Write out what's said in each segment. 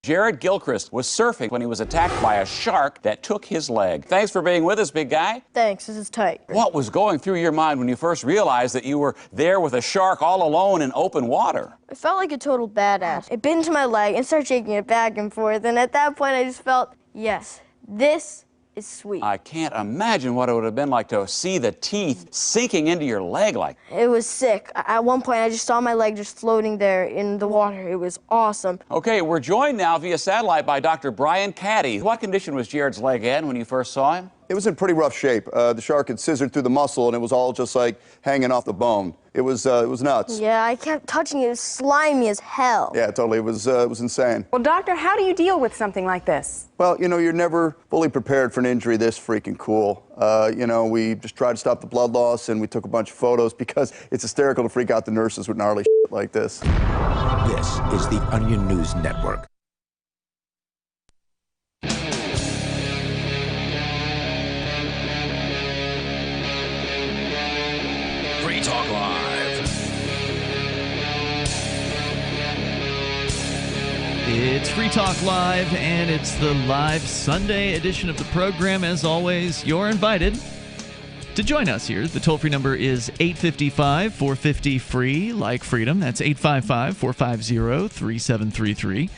Jared Gilchrist was surfing when he was attacked by a shark that took his leg. Thanks for being with us, big guy. Thanks, this is tight. What was going through your mind when you first realized that you were there with a shark all alone in open water? I felt like a total badass. It bit into my leg and started shaking it back and forth, and at that point I just felt, yes, this is sweet. I can't imagine what it would have been like to see the teeth sinking into your leg like that. It was sick. At one point I just saw my leg just floating there in the water. It was awesome. Okay, we're joined now via satellite by Dr. Brian Caddy. What condition was Jared's leg in when you first saw him? It was in pretty rough shape. The shark had scissored through the muscle, and it was all just like hanging off the bone. It was nuts. Yeah, I kept touching it. It was slimy as hell. Yeah, totally. It was insane. Well, doctor, how do you deal with something like this? Well, you know, you're never fully prepared for an injury this freaking cool. You know, we just tried to stop the blood loss, and we took a bunch of photos because it's hysterical to freak out the nurses with gnarly shit like this. This is the Onion News Network. Free Talk Live. It's Free Talk Live, and it's the live Sunday edition of the program. As always, you're invited to join us here. The toll-free number is 855-450-FREE, like freedom. That's 855-450-3733.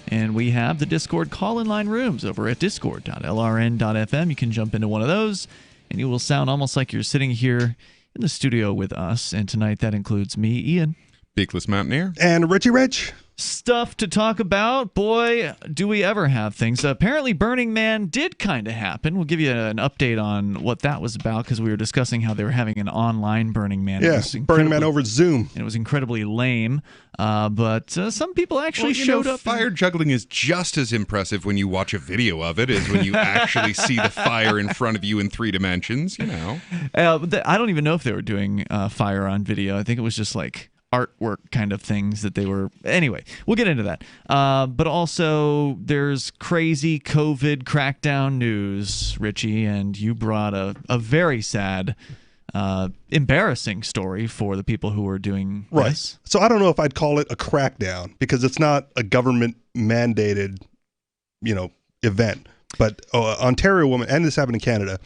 And we have the Discord call-in line rooms over at discord.lrn.fm. You can jump into one of those, and you will sound almost like you're sitting here in the studio with us. And tonight that includes me, Ian. Beakless Mountaineer. And Richie Rich. Stuff to talk about. Boy, do we ever have things. Apparently Burning Man did kind of happen. We'll give you an update on what that was about, because we were discussing how they were having an online Burning Man. Yes, Burning Man over Zoom. And it was incredibly lame. But some people actually showed up. Fire juggling is just as impressive when you watch a video of it as when you actually see the fire in front of you in 3 dimensions, you know. I don't even know if they were doing fire on video. I think it was just like artwork kind of things that they were. Anyway, we'll get into that. But also, there's crazy COVID crackdown news, Richie, and you brought a very sad, embarrassing story for the people who are doing this. So I don't know if I'd call it a crackdown, because it's not a government mandated, event. But Ontario woman, and this happened in Canada,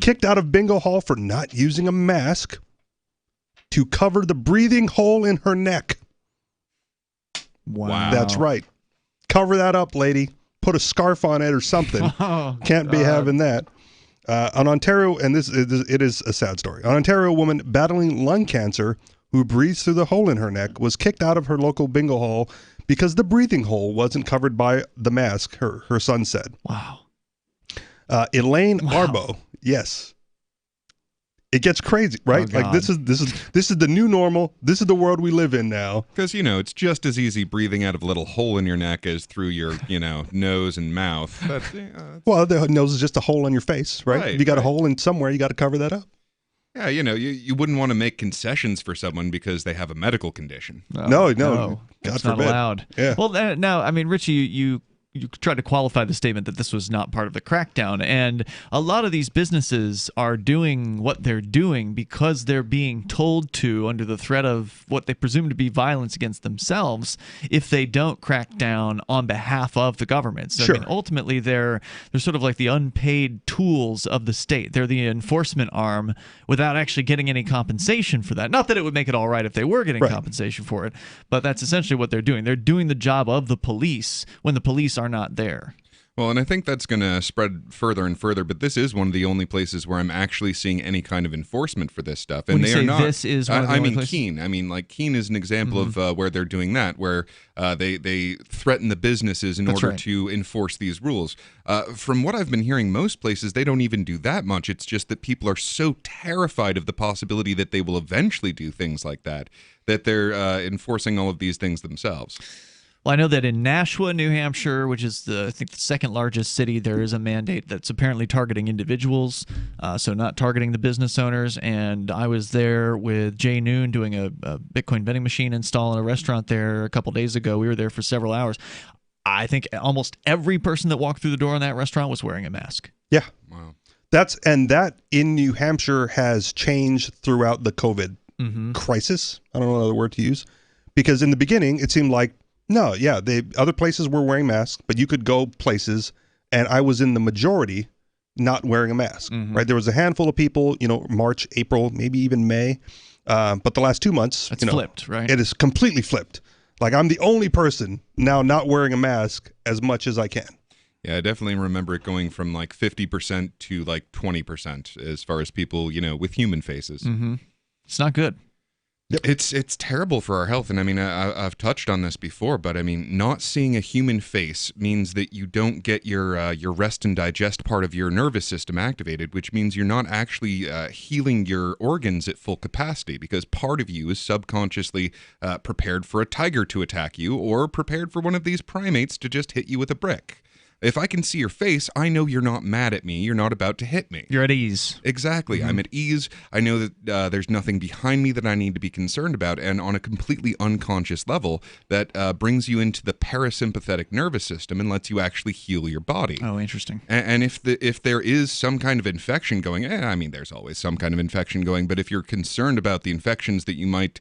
kicked out of bingo hall for not using a mask to cover the breathing hole in her neck. Wow. That's right. Cover that up, lady. Put a scarf on it or something. Can't be having that. On Ontario, and it is a sad story. An Ontario woman battling lung cancer who breathes through the hole in her neck was kicked out of her local bingo hall because the breathing hole wasn't covered by the mask, her son said. Wow. Elaine Arbo, yes. It gets crazy, right? Oh, like this is the new normal. This is the world we live in now. Because, it's just as easy breathing out of a little hole in your neck as through your, nose and mouth. But, well, the nose is just a hole on your face, right? If you got a hole in somewhere, you got to cover that up. Yeah, you wouldn't want to make concessions for someone because they have a medical condition. No. God That's forbid. not allowed. Yeah. Well, now, I mean, Richie, you tried to qualify the statement that this was not part of the crackdown, and a lot of these businesses are doing what they're doing because they're being told to, under the threat of what they presume to be violence against themselves, if they don't crack down on behalf of the government. So, sure. I mean, ultimately, they're sort of like the unpaid tools of the state. They're the enforcement arm without actually getting any compensation for that. Not that it would make it all right if they were getting compensation for it, but that's essentially what they're doing. They're doing the job of the police when the police are not there. Well, and I think that's going to spread further and further, but this is one of the only places where I'm actually seeing any kind of enforcement for this stuff. And when you they say are not. This is one of the only places? Keene. I mean, like Keene is an example of where they're doing that, where they threaten the businesses in order to enforce these rules. From what I've been hearing, most places they don't even do that much. It's just that people are so terrified of the possibility that they will eventually do things like that they're enforcing all of these things themselves. Well, I know that in Nashua, New Hampshire, which is I think the second largest city, there is a mandate that's apparently targeting individuals, so not targeting the business owners. And I was there with Jay Noon doing a Bitcoin vending machine install in a restaurant there a couple days ago. We were there for several hours. I think almost every person that walked through the door in that restaurant was wearing a mask. Yeah. Wow. That in New Hampshire has changed throughout the COVID crisis. I don't know another word to use. Because in the beginning, it seemed like No, yeah, other places were wearing masks, but you could go places, and I was in the majority not wearing a mask, right? There was a handful of people, March, April, maybe even May, but the last 2 months, it's flipped, right? It is completely flipped. Like, I'm the only person now not wearing a mask as much as I can. Yeah, I definitely remember it going from like 50% to like 20% as far as people, with human faces. It's not good. Yep. It's terrible for our health. And I mean, I've touched on this before, but I mean, not seeing a human face means that you don't get your rest and digest part of your nervous system activated, which means you're not actually healing your organs at full capacity, because part of you is subconsciously prepared for a tiger to attack you, or prepared for one of these primates to just hit you with a brick. If I can see your face, I know you're not mad at me. You're not about to hit me. You're at ease. Exactly. I'm at ease. I know that there's nothing behind me that I need to be concerned about. And on a completely unconscious level, that brings you into the parasympathetic nervous system and lets you actually heal your body. Oh, interesting. And if there is some kind of infection going, I mean, there's always some kind of infection going, but if you're concerned about the infections that you might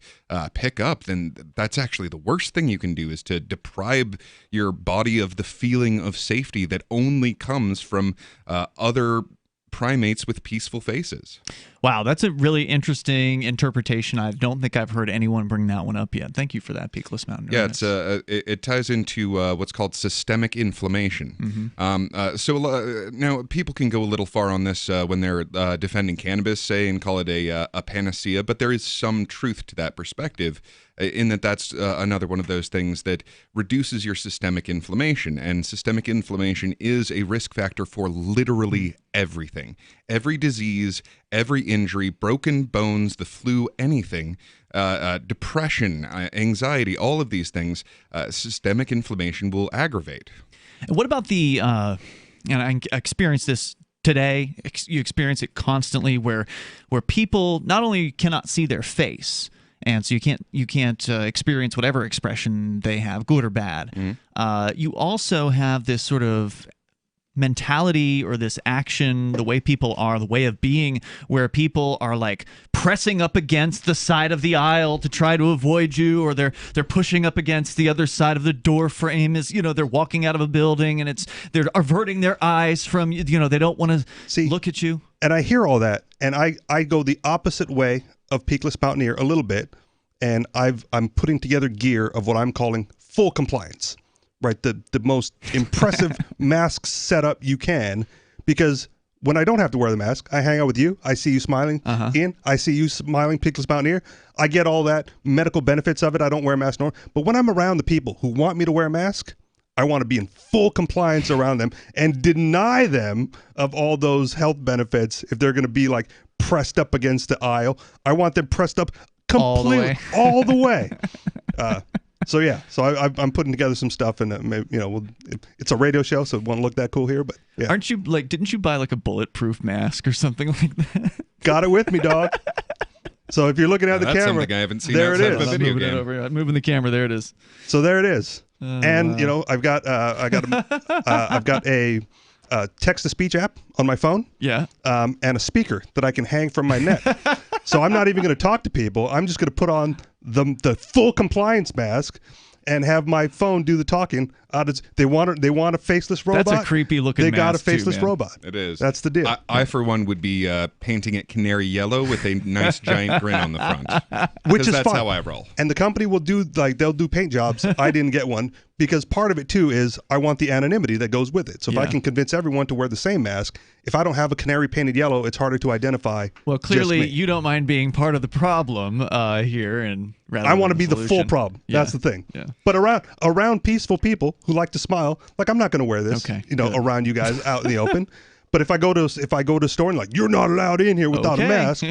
pick up, then that's actually the worst thing you can do, is to deprive your body of the feeling of safety that only comes from other primates with peaceful faces. Wow, that's a really interesting interpretation. I don't think I've heard anyone bring that one up yet. Thank you for that, Peakless Mountain. Yeah, it ties into what's called systemic inflammation. So now people can go a little far on this when they're defending cannabis, say, and call it a panacea, but there is some truth to that perspective, in that's another one of those things that reduces your systemic inflammation. And systemic inflammation is a risk factor for literally everything. Every disease, every injury, broken bones, the flu, anything, depression, anxiety, all of these things, systemic inflammation will aggravate. And what about the, and I experienced this today, you experience it constantly, where people not only cannot see their face, and so you can't experience whatever expression they have, good or bad. You also have this sort of mentality, or this action, the way people are, the way of being, where people are like pressing up against the side of the aisle to try to avoid you, or they're pushing up against the other side of the door frame as they're walking out of a building, and they're averting their eyes from they don't want to look at you. And I hear all that, and I go the opposite way of Peakless Mountaineer a little bit, and I'm putting together gear of what I'm calling full compliance. Right, the most impressive mask setup you can, because when I don't have to wear the mask, I hang out with you. I see you smiling, Ian. I see you smiling, Peakless Mountaineer. I get all that medical benefits of it. I don't wear a mask normally. But when I'm around the people who want me to wear a mask, I want to be in full compliance around them and deny them of all those health benefits if they're going to be like pressed up against the aisle. I want them pressed up completely, all the way. So yeah, I'm putting together some stuff, and maybe, it's a radio show, so it won't look that cool here. But yeah, didn't you buy like a bulletproof mask or something like that? Got it with me, dog. So if you're looking at the that's camera, something I haven't seen there it is. Of a video game. I'm moving the camera. There it is. So there it is. And I've got a text to speech app on my phone. Yeah. And a speaker that I can hang from my neck. So I'm not even going to talk to people. I'm just going to put on the full compliance mask and have my phone do the talking. They want a faceless robot. That's a creepy looking mask. They got a faceless too, robot. It is. That's the deal. I for one, would be painting it canary yellow with a nice giant grin on the front. Which is that's fine. how I roll. And the company will they'll do paint jobs. I didn't get one because part of it too is I want the anonymity that goes with it. So if I can convince everyone to wear the same mask, if I don't have a canary painted yellow, it's harder to identify. Well, clearly you don't mind being part of the problem here, and I want to be the full problem. That's the thing. Yeah. But around peaceful people who like to smile, like I'm not going to wear this, around you guys out in the open. But if I go to a store and like, you're not allowed in here without a mask,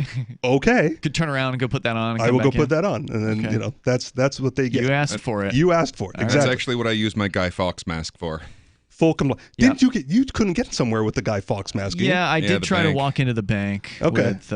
okay. Could turn around and go put that on. And I will go put that on, and then that's what they get. You asked for it. You asked for it. Exactly. That's actually what I use my Guy Fawkes mask for. Full compliance. Didn't you couldn't get somewhere with the Guy Fawkes mask? Yeah, I did try to walk into the bank. Okay. With,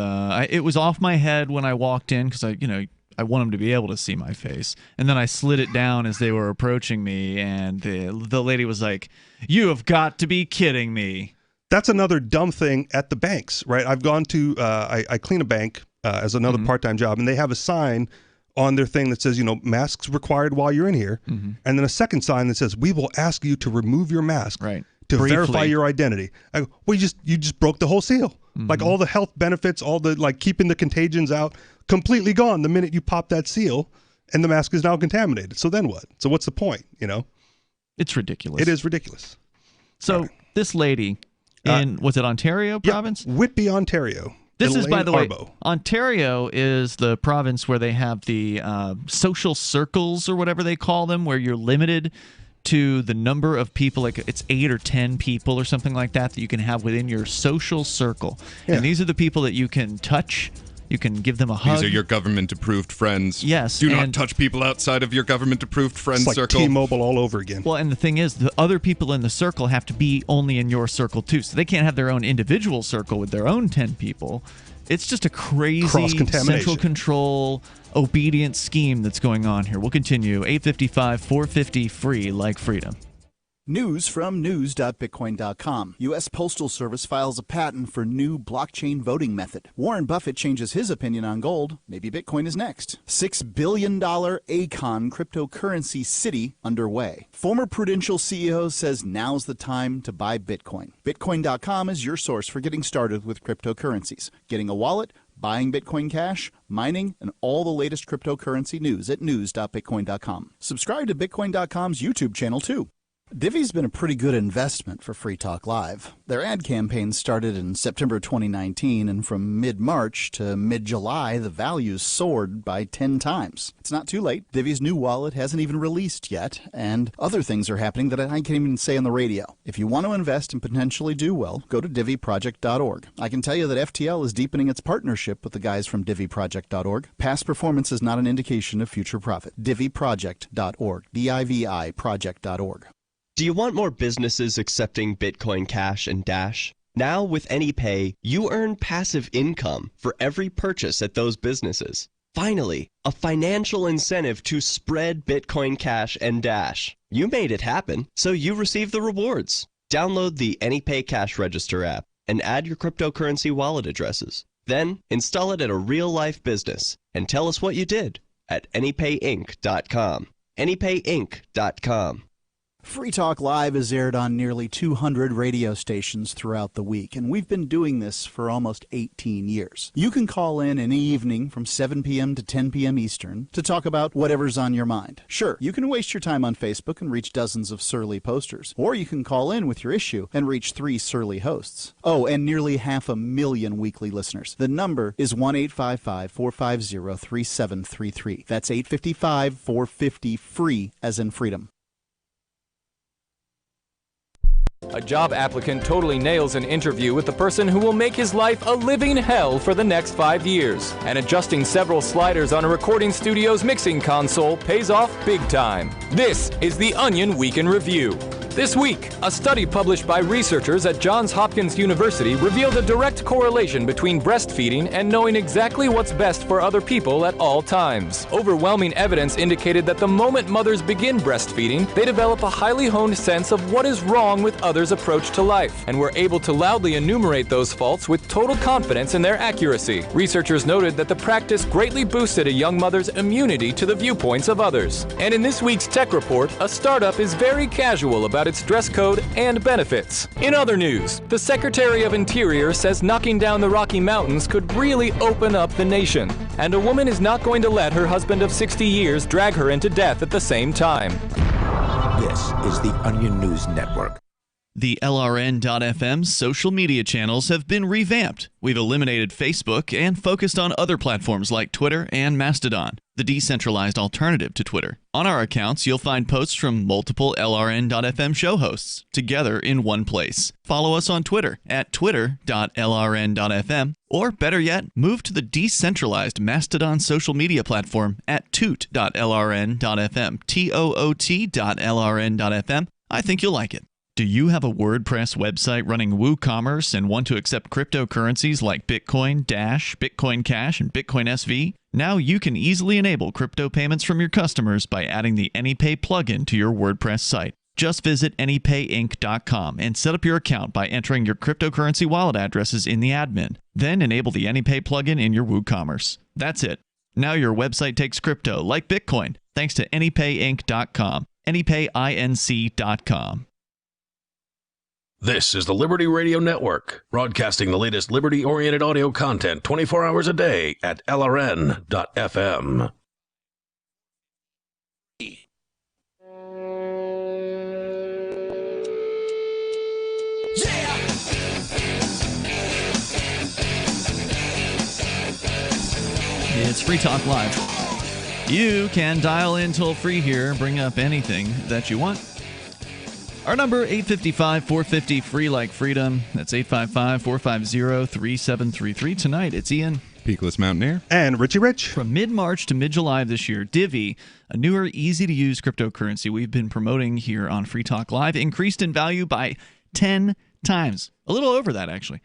it was off my head when I walked in because I want them to be able to see my face. And then I slid it down as they were approaching me, and the lady was like, "You have got to be kidding me." That's another dumb thing at the banks, right? I've gone to I clean a bank as another part-time job, and they have a sign on their thing that says, masks required while you're in here. Mm-hmm. And then a second sign that says, we will ask you to remove your mask to verify your identity. I go, well, you just broke the whole seal. Mm-hmm. Like all the health benefits, all the keeping the contagions out, completely gone the minute you pop that seal, and the mask is now contaminated. So then what? So what's the point, It's ridiculous. It is ridiculous. So this lady in, was it Ontario province? Whitby, Ontario. This Elaine is, by the way, Arbo. Ontario is the province where they have the social circles or whatever they call them, where you're limited to the number of people, like it's 8 or 10 people or something like that you can have within your social circle. Yeah. And these are the people that you can touch. You can give them a hug. These are your government-approved friends. Yes. Do not touch people outside of your government-approved friend It's like circle. T-Mobile all over again. Well, and the thing is, the other people in the circle have to be only in your circle, too. So they can't have their own individual circle with their own 10 people. It's just a crazy central control obedience scheme that's going on here. We'll continue. 855-450 free like freedom. News from news.bitcoin.com. U.S. Postal Service files a patent for new blockchain voting method. Warren Buffett changes his opinion on gold. Maybe Bitcoin is next. $6 billion Akon cryptocurrency city underway. Former Prudential CEO says now's the time to buy Bitcoin. Bitcoin.com is your source for getting started with cryptocurrencies. Getting a wallet, buying Bitcoin Cash, mining, and all the latest cryptocurrency news at news.bitcoin.com. Subscribe to Bitcoin.com's YouTube channel too. Divvy's been a pretty good investment for Free Talk Live. Their ad campaign started in September 2019, and from mid-March to mid-July, the values soared by 10 times. It's not too late. Divvy's new wallet hasn't even released yet, and other things are happening that I can't even say on the radio. If you want to invest and potentially do well, go to divvyproject.org. I can tell you that FTL is deepening its partnership with the guys from divvyproject.org. Past performance is not an indication of future profit. divvyproject.org. DIVI project.org. Do you want more businesses accepting Bitcoin Cash and Dash? Now with AnyPay, you earn passive income for every purchase at those businesses. Finally, a financial incentive to spread Bitcoin Cash and Dash. You made it happen, so you receive the rewards. Download the AnyPay Cash Register app and add your cryptocurrency wallet addresses. Then install it at a real-life business and tell us what you did at AnyPayInc.com. AnyPayInc.com. Free Talk Live is aired on nearly 200 radio stations throughout the week, and we've been doing this for almost 18 years. You can call in any evening from 7 p.m. to 10 p.m. Eastern to talk about whatever's on your mind. Sure, you can waste your time on Facebook and reach dozens of surly posters, or you can call in with your issue and reach 3 surly hosts. Oh, and nearly 500,000 weekly listeners. The number is 1-855-450-3733. That's 855-450-FREE, as in freedom. A job applicant totally nails an interview with the person who will make his life a living hell for the next 5 years. And adjusting several sliders on a recording studio's mixing console pays off big time. This is the Onion Week in Review. This week, a study published by researchers at Johns Hopkins University revealed a direct correlation between breastfeeding and knowing exactly what's best for other people at all times. Overwhelming evidence indicated that the moment mothers begin breastfeeding, they develop a highly honed sense of what is wrong with others' approach to life, and were able to loudly enumerate those faults with total confidence in their accuracy. Researchers noted that the practice greatly boosted a young mother's immunity to the viewpoints of others. And in this week's Tech Report, a startup is very casual about its dress code and benefits. In other news, the Secretary of Interior says knocking down the Rocky Mountains could really open up the nation. And a woman is not going to let her husband of 60 years drag her into death at the same time. This is the Onion News Network. The LRN.FM social media channels have been revamped. We've eliminated Facebook and focused on other platforms like Twitter and Mastodon, the decentralized alternative to Twitter. On our accounts, you'll find posts from multiple LRN.FM show hosts together in one place. Follow us on Twitter at twitter.lrn.fm, or better yet, move to the decentralized Mastodon social media platform at toot.lrn.fm, toot.lrn.fm. I think you'll like it. Do you have a WordPress website running WooCommerce and want to accept cryptocurrencies like Bitcoin, Dash, Bitcoin Cash, and Bitcoin SV? Now you can easily enable crypto payments from your customers by adding the AnyPay plugin to your WordPress site. Just visit AnyPayInc.com and set up your account by entering your cryptocurrency wallet addresses in the admin. Then enable the AnyPay plugin in your WooCommerce. That's it. Now your website takes crypto like Bitcoin, thanks to AnyPayInc.com. AnyPayInc.com. This is the Liberty Radio Network, broadcasting the latest liberty-oriented audio content 24 hours a day at LRN.FM. It's Free Talk Live. You can dial in toll-free here, bring up anything that you want. Our number, 855-450-FREE like freedom. That's 855-450-3733. Tonight, it's Ian. Peakless Mountaineer. And Richie Rich. From mid-March to mid-July of this year, Divvy, a newer, easy-to-use cryptocurrency we've been promoting here on Free Talk Live, increased in value by 10 times. A little over that, actually.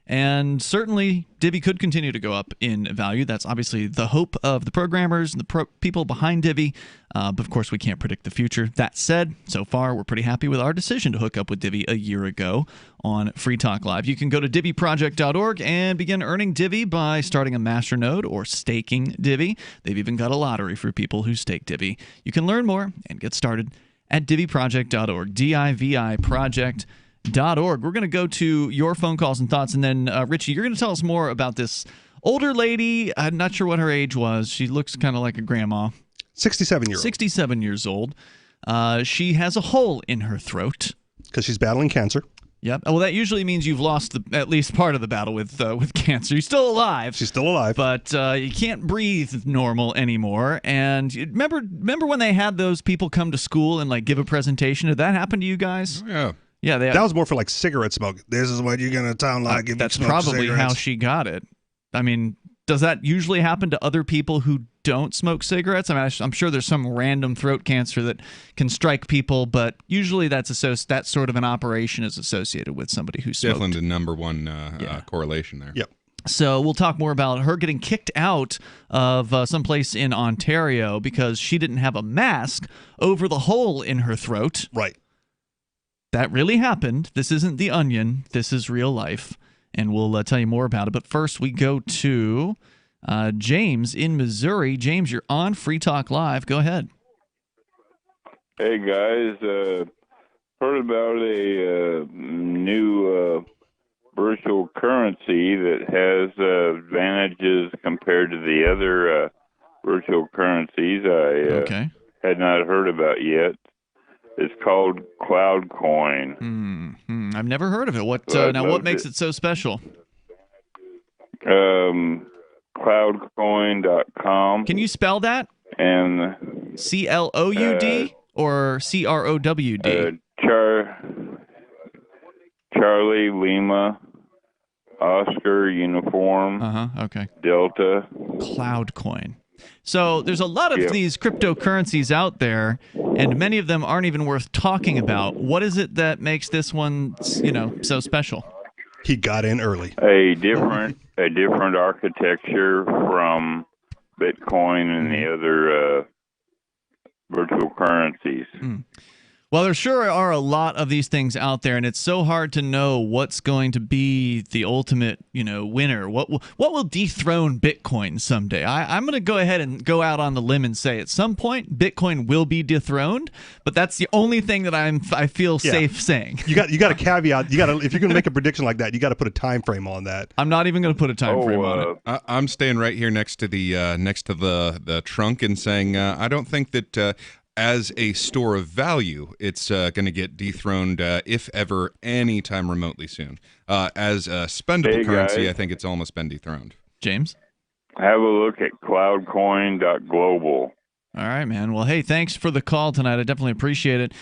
And certainly, Divvy could continue to go up in value. That's obviously the hope of the programmers and the people behind Divvy. But of course, we can't predict the future. That said, so far, we're pretty happy with our decision to hook up with Divvy a year ago on Free Talk Live. You can go to DivvyProject.org and begin earning Divvy by starting a masternode or staking Divvy. They've even got a lottery for people who stake Divvy. You can learn more and get started at DivvyProject.org. DIVI Project.org. We're going to go to your phone calls and thoughts, and then Richie, you're going to tell us more about this older lady. I'm not sure what her age was. She looks kind of like a grandma. 67-year-old. 67 years old. She has a hole in her throat because she's battling cancer. Yep. Well, that usually means you've lost at least part of the battle with cancer. You're still alive. She's still alive, but you can't breathe normal anymore. And remember when they had those people come to school and like give a presentation? Did that happen to you guys? Oh, yeah. Yeah, that was more for like cigarette smoke. This is what you're gonna sound like if that's you smoke probably cigarettes. how she got it. I mean, does that usually happen to other people who don't smoke cigarettes? I mean, I'm sure there's some random throat cancer that can strike people, but usually that sort of an operation is associated with somebody who smoked. Definitely the number one correlation there. Yep. So we'll talk more about her getting kicked out of someplace in Ontario because she didn't have a mask over the hole in her throat. Right. That really happened. This isn't The Onion. This is real life. And we'll tell you more about it. But first, we go to James in Missouri. James, you're on Free Talk Live. Go ahead. Hey, guys. Heard about a new virtual currency that has advantages compared to the other virtual currencies I had not heard about yet. It's called CloudCoin. I've never heard of it. What makes it so special? Cloudcoin.com. Can you spell that? And CLOUD or CROWD? Charlie Lima Oscar Uniform. Okay. Delta. CloudCoin. So there's a lot of these cryptocurrencies out there, and many of them aren't even worth talking about. What is it that makes this one, so special? He got in early. A different architecture from Bitcoin and the other virtual currencies. Well, there sure are a lot of these things out there, and it's so hard to know what's going to be the ultimate, winner. What will dethrone Bitcoin someday? I'm going to go ahead and go out on the limb and say at some point Bitcoin will be dethroned, but that's the only thing that I feel safe saying. You got a caveat. If you're going to make a prediction like that, you got to put a time frame on that. I'm not even going to put a time frame on it. I'm staying right here next to the trunk and saying I don't think that. As a store of value, it's going to get dethroned if ever anytime remotely soon. As a spendable currency, I think it's almost been dethroned. James? Have a look at cloudcoin.global. All right, man. Well, hey, thanks for the call tonight. I definitely appreciate it.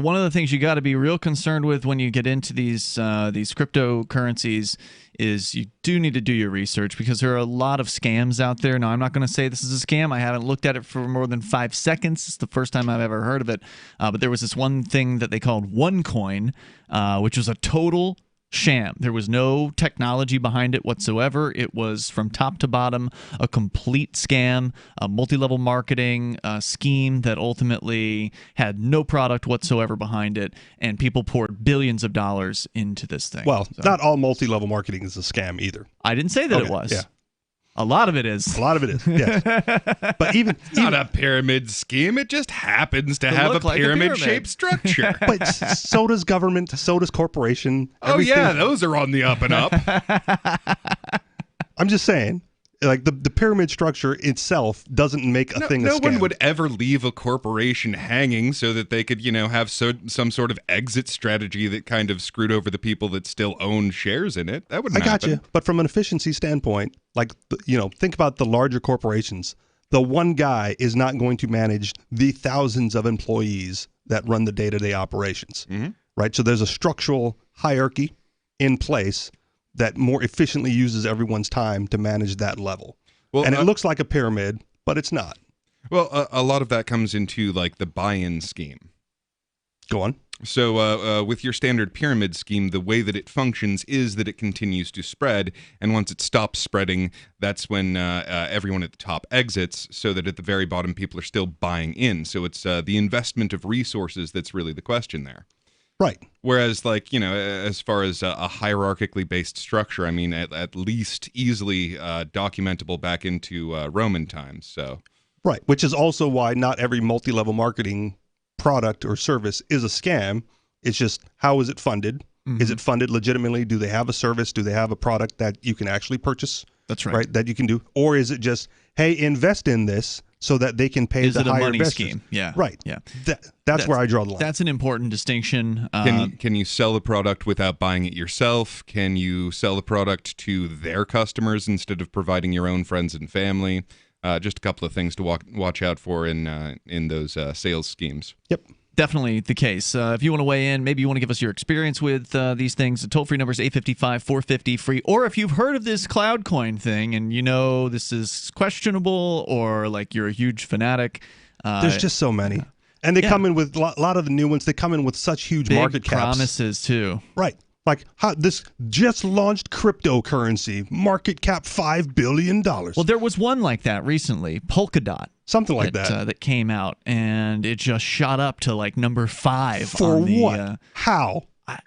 One of the things you got to be real concerned with when you get into these cryptocurrencies is you do need to do your research because there are a lot of scams out there. Now, I'm not going to say this is a scam. I haven't looked at it for more than 5 seconds. It's the first time I've ever heard of it. But there was this one thing that they called OneCoin, which was a total sham. There was no technology behind it whatsoever. It was from top to bottom a complete scam, a multi-level marketing scheme that ultimately had no product whatsoever behind it, and people poured billions of dollars into this thing. Well, not all multi-level marketing is a scam either. I didn't say that it was. Yeah. A lot of it is. A lot of it is, yes. But even not a pyramid scheme. It just happens to have a like pyramid-shaped structure. But so does government, so does corporation. Oh, yeah, those are on the up and up. I'm just saying, like the pyramid structure itself doesn't make a thing a scam. No one would ever leave a corporation hanging so that they could, have some sort of exit strategy that kind of screwed over the people that still own shares in it. That wouldn't happen. I got you. But from an efficiency standpoint, like, think about the larger corporations. The one guy is not going to manage the thousands of employees that run the day-to-day operations, right? So there's a structural hierarchy in place that more efficiently uses everyone's time to manage that level. Well, and it looks like a pyramid, but it's not. Well, a lot of that comes into like the buy-in scheme. Go on. So with your standard pyramid scheme, the way that it functions is that it continues to spread, and once it stops spreading, that's when everyone at the top exits, so that at the very bottom, people are still buying in. So it's the investment of resources that's really the question there. Right. Whereas, like, as far as a hierarchically based structure, I mean, at least easily documentable back into Roman times. So, right, which is also why not every multi-level marketing product or service is a scam. It's just, how is it funded? Is it funded legitimately? Do they have a service? Do they have a product that you can actually purchase? That's right. That you can do, or is it just, hey, invest in this so that they can pay the higher money investors? scheme? Yeah. Right. Yeah. That's where I draw the line. That's an important distinction. Can you sell the product without buying it yourself? Can you sell the product to their customers instead of providing your own friends and family? Just a couple of things to watch out for in those sales schemes. Yep. Definitely the case. If you want to weigh in, maybe you want to give us your experience with these things, the toll-free number is 855-450-FREE. Or if you've heard of this cloud coin thing and you know this is questionable, or like you're a huge fanatic. There's just so many. And they come in with a lot of the new ones. They come in with such huge big market caps. promises too. Right. Like this just launched cryptocurrency, market cap $5 billion. Well, there was one like that recently, Polkadot. Something like that. That came out, and it just shot up to like number 5. For on the, what? How?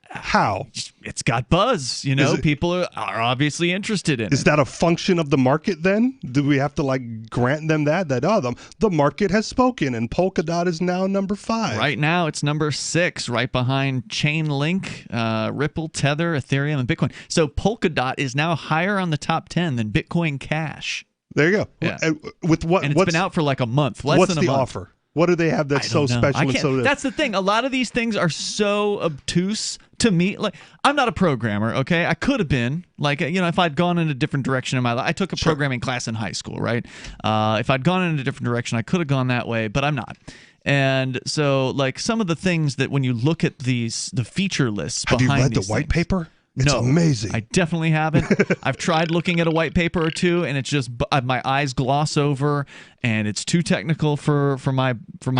How? It's got buzz. People are obviously interested in it. Is that a function of the market then? Do we have to like grant them that the market has spoken and Polkadot is now number 5? Right now it's number 6, right behind Chainlink, Ripple, Tether, Ethereum, and Bitcoin. So Polkadot is now higher on the top 10 than Bitcoin Cash. There you go. Yeah. With what? And it's been out for like a month. Less what's than a month. What's the offer? What do they have that's so special and so? That's the thing. A lot of these things are so obtuse to me. Like, I'm not a programmer, okay? I could have been. Like, if I'd gone in a different direction in my life. I took a programming class in high school, right? If I'd gone in a different direction, I could have gone that way, but I'm not. And so, like, some of the things that when you look at the feature lists behind these Have you read the white paper? It's amazing. I definitely haven't. I've tried looking at a white paper or two, and it's just my eyes gloss over, and it's too technical for my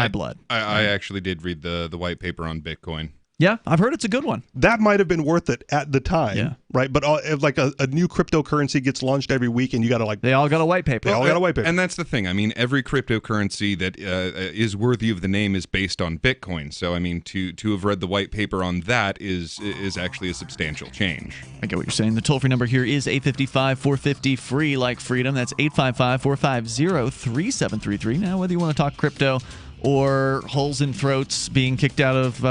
blood. I actually did read the white paper on Bitcoin. Yeah, I've heard it's a good one. That might have been worth it at the time, right? But if like a new cryptocurrency gets launched every week, and you got to they all got a white paper. They all got a white paper, and that's the thing. I mean, every cryptocurrency that is worthy of the name is based on Bitcoin. So, I mean, to have read the white paper on that is actually a substantial change. I get what you're saying. The toll-free number here is 855-450-FREE, like freedom. That's 855-450-3733. Now, whether you want to talk crypto or holes in throats, being kicked out of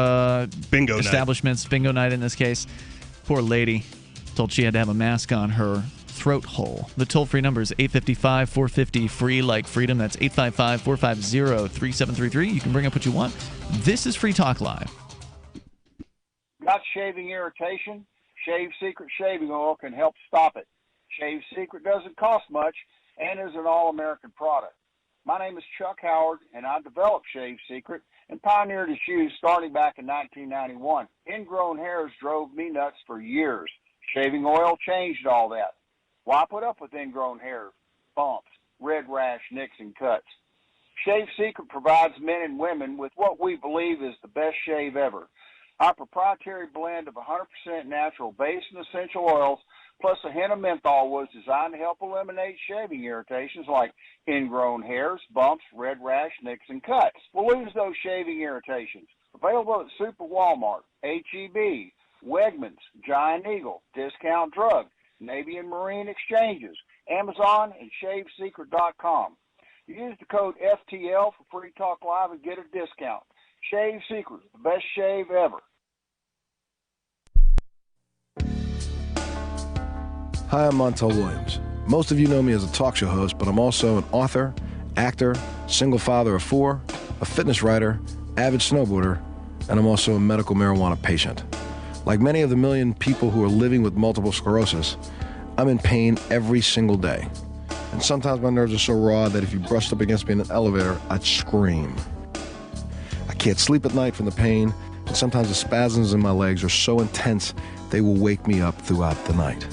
bingo establishments, night. Bingo night in this case. Poor lady, told she had to have a mask on her throat hole. The toll-free number is 855-450-FREE, like freedom. That's 855-450-3733. You can bring up what you want. This is Free Talk Live. Got shaving irritation? Shave Secret shaving oil can help stop it. Shave Secret doesn't cost much and is an all-American product. My name is Chuck Howard, and I developed Shave Secret and pioneered its use starting back in 1991. Ingrown hairs drove me nuts for years. Shaving oil changed all that. Why put up with ingrown hairs, bumps, red rash, nicks, and cuts? Shave Secret provides men and women with what we believe is the best shave ever. Our proprietary blend of 100% natural base and essential oils plus a hint of menthol was designed to help eliminate shaving irritations like ingrown hairs, bumps, red rash, nicks, and cuts. We'll lose those shaving irritations. Available at Super Walmart, H-E-B, Wegmans, Giant Eagle, Discount Drug, Navy and Marine Exchanges, Amazon, and ShaveSecret.com. Use the code FTL for Free Talk Live and get a discount. Shave Secret, the best shave ever. Hi, I'm Montel Williams. Most of you know me as a talk show host, but I'm also an author, actor, single father of 4, a fitness writer, avid snowboarder, and I'm also a medical marijuana patient. Like many of the million people who are living with multiple sclerosis, I'm in pain every single day. And sometimes my nerves are so raw that if you brushed up against me in an elevator, I'd scream. I can't sleep at night from the pain, and sometimes the spasms in my legs are so intense they will wake me up throughout the night.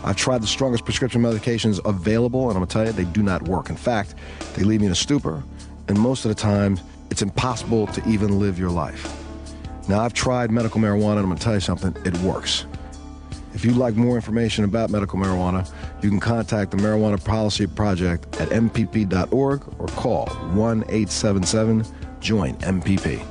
I've tried the strongest prescription medications available, and I'm going to tell you, they do not work. In fact, they leave me in a stupor, and most of the time, it's impossible to even live your life. Now, I've tried medical marijuana, and I'm going to tell you something, it works. If you'd like more information about medical marijuana, you can contact the Marijuana Policy Project at mpp.org or call 1-877-JOIN-MPP.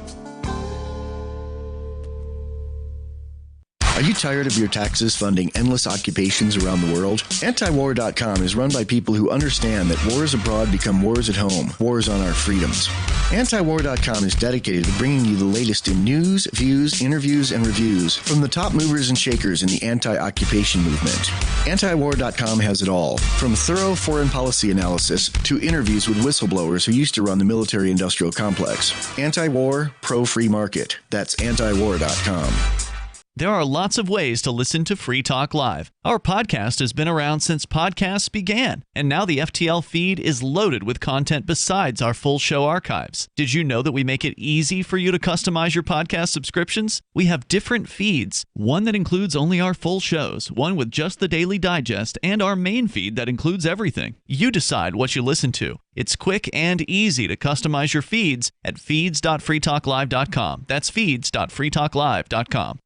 Are you tired of your taxes funding endless occupations around the world? Antiwar.com is run by people who understand that wars abroad become wars at home, wars on our freedoms. Antiwar.com is dedicated to bringing you the latest in news, views, interviews, and reviews from the top movers and shakers in the anti-occupation movement. Antiwar.com has it all, from thorough foreign policy analysis to interviews with whistleblowers who used to run the military-industrial complex. Anti-war, pro-free market. That's antiwar.com. There are lots of ways to listen to Free Talk Live. Our podcast has been around since podcasts began, and now the FTL feed is loaded with content besides our full show archives. Did you know that we make it easy for you to customize your podcast subscriptions? We have different feeds, one that includes only our full shows, one with just the Daily Digest, and our main feed that includes everything. You decide what you listen to. It's quick and easy to customize your feeds at feeds.freetalklive.com. That's feeds.freetalklive.com.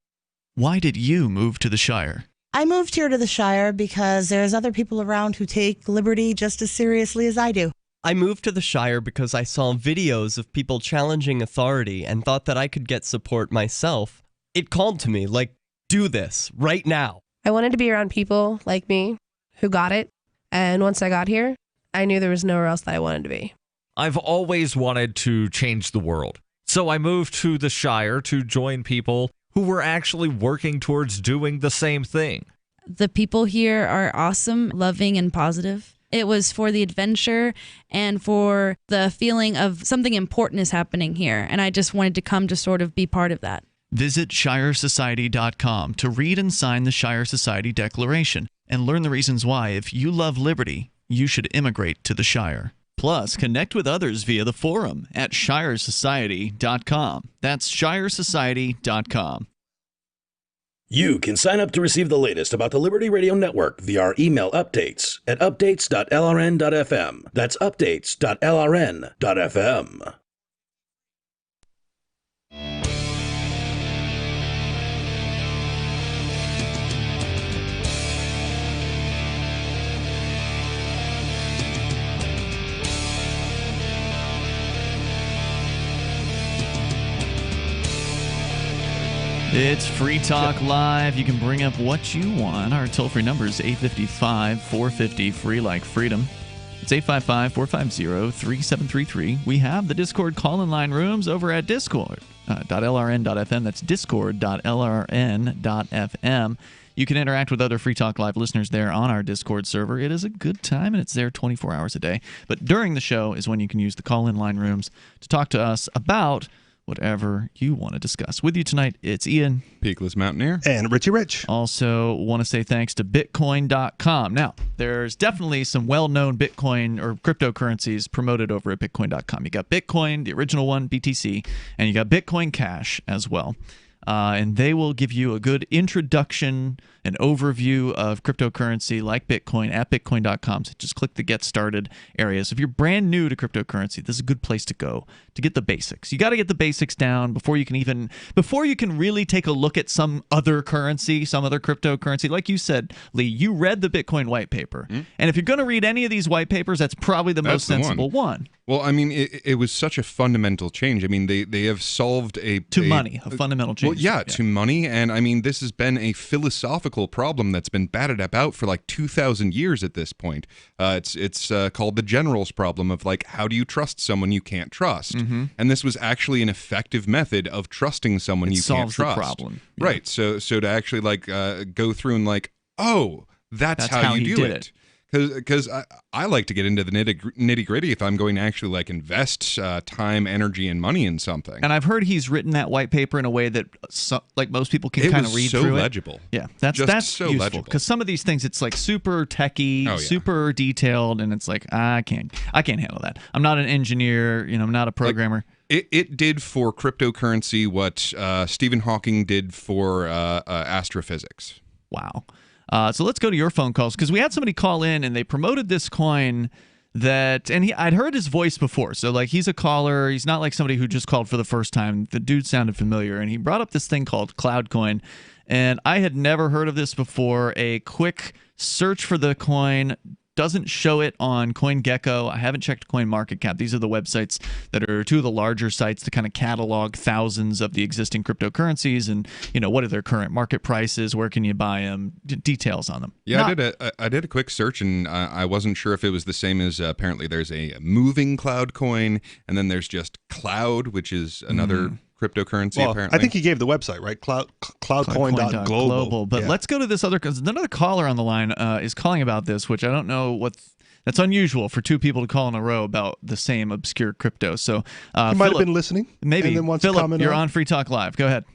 Why did you move to the Shire? I moved here to the Shire because there's other people around who take liberty just as seriously as I do. I moved to the Shire because I saw videos of people challenging authority and thought that I could get support myself. It called to me, like, do this, right now. I wanted to be around people like me who got it, and once I got here, I knew there was nowhere else that I wanted to be. I've always wanted to change the world, so I moved to the Shire to join people who were actually working towards doing the same thing. The people here are awesome, loving, and positive. It was for the adventure and for the feeling of something important is happening here, and I just wanted to come to sort of be part of that. Visit ShireSociety.com to read and sign the Shire Society Declaration and learn the reasons why, if you love liberty, you should immigrate to the Shire. Plus, connect with others via the forum at ShireSociety.com. That's ShireSociety.com. You can sign up to receive the latest about the Liberty Radio Network via our email updates at updates.lrn.fm. That's updates.lrn.fm. It's Free Talk Live. You can bring up what you want. Our toll-free number is 855-450, free like freedom. It's 855-450-3733. We have the Discord call-in line rooms over at discord.lrn.fm. That's discord.lrn.fm. You can interact with other Free Talk Live listeners there on our Discord server. It is a good time, and it's there 24 hours a day. But during the show is when you can use the call-in line rooms to talk to us about whatever you want to discuss. With you tonight, it's Ian, Peakless Mountaineer, and Richie Rich. Also want to say thanks to Bitcoin.com. Now, there's definitely some well-known Bitcoin or cryptocurrencies promoted over at Bitcoin.com. You got Bitcoin, the original one, BTC, and you got Bitcoin Cash as well. And they will give you a good introduction, an overview of cryptocurrency like Bitcoin at Bitcoin.com. So just click the Get Started area. So if you're brand new to cryptocurrency, this is a good place to go to get the basics. You got to get the basics down before you can really take a look at some other currency, some other cryptocurrency. Like you said, Lee, you read the Bitcoin white paper. And if you're going to read any of these white papers, that's probably the most sensible one. Well, I mean, it was such a fundamental change. I mean, they have solved a fundamental change. Well, yeah, to money. And I mean, this has been a philosophical problem that's been batted about for like 2,000 years at this point. It's called the general's problem of like, how do you trust someone you can't trust? And this was actually an effective method of trusting someone you can't trust. Solves the problem. Yeah. Right. So to actually like go through and like, oh, that's how you do it. Because I like to get into the nitty gritty if I'm going to actually like invest time, energy, and money in something. And I've heard he's written that white paper in a way that like most people can kind of read through it. It was so legible. Yeah, that's so useful legible. Because some of these things, it's like super techy, super detailed, and it's like I can't handle that. I'm not an engineer, I'm not a programmer. It did for cryptocurrency what Stephen Hawking did for astrophysics. Wow. So let's go to your phone calls, because we had somebody call in and they promoted this coin I'd heard his voice before. So like he's a caller. He's not like somebody who just called for the first time. The dude sounded familiar, and he brought up this thing called Cloudcoin. And I had never heard of this before. A quick search for the coin doesn't show it on CoinGecko. I haven't checked CoinMarketCap. These are the websites that are two of the larger sites to kind of catalog thousands of the existing cryptocurrencies and, what are their current market prices, where can you buy them, details on them. Yeah, I did a quick search, and I wasn't sure if it was the same as apparently there's a moving cloud coin, and then there's just Cloud, which is another cryptocurrency, apparently. I think he gave the website, right? Cloudcoin.global. But let's go to this other, because another caller on the line is calling about this, which I don't know that's unusual for two people to call in a row about the same obscure crypto. So he might have been listening. Maybe. And then wants Philip, to comment you're on Free Talk Live. Go ahead.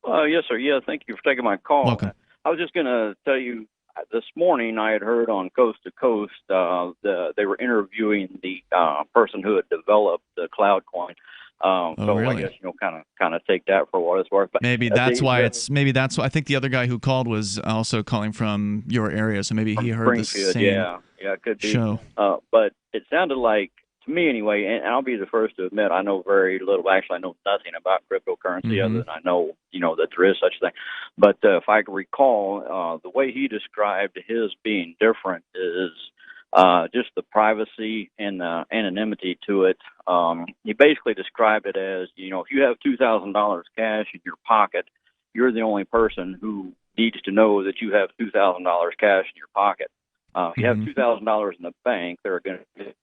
Yes, sir. Yeah, thank you for taking my call. Welcome. I was just going to tell you, this morning I had heard on Coast to Coast they were interviewing the person who had developed the Cloud Coin. So really? I guess kind of take that for what it's worth. But maybe that's why I think the other guy who called was also calling from your area, so maybe he heard the same yeah, it could be. show. But it sounded like, to me anyway, and I'll be the first to admit, I know very little. Actually, I know nothing about cryptocurrency other than I know that there is such a thing. But if I can recall, the way he described his being different is just the privacy and the anonymity to it. He basically described it as, if you have $2,000 cash in your pocket, you're the only person who needs to know that you have $2,000 cash in your pocket. If you have $2,000 in the bank, they're going to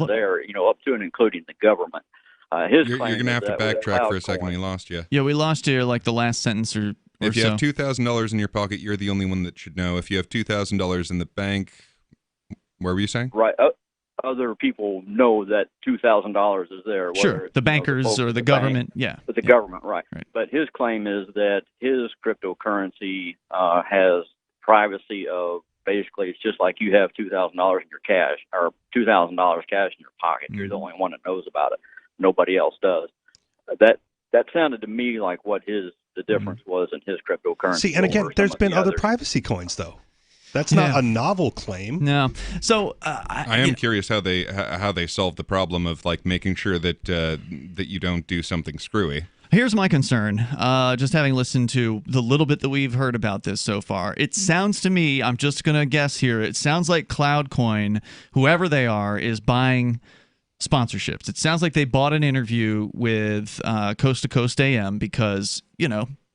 there, up to and including the government. You're going to have to backtrack for a second. We lost you. Yeah, we lost you like the last sentence or if you have $2,000 in your pocket, you're the only one that should know. If you have $2,000 in the bank, where were you saying? Right. Other people know that $2,000 is there. Sure, the bankers or the government. But the government, right. But his claim is that his cryptocurrency has privacy of, basically, it's just like you have $2,000 in your cash or $2,000 cash in your pocket. You're the only one that knows about it. Nobody else does. That sounded to me like what the difference was in his cryptocurrency. See, and again, there's been other privacy coins, though. That's not a novel claim. No. So I am curious how they solved the problem of like making sure that that you don't do something screwy. Here's my concern, just having listened to the little bit that we've heard about this so far. It sounds to me, I'm just going to guess here, it sounds like Cloudcoin, whoever they are, is buying sponsorships. It sounds like they bought an interview with Coast to Coast AM because,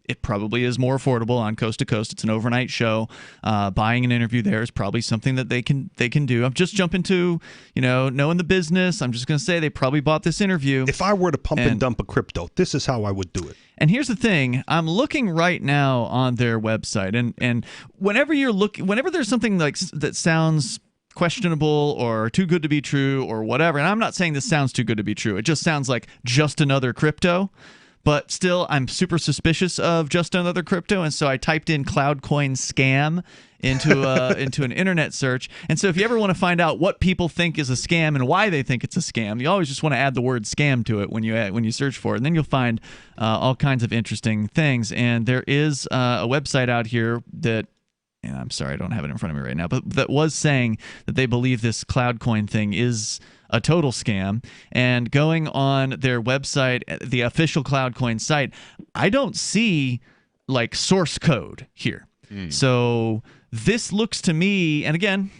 it probably is more affordable on Coast to Coast. It's an overnight show. Buying an interview there is probably something that they can do. I'm just jumping to, knowing the business. I'm just going to say they probably bought this interview. If I were to pump and dump a crypto, this is how I would do it. And here's the thing. I'm looking right now on their website, and whenever there's something like that sounds questionable or too good to be true or whatever, and I'm not saying this sounds too good to be true. It just sounds like just another crypto. But still, I'm super suspicious of just another crypto, and so I typed in Cloudcoin scam into an internet search. And so if you ever want to find out what people think is a scam and why they think it's a scam, you always just want to add the word scam to it when you search for it, and then you'll find all kinds of interesting things. And there is a website out here that and I'm sorry I don't have it in front of me right now, but that was saying that they believe this CloudCoin thing is a total scam. And going on their website, the official CloudCoin site, I don't see like source code here. So this looks to me, and again,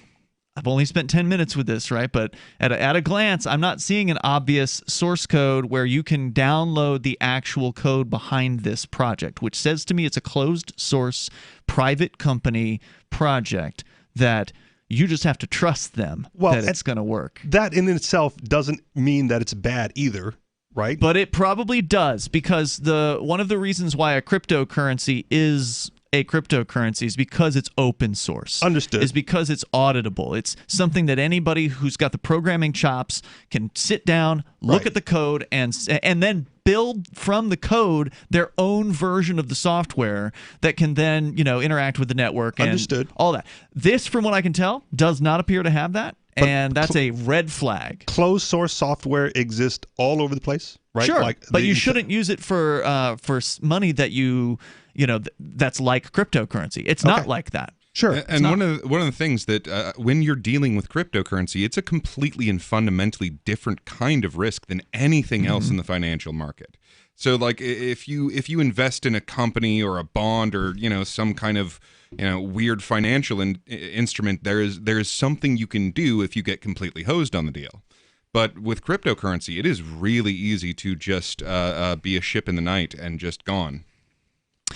I've only spent 10 minutes with this, right? But at a glance, I'm not seeing an obvious source code where you can download the actual code behind this project, which says to me it's a closed source, private company project that you just have to trust them that it's going to work. That in itself doesn't mean that it's bad either, right? But it probably does, because one of the reasons why a cryptocurrency is a cryptocurrency is because it's open source. Understood. Is because it's auditable. It's something that anybody who's got the programming chops can sit down, look at the code, and then build from the code their own version of the software that can then, interact with the network and Understood. all that. This, from what I can tell, does not appear to have that, and that's a red flag. Closed source software exists all over the place, right? Sure, but you shouldn't use it for money that that's like cryptocurrency. It's not like that. Sure. And one of the things that when you're dealing with cryptocurrency, it's a completely and fundamentally different kind of risk than anything else in the financial market. So like if you invest in a company or a bond or some kind of weird financial instrument, there is something you can do if you get completely hosed on the deal. But with cryptocurrency, it is really easy to just be a ship in the night and just gone.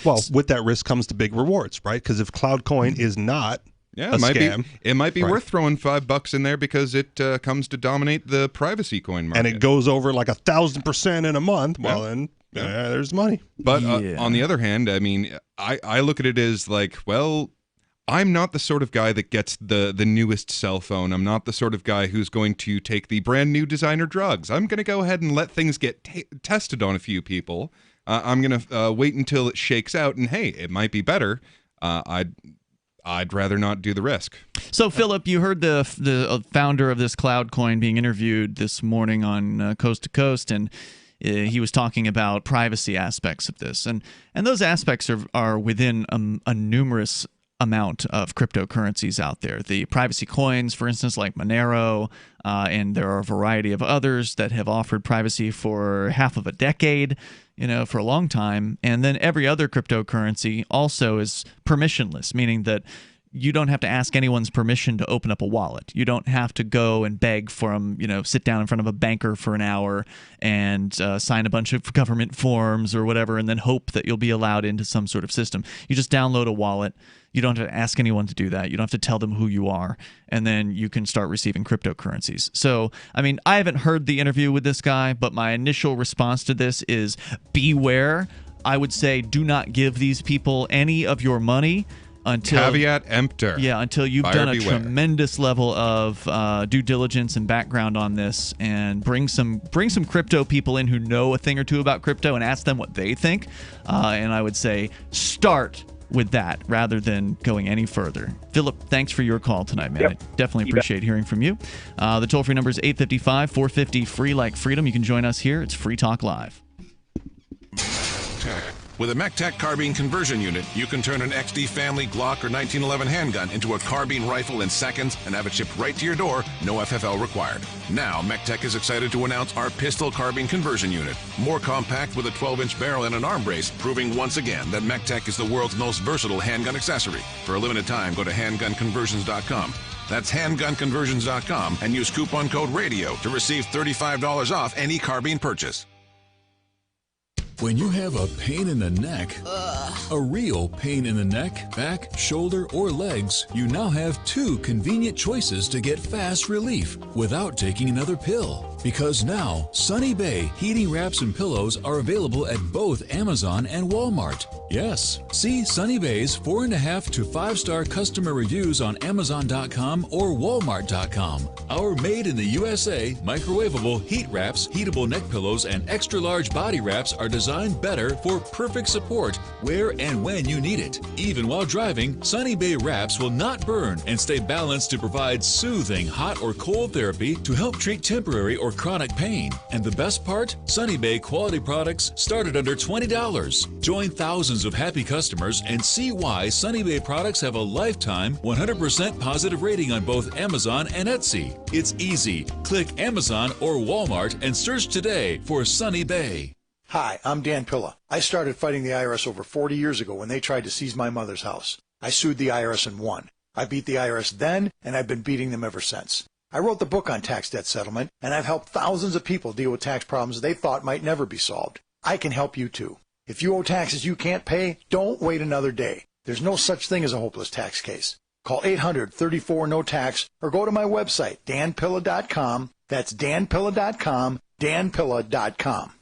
Well, with that risk comes the big rewards, right? Because if CloudCoin is not a scam, it might be worth throwing $5 in there because it comes to dominate the privacy coin market, and it goes over like 1,000% in a month. Well, then there's money. But on the other hand, I mean, I look at it as like, well, I'm not the sort of guy that gets the newest cell phone. I'm not the sort of guy who's going to take the brand new designer drugs. I'm going to go ahead and let things get tested on a few people. I'm going to wait until it shakes out, and hey, it might be better. I'd rather not do the risk. So, Philip, you heard the founder of this CloudCoin being interviewed this morning on Coast to Coast, and he was talking about privacy aspects of this, and those aspects are within a numerous amount of cryptocurrencies out there. The privacy coins, for instance, like Monero, and there are a variety of others that have offered privacy for half of a decade, for a long time. And then every other cryptocurrency also is permissionless, meaning that you don't have to ask anyone's permission to open up a wallet. You don't have to go and beg from, sit down in front of a banker for an hour and sign a bunch of government forms or whatever, and then hope that you'll be allowed into some sort of system. You just download a wallet. You don't have to ask anyone to do that. You don't have to tell them who you are, and then you can start receiving cryptocurrencies. So, I mean, I haven't heard the interview with this guy, but my initial response to this is beware. I would say do not give these people any of your money until caveat emptor. Yeah, until you've done a tremendous level of due diligence and background on this, and bring some crypto people in who know a thing or two about crypto and ask them what they think. And I would say start with that rather than going any further. Philip, thanks for your call tonight, man. Yep. I definitely appreciate hearing from you. The toll-free number is 855-450-FREE like freedom. You can join us here. It's Free Talk Live. With a MechTech carbine conversion unit, you can turn an XD family Glock or 1911 handgun into a carbine rifle in seconds and have it shipped right to your door, no FFL required. Now, MechTech is excited to announce our pistol carbine conversion unit. More compact with a 12-inch barrel and an arm brace, proving once again that MechTech is the world's most versatile handgun accessory. For a limited time, go to handgunconversions.com. That's handgunconversions.com and use coupon code RADIO to receive $35 off any carbine purchase. When you have a pain in the neck, a real pain in the neck, back, shoulder, or legs, you now have two convenient choices to get fast relief without taking another pill. Because now, Sunny Bay heating wraps and pillows are available at both Amazon and Walmart. Yes, see Sunny Bay's 4.5 to 5-star customer reviews on Amazon.com or Walmart.com. Our made in the USA microwavable heat wraps, heatable neck pillows, and extra large body wraps are designed better for perfect support where and when you need it. Even while driving, Sunny Bay wraps will not burn and stay balanced to provide soothing hot or cold therapy to help treat temporary or for chronic pain. And the best part? Sunny Bay quality products start at under $20. Join thousands of happy customers and see why Sunny Bay products have a lifetime 100% positive rating on both Amazon and Etsy. It's easy. Click Amazon or Walmart and search today for Sunny Bay. Hi, I'm Dan Pilla. I started fighting the IRS over 40 years ago when they tried to seize my mother's house. I sued the IRS and won. I beat the IRS then, and I've been beating them ever since. I wrote the book on tax debt settlement, and I've helped thousands of people deal with tax problems they thought might never be solved. I can help you too. If you owe taxes you can't pay, don't wait another day. There's no such thing as a hopeless tax case. Call 800-34-NO-TAX or go to my website, danpilla.com. That's danpilla.com, danpilla.com.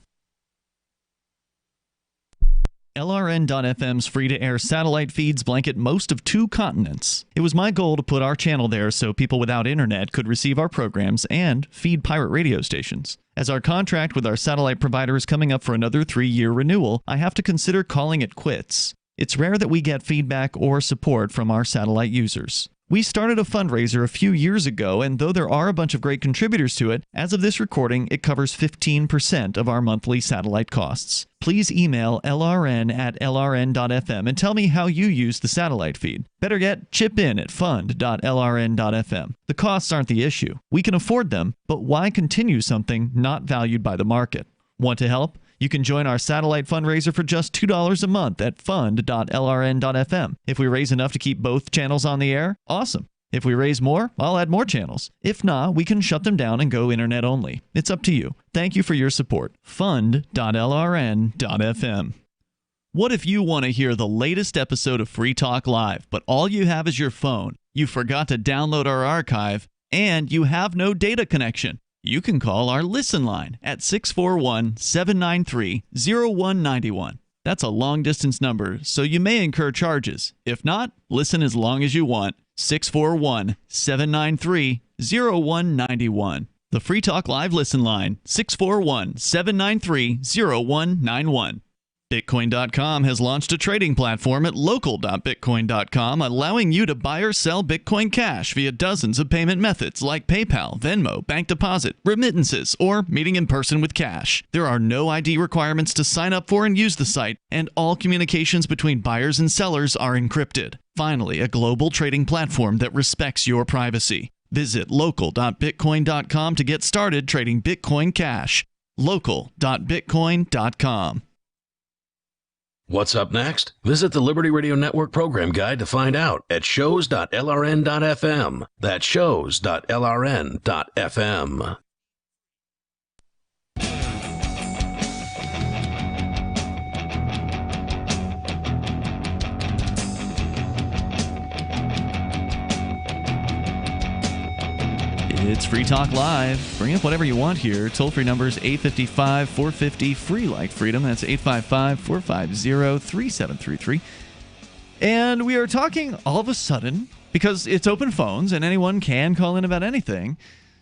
LRN.FM's free-to-air satellite feeds blanket most of 2 continents. It was my goal to put our channel there so people without internet could receive our programs and feed pirate radio stations. As our contract with our satellite provider is coming up for another 3-year renewal, I have to consider calling it quits. It's rare that we get feedback or support from our satellite users. We started a fundraiser a few years ago, and though there are a bunch of great contributors to it, as of this recording, it covers 15% of our monthly satellite costs. Please email lrn@lrn.fm and tell me how you use the satellite feed. Better yet, chip in at fund.lrn.fm. The costs aren't the issue. We can afford them, but why continue something not valued by the market? Want to help? You can join our satellite fundraiser for just $2 a month at fund.lrn.fm. If we raise enough to keep both channels on the air, awesome. If we raise more, I'll add more channels. If not, we can shut them down and go internet only. It's up to you. Thank you for your support. Fund.lrn.fm. What if you want to hear the latest episode of Free Talk Live, but all you have is your phone, you forgot to download our archive, and you have no data connection? You can call our Listen line at 641-793-0191. That's a long-distance number, so you may incur charges. If not, listen as long as you want. 641-793-0191. The Free Talk Live Listen line, 641-793-0191. Bitcoin.com has launched a trading platform at local.bitcoin.com, allowing you to buy or sell Bitcoin Cash via dozens of payment methods like PayPal, Venmo, bank deposit, remittances, or meeting in person with cash. There are no ID requirements to sign up for and use the site, and all communications between buyers and sellers are encrypted. Finally, a global trading platform that respects your privacy. Visit local.bitcoin.com to get started trading Bitcoin Cash. local.bitcoin.com. What's up next? Visit the Liberty Radio Network program guide to find out at shows.lrn.fm. That's shows.lrn.fm. It's Free Talk Live. Bring up whatever you want here. Toll-free numbers 855-450, free like freedom. That's 855-450-3733. And we are talking all of a sudden, because it's open phones and anyone can call in about anything.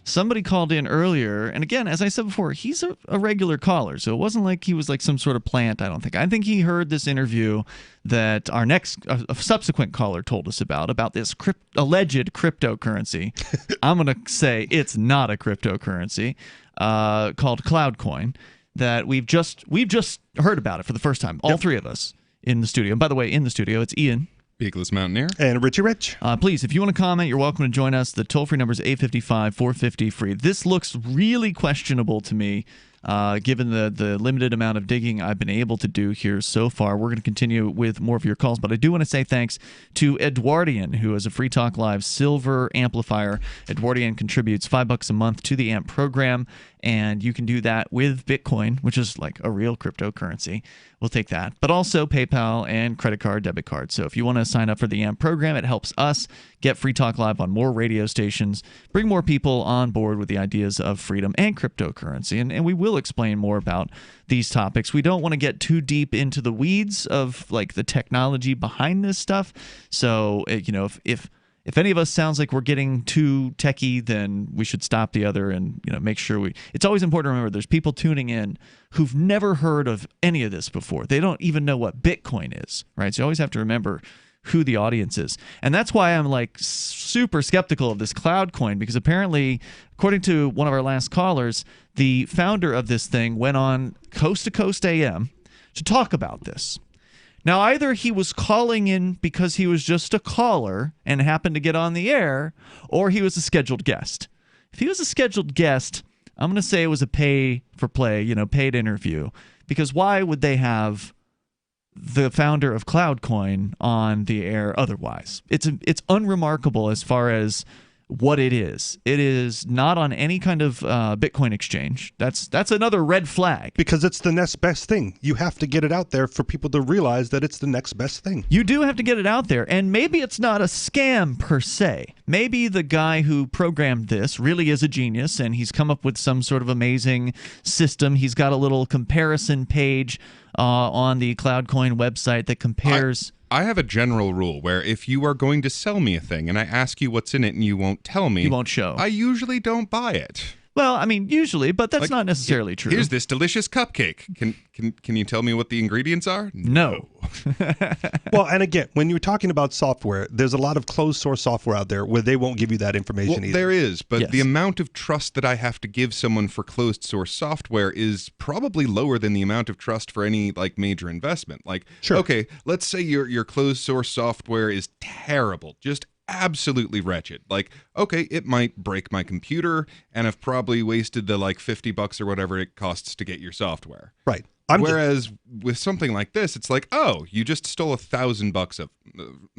Somebody called in earlier, and again, as I said before, he's a regular caller, so it wasn't like he was like some sort of plant, I don't think. I think he heard this interview that our next subsequent caller told us about this alleged cryptocurrency. I'm going to say it's not a cryptocurrency, called Cloudcoin, that we've just heard about it for the first time, all three of us in the studio. And by the way, in the studio, it's Ian. Beakless Mountaineer. And Richie Rich. Please, if you want to comment, you're welcome to join us. The toll-free number is 855-450-FREE. This looks really questionable to me, given the limited amount of digging I've been able to do here so far. We're going to continue with more of your calls, but I do want to say thanks to Edwardian, who is a Free Talk Live silver amplifier. Edwardian contributes $5 a month to the AMP program, and you can do that with Bitcoin, which is like a real cryptocurrency. We'll take that. But also PayPal and credit card, debit card. So if you want to sign up for the AMP program, it helps us get Free Talk Live on more radio stations, bring more people on board with the ideas of freedom and cryptocurrency. And we will explain more about these topics. We don't want to get too deep into the weeds of like the technology behind this stuff. So, if any of us sounds like we're getting too techie, then we should stop the other and make sure it's always important to remember there's people tuning in who've never heard of any of this before. They don't even know what Bitcoin is, right? So you always have to remember who the audience is. And that's why I'm like super skeptical of this cloud coin, because apparently, according to one of our last callers, the founder of this thing went on Coast to Coast AM to talk about this. Now, either he was calling in because he was just a caller and happened to get on the air, or he was a scheduled guest. If he was a scheduled guest, I'm going to say it was a pay-for-play, paid interview, because why would they have the founder of CloudCoin on the air otherwise? It's unremarkable as far as what it is. It is not on any kind of Bitcoin exchange. That's another red flag. Because it's the next best thing. You have to get it out there for people to realize that it's the next best thing. You do have to get it out there, and maybe it's not a scam per se. Maybe the guy who programmed this really is a genius, and he's come up with some sort of amazing system. He's got a little comparison page on the CloudCoin website that compares... I have a general rule where if you are going to sell me a thing and I ask you what's in it and you won't tell me, you won't show. I usually don't buy it. Well, I mean, usually, but that's not necessarily true. Here's this delicious cupcake. Can you tell me what the ingredients are? No. Well, and again, when you're talking about software, there's a lot of closed source software out there where they won't give you that information either. There is, but the amount of trust that I have to give someone for closed source software is probably lower than the amount of trust for any major investment. Okay, let's say your closed source software is terrible, just absolutely wretched. Okay, it might break my computer, and I've probably wasted the $50 or whatever it costs to get your software. Right. Whereas with something like this, it's you just stole $1,000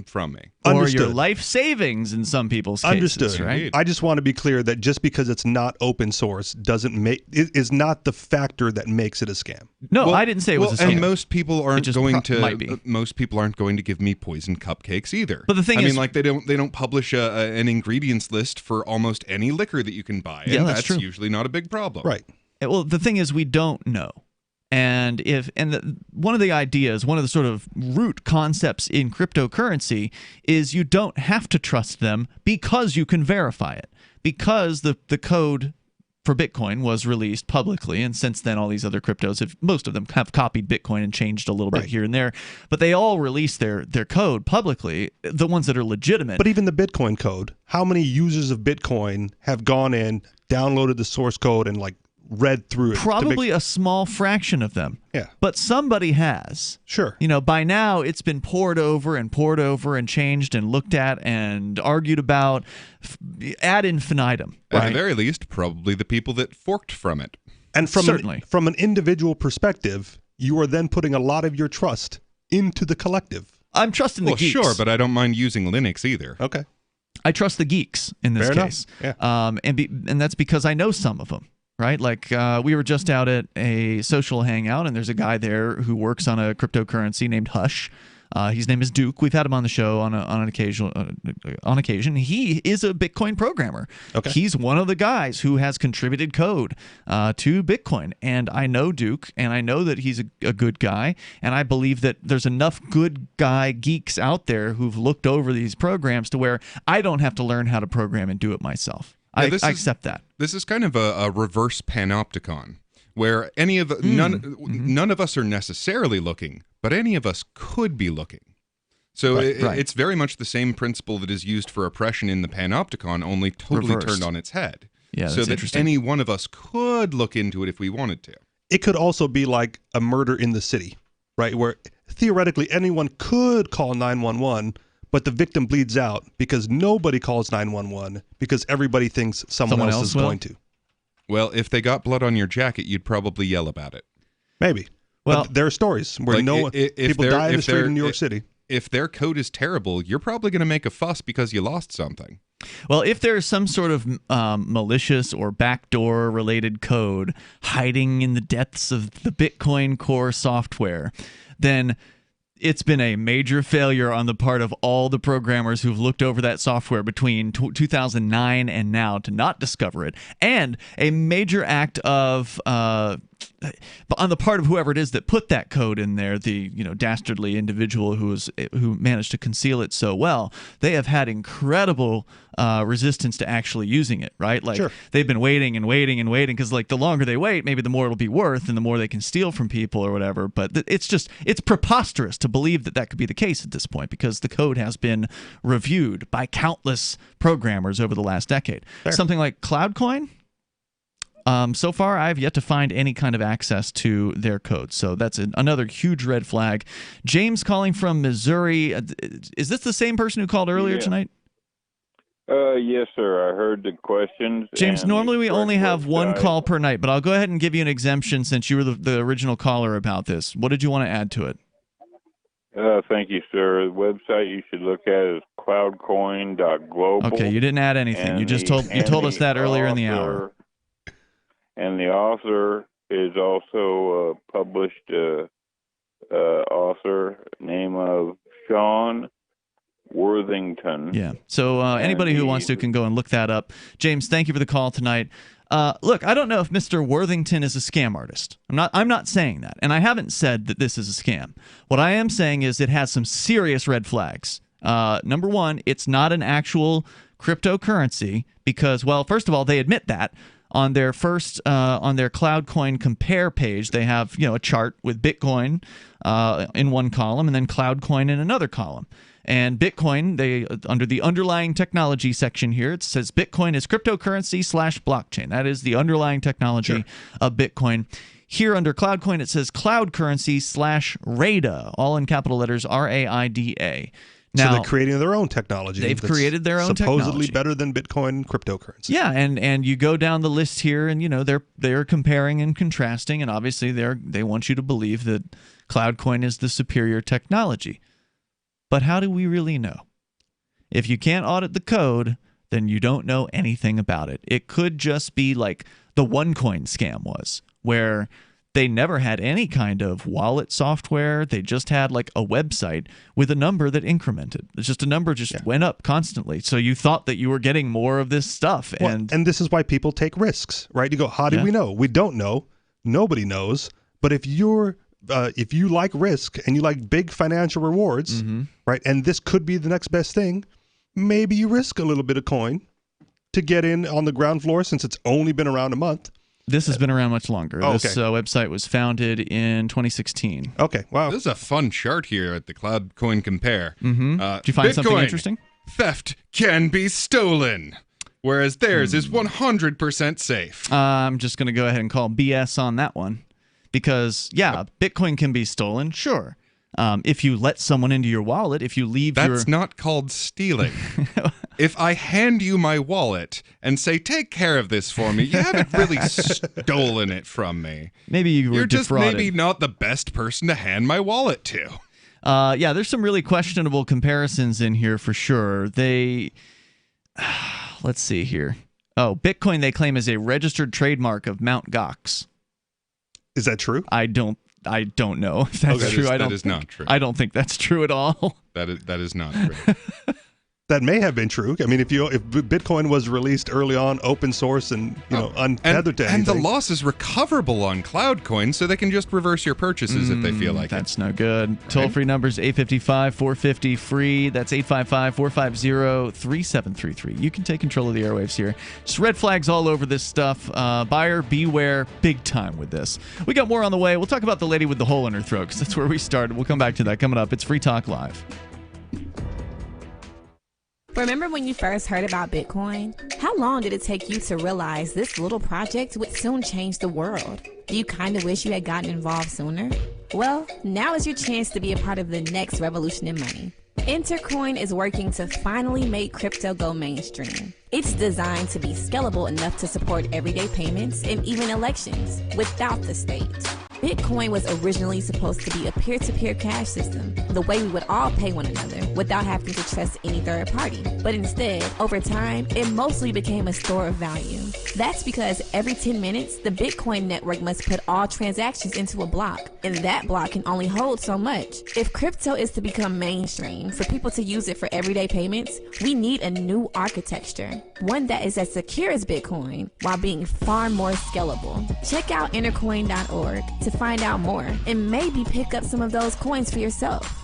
from me, or your life savings in some people's cases. Understood. Right? I just want to be clear that just because it's not open source is not the factor that makes it a scam. No, I didn't say it was a scam. And most people aren't going to. Most people aren't going to give me poison cupcakes either. But the thing is, they don't publish an ingredients list for almost any liquor that you can buy. Yeah, and that's true. Usually not a big problem. Right. Well, the thing is, we don't know. And one of the ideas, one of the sort of root concepts in cryptocurrency is you don't have to trust them because you can verify it. Because the code for Bitcoin was released publicly, and since then all these other cryptos, most of them have copied Bitcoin and changed a little bit here and there, but they all release their code publicly, the ones that are legitimate. But even the Bitcoin code, how many users of Bitcoin have gone in, downloaded the source code, and read through it? Probably a small fraction of them. Yeah. But somebody has. Sure. By now it's been poured over and changed and looked at and argued about ad infinitum. At the very least, probably the people that forked from it. And Certainly. From an individual perspective, you are then putting a lot of your trust into the collective. I'm trusting the geeks. Sure, but I don't mind using Linux either. Okay. I trust the geeks in this case. Enough. Yeah. And that's because I know some of them. Right? We were just out at a social hangout, and there's a guy there who works on a cryptocurrency named Hush. His name is Duke. We've had him on the show on occasion. He is a Bitcoin programmer. Okay. He's one of the guys who has contributed code to Bitcoin. And I know Duke, and I know that he's a good guy, and I believe that there's enough good guy geeks out there who've looked over these programs to where I don't have to learn how to program and do it myself. I accept that. This is kind of a reverse panopticon, where none of us are necessarily looking, but any of us could be looking. So it's very much the same principle that is used for oppression in the panopticon, only totally Reversed. Turned on its head. Yeah, so that any one of us could look into it if we wanted to. It could also be like a murder in the city, right? Where theoretically anyone could call 911, but the victim bleeds out because nobody calls 911 because everybody thinks someone else is going to. Well, if they got blood on your jacket, you'd probably yell about it. Maybe. Well, but there are stories where people die in the street in New York City. If their code is terrible, you're probably going to make a fuss because you lost something. Well, if there's some sort of malicious or backdoor related code hiding in the depths of the Bitcoin Core software, then it's been a major failure on the part of all the programmers who've looked over that software between 2009 and now to not discover it, and a major act of on the part of whoever it is that put that code in there, the dastardly individual who managed to conceal it so well, they have had incredible resistance to actually using it, right? Like they've been waiting and waiting and waiting because like the longer they wait, maybe the more it'll be worth and the more they can steal from people or whatever. But it's preposterous to believe that could be the case at this point because the code has been reviewed by countless programmers over the last decade. Something like CloudCoin. So far, I've yet to find any kind of access to their code. So that's another huge red flag. James calling from Missouri. Is this the same person who called earlier tonight? Yes, sir. I heard the questions. James, normally we only have one call per night, but I'll go ahead and give you an exemption since you were the original caller about this. What did you want to add to it? Thank you, sir. The website you should look at is cloudcoin.global. Okay, you didn't add anything. You told us that earlier in the hour. And the author is also a published author, name of Sean Worthington. Yeah. So anybody who wants to can go and look that up. James, thank you for the call tonight. Look, I don't know if Mr. Worthington is a scam artist. I'm not saying that, and I haven't said that this is a scam. What I am saying is it has some serious red flags. Number one, it's not an actual cryptocurrency because, well, first of all, they admit that. On their CloudCoin compare page, they have a chart with Bitcoin in one column and then CloudCoin in another column. And Bitcoin, they under the underlying technology section here, it says Bitcoin is cryptocurrency / blockchain. That is the underlying technology of Bitcoin. Here under CloudCoin, it says cloud currency / RAIDA, all in capital letters, RAIDA. Now, so they're creating their own technology. They've created their own supposedly technology. Better than Bitcoin cryptocurrency. Yeah, and you go down the list here, and they're comparing and contrasting, and obviously they want you to believe that CloudCoin is the superior technology. But how do we really know? If you can't audit the code, then you don't know anything about it. It could just be like the OneCoin scam was, where they never had any kind of wallet software. They just had like a website with a number that incremented. It's just a number went up constantly. So you thought that you were getting more of this stuff. Well, and this is why people take risks, right? You go, how do we know? We don't know. Nobody knows. But if you like risk and you like big financial rewards, right? And this could be the next best thing. Maybe you risk a little bit of coin to get in on the ground floor since it's only been around a month. This has been around much longer. Oh, This website was founded in 2016. Okay, wow. This is a fun chart here at the CloudCoin Compare. Did you find something interesting? Theft can be stolen, whereas theirs is 100% safe. I'm just going to go ahead and call BS on that one. Because, Bitcoin can be stolen, sure. If you let someone into your wallet, if you leave That's not called stealing. If I hand you my wallet and say, take care of this for me, you haven't really stolen it from me. Maybe you're just defrauded. maybe not the best person to hand my wallet to. There's some really questionable comparisons in here for sure. Let's see here. Oh, Bitcoin they claim is a registered trademark of Mt. Gox. Is that true? I don't know if that's true. That is not true. I don't think that's true at all. That is not true. That may have been true. I mean, if Bitcoin was released early on, open source, and untethered to anything, and the loss is recoverable on CloudCoin, so they can just reverse your purchases if they feel like that's no good. Toll-free numbers 855-450-FREE. That's 855-450-3733. You can take control of the airwaves here. Just red flags all over this stuff. Buyer beware, big time with this. We got more on the way. We'll talk about the lady with the hole in her throat because that's where we started. We'll come back to that coming up. It's Free Talk Live. Remember when you first heard about Bitcoin? How long did it take you to realize this little project would soon change the world? Do you kind of wish you had gotten involved sooner? Well, now is your chance to be a part of the next revolution in money. Intercoin is working to finally make crypto go mainstream. It's designed to be scalable enough to support everyday payments and even elections without the state. Bitcoin was originally supposed to be a peer-to-peer cash system, the way we would all pay one another without having to trust any third party. But instead, over time, it mostly became a store of value. That's because every 10 minutes, the Bitcoin network must put all transactions into a block, and that block can only hold so much. If crypto is to become mainstream, for people to use it for everyday payments, we need a new architecture, one that is as secure as Bitcoin while being far more scalable. Check out intercoin.org to find out more and maybe pick up some of those coins for yourself.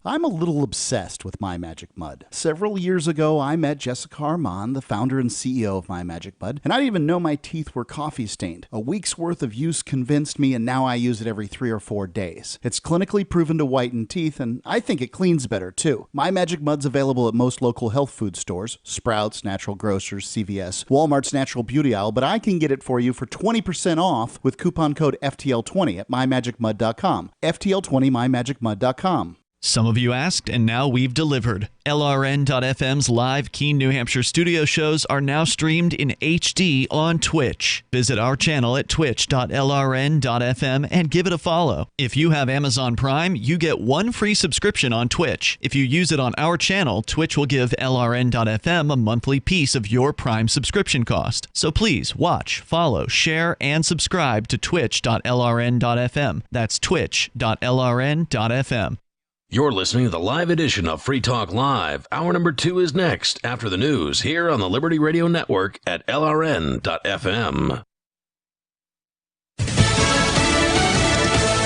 I'm a little obsessed with My Magic Mud. Several years ago, I met Jessica Armand, the founder and CEO of My Magic Mud, and I didn't even know my teeth were coffee stained. A week's worth of use convinced me, and now I use it every 3 or 4 days. It's clinically proven to whiten teeth, and I think it cleans better, too. My Magic Mud's available at most local health food stores, Sprouts, Natural Grocers, CVS, Walmart's Natural Beauty Aisle, but I can get it for you for 20% off with coupon code FTL20 at mymagicmud.com. FTL20 mymagicmud.com. Some of you asked, and now we've delivered. LRN.FM's live Keene, New Hampshire studio shows are now streamed in HD on Twitch. Visit our channel at twitch.lrn.fm and give it a follow. If you have Amazon Prime, you get 1 free subscription on Twitch. If you use it on our channel, Twitch will give LRN.FM a monthly piece of your Prime subscription cost. So please watch, follow, share, and subscribe to twitch.lrn.fm. That's twitch.lrn.fm. You're listening to the live edition of Free Talk Live. Hour number 2 is next after the news here on the Liberty Radio Network at LRN.FM.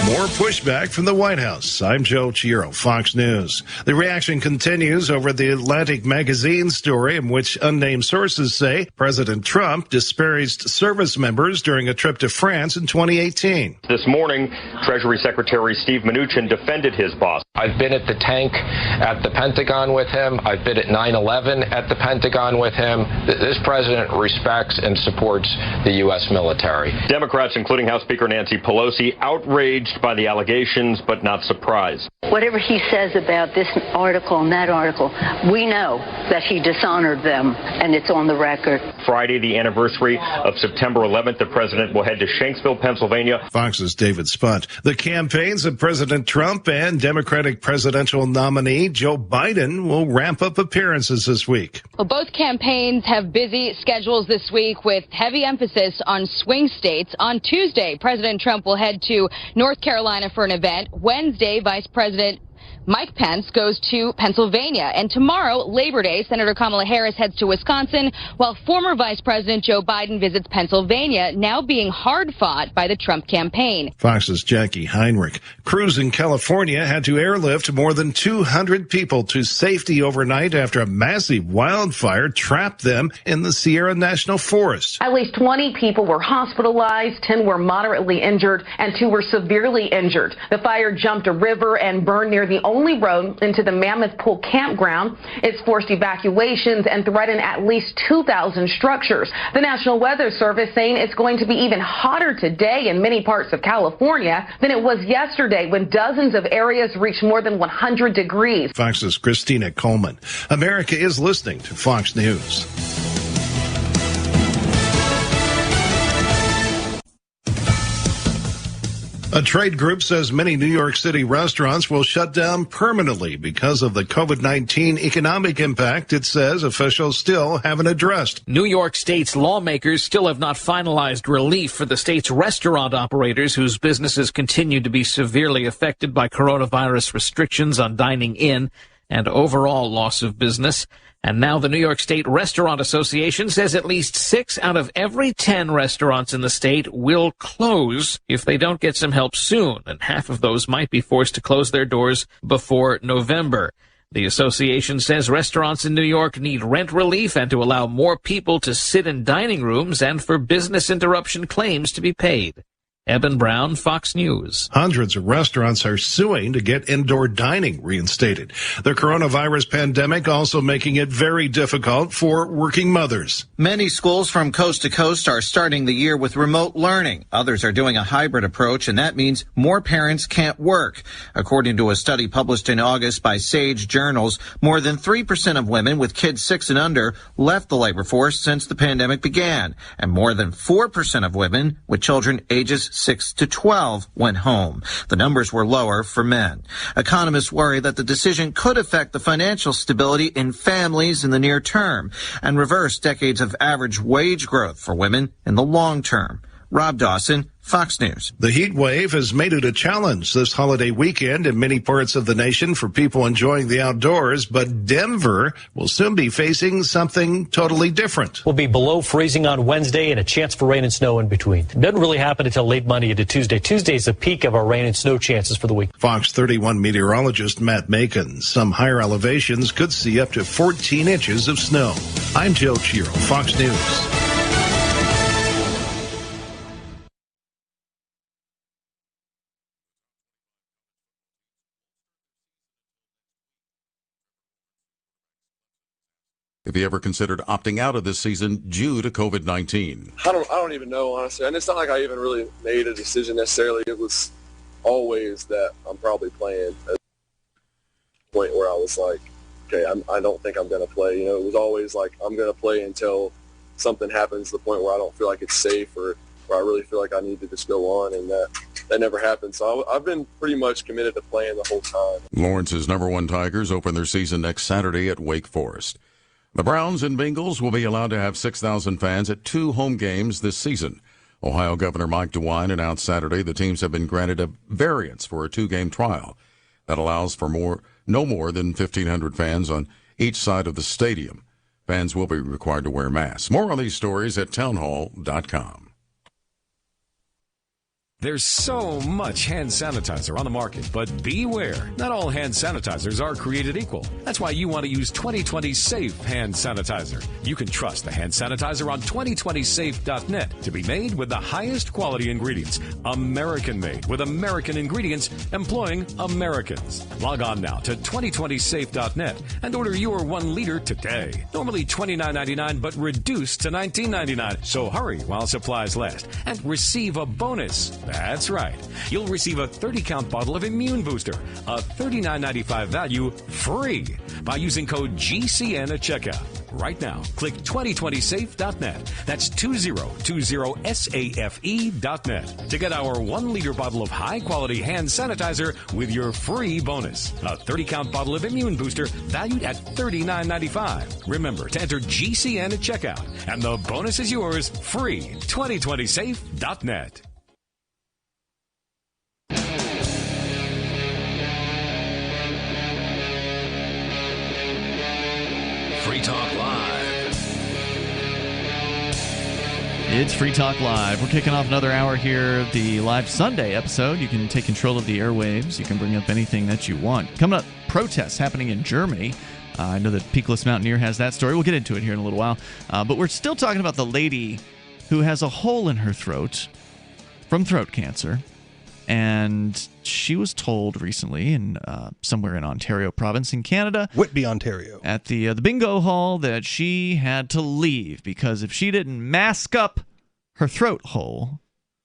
More pushback from the White House. I'm Joe Chiro, Fox News. The reaction continues over the Atlantic magazine story in which unnamed sources say President Trump disparaged service members during a trip to France in 2018. This morning, Treasury Secretary Steve Mnuchin defended his boss. I've been at the tank at the Pentagon with him. I've been at 9/11 at the Pentagon with him. This president respects and supports the U.S. military. Democrats, including House Speaker Nancy Pelosi, outraged by the allegations, but not surprised. Whatever he says about this article and that article, we know that he dishonored them, and it's on the record. Friday, the anniversary of September 11th, the president will head to Shanksville, Pennsylvania. Fox's David Spunt. The campaigns of President Trump and Democratic presidential nominee Joe Biden will ramp up appearances this week. Well, both campaigns have busy schedules this week with heavy emphasis on swing states. On Tuesday, President Trump will head to North Carolina for an event. Wednesday, Vice President Mike Pence goes to Pennsylvania. And tomorrow, Labor Day, Senator Kamala Harris heads to Wisconsin, while former Vice President Joe Biden visits Pennsylvania, now being hard-fought by the Trump campaign. Fox's Jackie Heinrich. Crews in California had to airlift more than 200 people to safety overnight after a massive wildfire trapped them in the Sierra National Forest. At least 20 people were hospitalized, 10 were moderately injured, and 2 were severely injured. The fire jumped a river and burned near the only road into the Mammoth Pool campground. It's forced evacuations and threatened at least 2,000 structures. The National Weather Service saying it's going to be even hotter today in many parts of California than it was yesterday when dozens of areas reached more than 100 degrees. Fox's Christina Coleman. America is listening to Fox News. A trade group says many New York City restaurants will shut down permanently because of the COVID-19 economic impact it says officials still haven't addressed. New York State's lawmakers still have not finalized relief for the state's restaurant operators whose businesses continue to be severely affected by coronavirus restrictions on dining in and overall loss of business. And now the New York State Restaurant Association says at least 6 out of every 10 restaurants in the state will close if they don't get some help soon, and half of those might be forced to close their doors before November. The association says restaurants in New York need rent relief and to allow more people to sit in dining rooms and for business interruption claims to be paid. Eben Brown, Fox News. Hundreds of restaurants are suing to get indoor dining reinstated. The coronavirus pandemic also making it very difficult for working mothers. Many schools from coast to coast are starting the year with remote learning. Others are doing a hybrid approach, and that means more parents can't work. According to a study published in August by Sage Journals, more than 3% of women with kids 6 and under left the labor force since the pandemic began, and more than 4% of women with children ages 6 to 12 went home. The numbers were lower for men. Economists worry that the decision could affect the financial stability in families in the near term and reverse decades of average wage growth for women in the long term. Rob Dawson, Fox News. The heat wave has made it a challenge this holiday weekend in many parts of the nation for people enjoying the outdoors, but Denver will soon be facing something totally different. We'll be below freezing on Wednesday and a chance for rain and snow in between. It doesn't really happen until late Monday into Tuesday. Tuesday is the peak of our rain and snow chances for the week. Fox 31 meteorologist Matt Macon. Some higher elevations could see up to 14 inches of snow. I'm Joe Chiro, Fox News. If you ever considered opting out of this season due to COVID-19. I don't even know, honestly. And it's not like I even really made a decision necessarily. It was always that I'm probably playing at a point where I was like, okay, I don't think I'm going to play. You know, it was always like I'm going to play until something happens to the point where I don't feel like it's safe or where I really feel like I need to just go on, and that never happened. So I've been pretty much committed to playing the whole time. Lawrence's #1 Tigers open their season next Saturday at Wake Forest. The Browns and Bengals will be allowed to have 6,000 fans at 2 home games this season. Ohio Governor Mike DeWine announced Saturday the teams have been granted a variance for a 2-game trial that allows for no more than 1,500 fans on each side of the stadium. Fans will be required to wear masks. More on these stories at townhall.com. There's so much hand sanitizer on the market, but beware, not all hand sanitizers are created equal. That's why you want to use 2020 Safe hand sanitizer. You can trust the hand sanitizer on 2020safe.net to be made with the highest quality ingredients, American made with American ingredients, employing Americans. Log on now to 2020safe.net and order your 1 liter today. Normally $29.99, but reduced to $19.99. So hurry while supplies last and receive a bonus. That's right. You'll receive a 30-count bottle of Immune Booster, a $39.95 value, free by using code GCN at checkout. Right now, click 2020safe.net. That's 2020safe.net to get our 1-liter bottle of high-quality hand sanitizer with your free bonus. A 30-count bottle of Immune Booster valued at $39.95. Remember to enter GCN at checkout, and the bonus is yours free. 2020safe.net. Free Talk Live. It's Free Talk Live. We're kicking off another hour here, the live Sunday episode. You can take control of the airwaves. You can bring up anything that you want. Coming up, protests happening in Germany. I know that Peakless Mountaineer has that story. We'll get into it here in a little while. But we're still talking about the lady who has a hole in her throat from throat cancer. And she was told recently in somewhere in Ontario province in Canada, Whitby, Ontario, at the bingo hall, that she had to leave because if she didn't mask up her throat hole,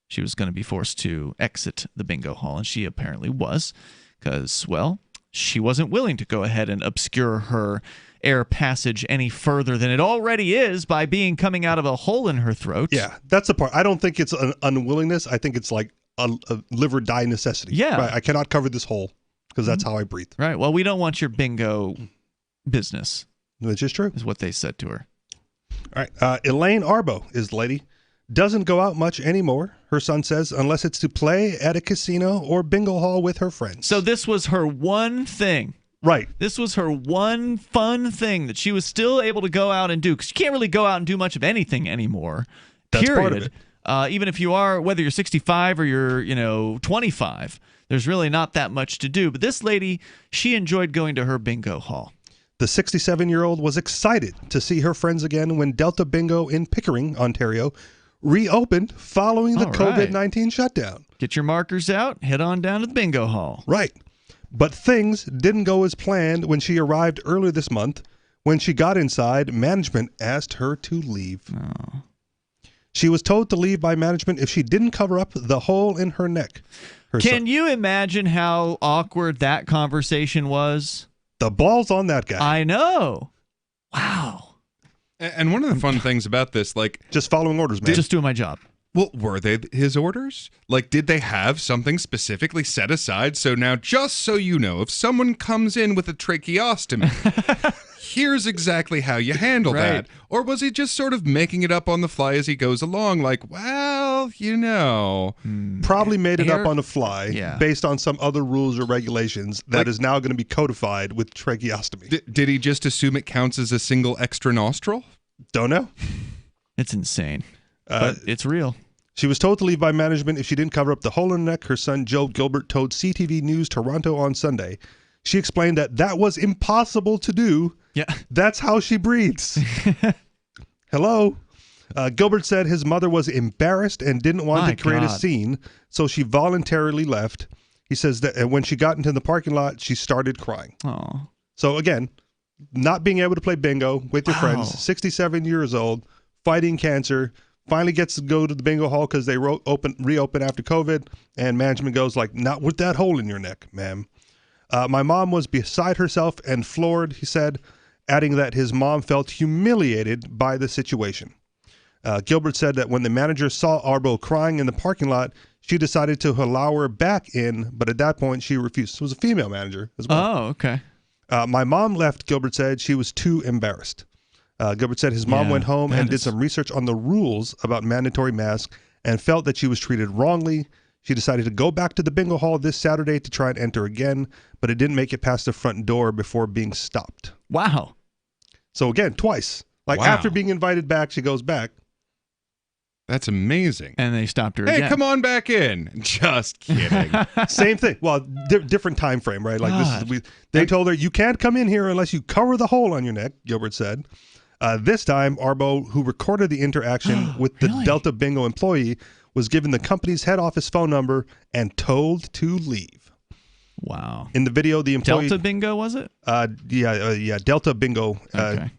she was going to be forced to exit the bingo hall. And she apparently was, because, well, she wasn't willing to go ahead and obscure her air passage any further than it already is by coming out of a hole in her throat. Yeah, that's the part. I don't think it's an unwillingness. I think it's like a live or die necessity. Yeah. Right? I cannot cover this hole because that's how I breathe. Right. Well, we don't want your bingo business. Which is true. Is what they said to her. All right. Elaine Arbo is the lady. Doesn't go out much anymore, her son says, unless it's to play at a casino or bingo hall with her friends. So this was her one thing. Right. This was her one fun thing that she was still able to go out and do, because you can't really go out and do much of anything anymore. That's period. part of it. Even if you are, whether you're 65 or you're, 25, there's really not that much to do. But this lady, she enjoyed going to her bingo hall. The 67-year-old was excited to see her friends again when Delta Bingo in Pickering, Ontario, reopened following the COVID-19 shutdown. Get your markers out, head on down to the bingo hall. Right. But things didn't go as planned when she arrived earlier this month. When she got inside, management asked her to leave. Oh. She was told to leave by management if she didn't cover up the hole in her neck. Can you imagine how awkward that conversation was? The ball's on that guy. I know. Wow. And one of the fun things about this, like... just following orders, man. Just doing my job. Well, were they his orders? Like, did they have something specifically set aside? So now, just so you know, if someone comes in with a tracheostomy, here's exactly how you handle that. Or was he just sort of making it up on the fly as he goes along? Like, well, you know. Probably made it up on the fly based on some other rules or regulations that is now going to be codified with tracheostomy. Did he just assume it counts as a single extra nostril? Don't know. It's insane. But it's real. She was told to leave by management if she didn't cover up the hole in her neck, her son Joe Gilbert told CTV News Toronto on Sunday. She explained that was impossible to do. Yeah. That's how she breathes. Hello? Gilbert said his mother was embarrassed and didn't want to create a scene, so she voluntarily left. He says that when she got into the parking lot, she started crying. Oh. So again, not being able to play bingo with your friends, 67 years old, fighting cancer, finally gets to go to the bingo hall because they reopen after COVID, and management goes like, not with that hole in your neck, ma'am. My mom was beside herself and floored, he said, adding that his mom felt humiliated by the situation. Gilbert said that when the manager saw Arbo crying in the parking lot, she decided to allow her back in, but at that point she refused. It was a female manager as well. Oh, okay. My mom left, Gilbert said. She was too embarrassed. Gilbert said his mom went home and did some research on the rules about mandatory masks and felt that she was treated wrongly. She decided to go back to the bingo hall this Saturday to try and enter again, but it didn't make it past the front door before being stopped. Wow. So again, twice. Like after being invited back, she goes back. That's amazing. And they stopped her again. Hey, come on back in. Just kidding. Same thing. Well, different time frame, right? Like they told her, you can't come in here unless you cover the hole on your neck, Gilbert said. This time, Arbo, who recorded the interaction with the Delta Bingo employee, was given the company's head office phone number and told to leave. Wow. In the video, the employee... Delta Bingo, was it? Yeah, Delta Bingo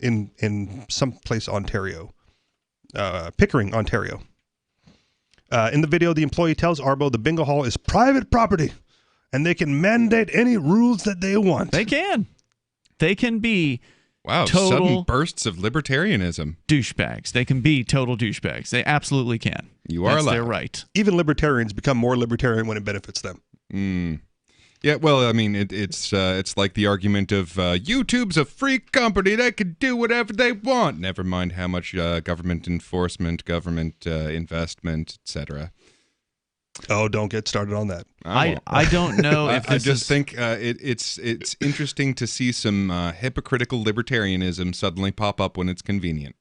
in someplace, Ontario. Pickering, Ontario. In the video, the employee tells Arbo the bingo hall is private property and they can mandate any rules that they want. They can. They can be total sudden bursts of libertarianism. Douchebags. They can be total douchebags. They absolutely can. You are allowed. Their right. Even libertarians become more libertarian when it benefits them. Yeah, well, I mean, it's like the argument of YouTube's a free company. They can do whatever they want. Never mind how much government enforcement, government investment, etc. Oh, don't get started on that. I don't know if I just think it's interesting to see some hypocritical libertarianism suddenly pop up when it's convenient.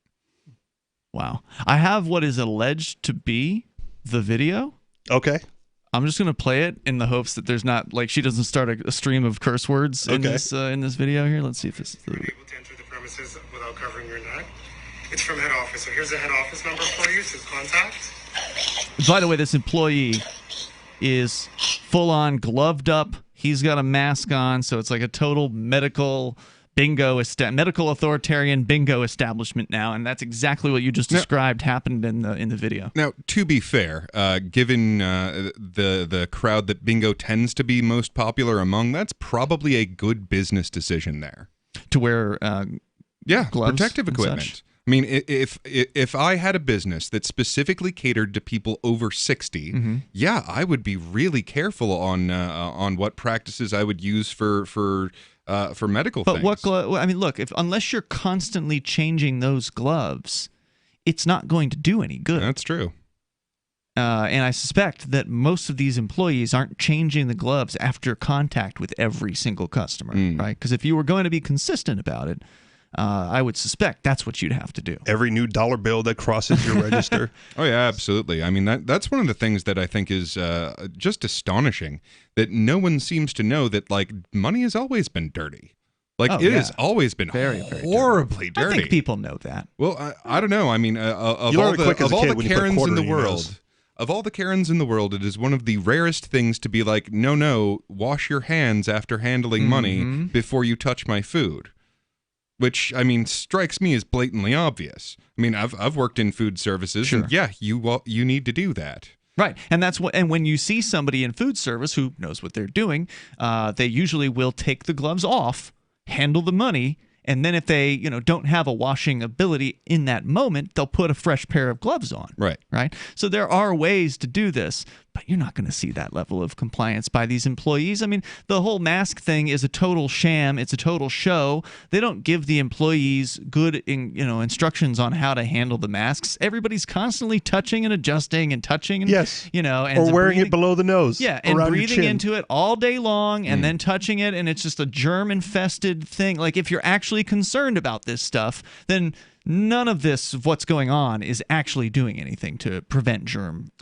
Wow. I have what is alleged to be the video. Okay. I'm just gonna play it in the hopes that there's not like she doesn't start a stream of curse words in this video here. Let's see if this is the. Able to enter the premises without covering your neck. It's from head office. So here's the head office number for you to contact. By the way, this employee is full on gloved up. He's got a mask on, so it's like a total medical medical authoritarian bingo establishment now, and that's exactly what you just described happened in the video. Now, to be fair, given the crowd that bingo tends to be most popular among, that's probably a good business decision there. To wear gloves, protective equipment. I mean, if I had a business that specifically catered to people over 60, I would be really careful on what practices I would use for medical things. But what glove? I mean, look, unless you're constantly changing those gloves, it's not going to do any good. That's true. And I suspect that most of these employees aren't changing the gloves after contact with every single customer, right? Because if you were going to be consistent about it, I would suspect that's what you'd have to do. Every new dollar bill that crosses your register. Oh, yeah, absolutely. I mean, that's one of the things that I think is just astonishing, that no one seems to know that, like, money has always been dirty. Like, it has always been very horribly dirty. I think people know that. Well, I don't know. I mean, of all the Karens in the world... Of all the Karens in the world, it is one of the rarest things to be like, no, wash your hands after handling money before you touch my food. Which, I mean, strikes me as blatantly obvious. I mean, I've worked in food services, and you need to do that. Right, and that's what. And when you see somebody in food service who knows what they're doing, they usually will take the gloves off, handle the money, And then if they, don't have a washing ability in that moment, they'll put a fresh pair of gloves on. Right. Right. So there are ways to do this, but you're not going to see that level of compliance by these employees. I mean, the whole mask thing is a total sham. It's a total show. They don't give the employees good, instructions on how to handle the masks. Everybody's constantly touching and adjusting and touching and, and or wearing it below the nose. Yeah, and around breathing your chin. into it all day long and then touching it, and it's just a germ-infested thing. Like, if you're actually concerned about this stuff, then none of this, what's going on, is actually doing anything to prevent germ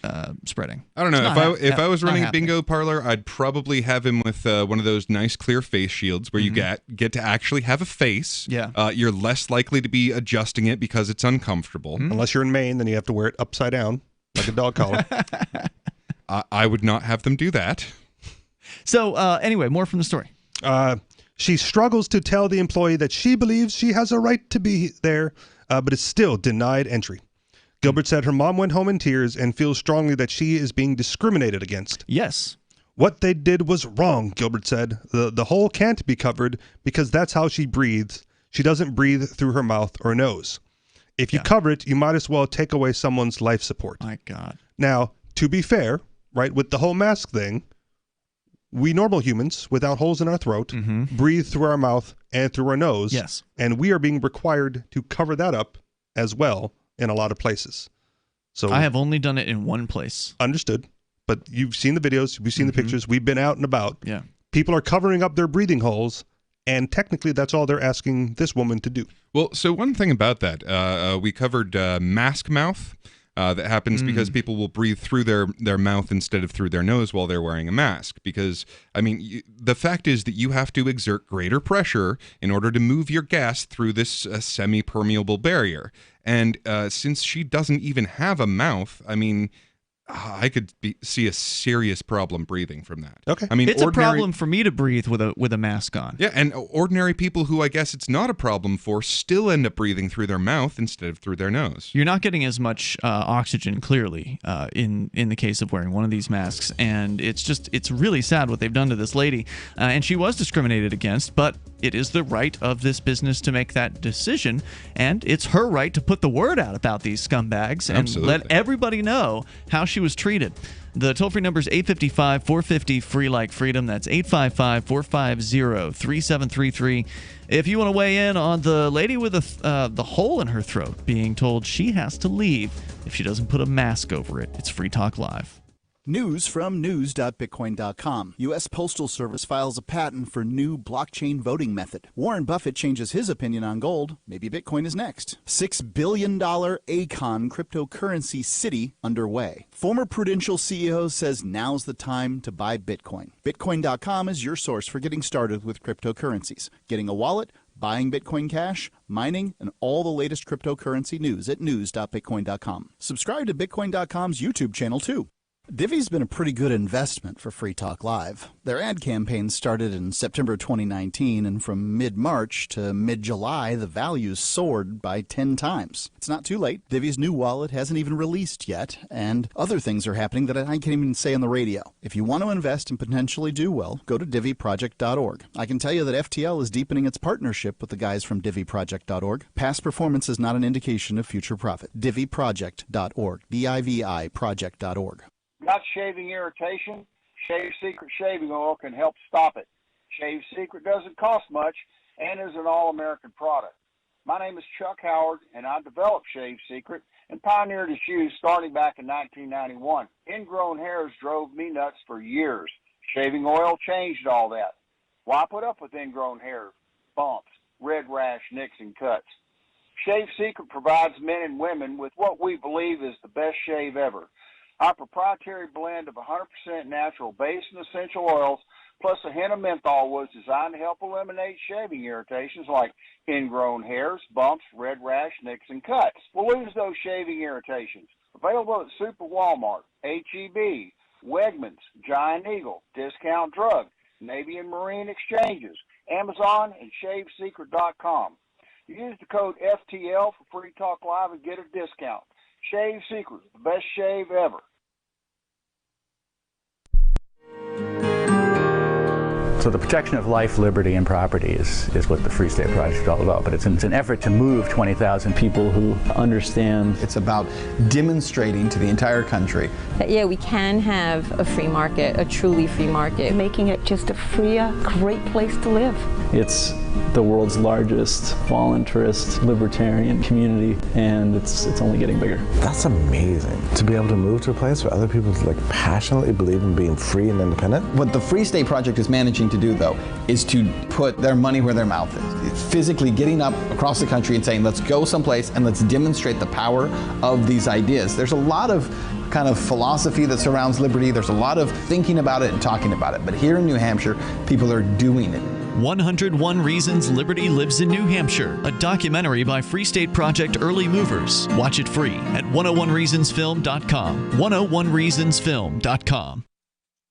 spreading. I don't know. If I was running a bingo parlor, I'd probably have him with one of those nice clear face shields where you get to actually have a face. Yeah. You're less likely to be adjusting it because it's uncomfortable. Unless you're in Maine, then you have to wear it upside down like a dog collar. I would not have them do that. So anyway, more from the story. She struggles to tell the employee that she believes she has a right to be there, but is still denied entry. Gilbert said her mom went home in tears and feels strongly that she is being discriminated against. Yes. What they did was wrong, Gilbert said. The hole can't be covered because that's how she breathes. She doesn't breathe through her mouth or nose. If you cover it, you might as well take away someone's life support. My God. Now, to be fair, right, with the whole mask thing, we normal humans, without holes in our throat, breathe through our mouth and through our nose. Yes. And we are being required to cover that up as well in a lot of places. So I have only done it in one place. Understood. But you've seen the videos, we've seen the pictures, we've been out and about. Yeah. People are covering up their breathing holes, and technically that's all they're asking this woman to do. Well, so one thing about that, we covered mask mouth. That happens because people will breathe through their mouth instead of through their nose while they're wearing a mask. Because, I mean, the fact is that you have to exert greater pressure in order to move your gas through this semi-permeable barrier. And since she doesn't even have a mouth, I mean, I could see a serious problem breathing from that. Okay. I mean, it's a problem for me to breathe with a mask on. Yeah, and ordinary people who I guess it's not a problem for still end up breathing through their mouth instead of through their nose. You're not getting as much oxygen, clearly, in the case of wearing one of these masks. And it's really sad what they've done to this lady. And she was discriminated against, but it is the right of this business to make that decision. And it's her right to put the word out about these scumbags and let everybody know how she was treated. The toll-free number is 855-450-FREE like freedom. That's 855-450-3733. If you want to weigh in on the lady with the hole in her throat being told she has to leave if she doesn't put a mask over it, it's Free Talk Live. News from news.bitcoin.com. U.S. Postal Service files a patent for new blockchain voting method. Warren Buffett changes his opinion on gold. Maybe Bitcoin is next. $6 billion Acon cryptocurrency city underway. Former Prudential CEO says now's the time to buy Bitcoin. Bitcoin.com is your source for getting started with cryptocurrencies. Getting a wallet, buying Bitcoin Cash, mining, and all the latest cryptocurrency news at news.bitcoin.com. Subscribe to Bitcoin.com's YouTube channel too. Divvy's been a pretty good investment for Free Talk Live. Their ad campaign started in September 2019, and from mid-March to mid-July, the values soared by 10 times. It's not too late. Divvy's new wallet hasn't even released yet, and other things are happening that I can't even say on the radio. If you want to invest and potentially do well, go to divvyproject.org. I can tell you that FTL is deepening its partnership with the guys from divvyproject.org. Past performance is not an indication of future profit. divvyproject.org. DIVI project.org. Got shaving irritation? Shave Secret shaving oil can help stop it. Shave Secret doesn't cost much and is an all-American product. My name is Chuck Howard, and I developed Shave Secret and pioneered its use starting back in 1991. Ingrown hairs drove me nuts for years. Shaving oil changed all that. Why put up with ingrown hair, bumps, red rash, nicks, and cuts? Shave Secret provides men and women with what we believe is the best shave ever. Our proprietary blend of 100% natural base and essential oils, plus a hint of menthol, was designed to help eliminate shaving irritations like ingrown hairs, bumps, red rash, nicks, and cuts. We'll lose those shaving irritations. Available at Super Walmart, H-E-B, Wegmans, Giant Eagle, Discount Drug, Navy and Marine Exchanges, Amazon, and ShaveSecret.com. Use the code FTL for Free Talk Live and get a discount. Shave Secret, the best shave ever. So the protection of life, liberty, and property is what the Free State Project is all about. But it's an effort to move 20,000 people who understand. It's about demonstrating to the entire country that, yeah, we can have a free market, a truly free market. Making it just a freer, great place to live. It's the world's largest voluntarist libertarian community, and it's only getting bigger. That's amazing, to be able to move to a place where other people passionately believe in being free and independent. What the Free State Project is managing to do, though, is to put their money where their mouth is. It's physically getting up across the country and saying, let's go someplace and let's demonstrate the power of these ideas. There's a lot of kind of philosophy that surrounds liberty. There's a lot of thinking about it and talking about it. But here in New Hampshire, people are doing it. 101 Reasons Liberty Lives in New Hampshire, a documentary by Free State Project Early Movers. Watch it free at 101reasonsfilm.com. 101reasonsfilm.com.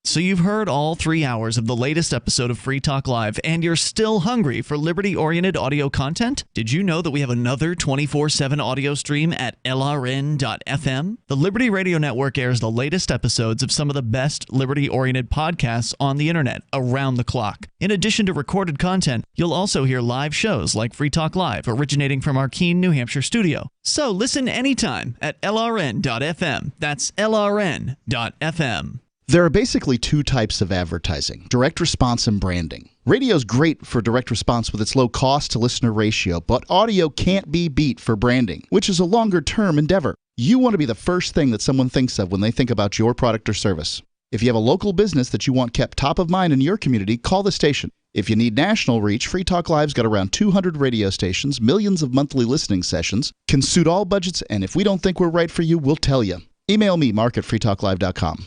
So you've heard all 3 hours of the latest episode of Free Talk Live, and you're still hungry for liberty-oriented audio content? Did you know that we have another 24/7 audio stream at LRN.FM? The Liberty Radio Network airs the latest episodes of some of the best liberty-oriented podcasts on the internet around the clock. In addition to recorded content, you'll also hear live shows like Free Talk Live, originating from our Keene, New Hampshire studio. So listen anytime at LRN.FM. That's LRN.FM. There are basically two types of advertising: direct response and branding. Radio's great for direct response with its low cost to listener ratio, but audio can't be beat for branding, which is a longer term endeavor. You want to be the first thing that someone thinks of when they think about your product or service. If you have a local business that you want kept top of mind in your community, call the station. If you need national reach, Free Talk Live's got around 200 radio stations, millions of monthly listening sessions, can suit all budgets, and if we don't think we're right for you, we'll tell you. Email me, mark@freetalklive.com.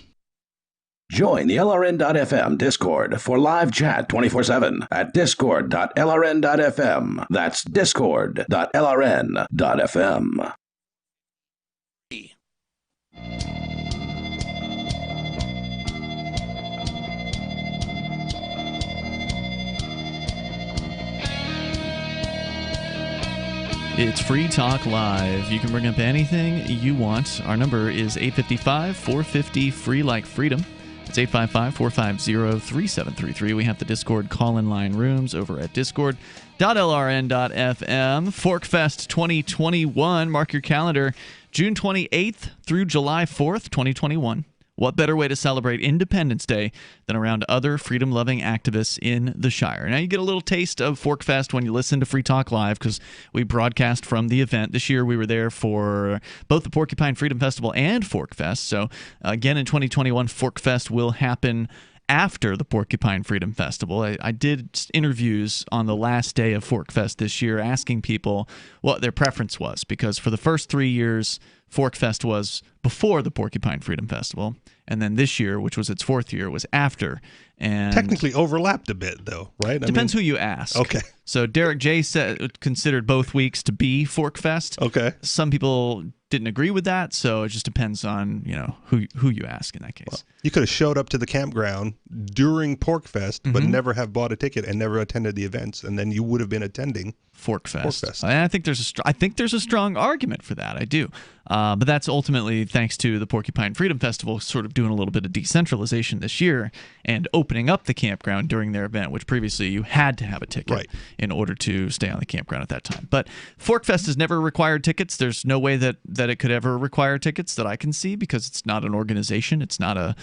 Join the LRN.FM Discord for live chat 24/7 at discord.lrn.fm. That's discord.lrn.fm. It's Free Talk Live. You can bring up anything you want. Our number is 855-450-FREE like freedom. It's 855-450-3733. We have the Discord call-in line rooms over at discord.lrn.fm. Forkfest 2021. Mark your calendar. June 28th through July 4th, 2021. What better way to celebrate Independence Day than around other freedom-loving activists in the Shire? Now, you get a little taste of Forkfest when you listen to Free Talk Live, because we broadcast from the event. This year, we were there for both the Porcupine Freedom Festival and Forkfest. So, again, in 2021, Forkfest will happen after the Porcupine Freedom Festival. I did interviews on the last day of Forkfest this year asking people what their preference was, because for the first 3 years, Forkfest was before the Porcupine Freedom Festival, and then this year, which was its 4th year, was after. And technically overlapped a bit, though, right? Depends who you ask. Okay. So Derek J. considered both weeks to be Forkfest. Okay. Some people didn't agree with that, so it just depends on who you ask in that case. Well, you could have showed up to the campground during Porkfest, but never have bought a ticket and never attended the events, and then you would have been attending Forkfest. I think there's a strong argument for that. I do. But that's ultimately thanks to the Porcupine Freedom Festival sort of doing a little bit of decentralization this year and opening up the campground during their event, which previously you had to have a ticket in order to stay on the campground at that time. But Forkfest has never required tickets. There's no way that it could ever require tickets that I can see, because it's not an organization. It's not a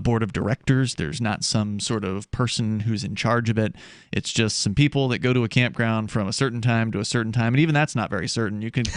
board of directors. There's not some sort of person who's in charge of it. It's just some people that go to a campground from a certain time to a certain time, and even that's not very certain. You could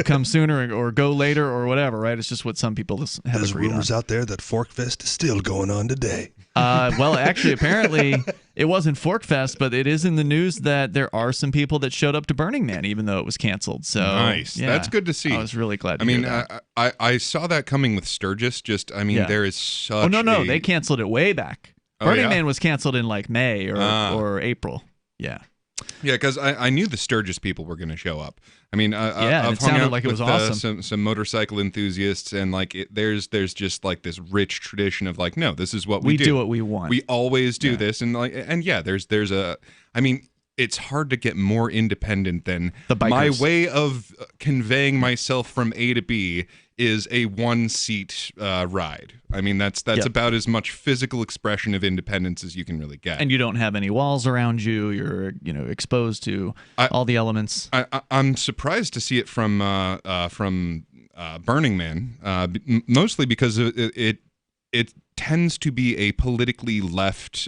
come sooner or go later or whatever, right? It's just what some people have There's agreed rumors on. out there that Forkfest is still going on today. Well, actually, apparently it wasn't Forkfest, but it is in the news that there are some people that showed up to Burning Man even though it was canceled. So nice. Yeah, that's good to see. I was really glad to hear that. I saw that coming with Sturgis. There is such no, they canceled it way back. Burning Man was canceled in like May or April. Yeah. Yeah, because I knew the Sturgis people were going to show up. I mean, I've it sounded hung out like it was with awesome. some motorcycle enthusiasts, and there's just like this rich tradition of like, no, this is what we do. We do what we want. We always do this, and there's a. I mean, it's hard to get more independent than the bikers. My way of conveying myself from A to B is a one-seat ride. I mean, that's about as much physical expression of independence as you can really get. And you don't have any walls around you. You're exposed to all the elements. I'm surprised to see it from Burning Man, mostly because it tends to be a politically left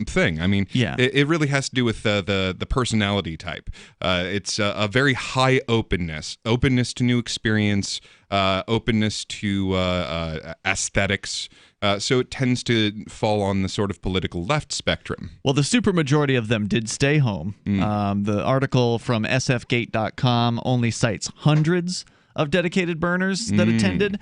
thing. I mean, it really has to do with the personality type. It's a very high openness to new experience, openness to aesthetics. So it tends to fall on the sort of political left spectrum. Well, the supermajority of them did stay home. The article from sfgate.com only cites hundreds of dedicated burners that attended.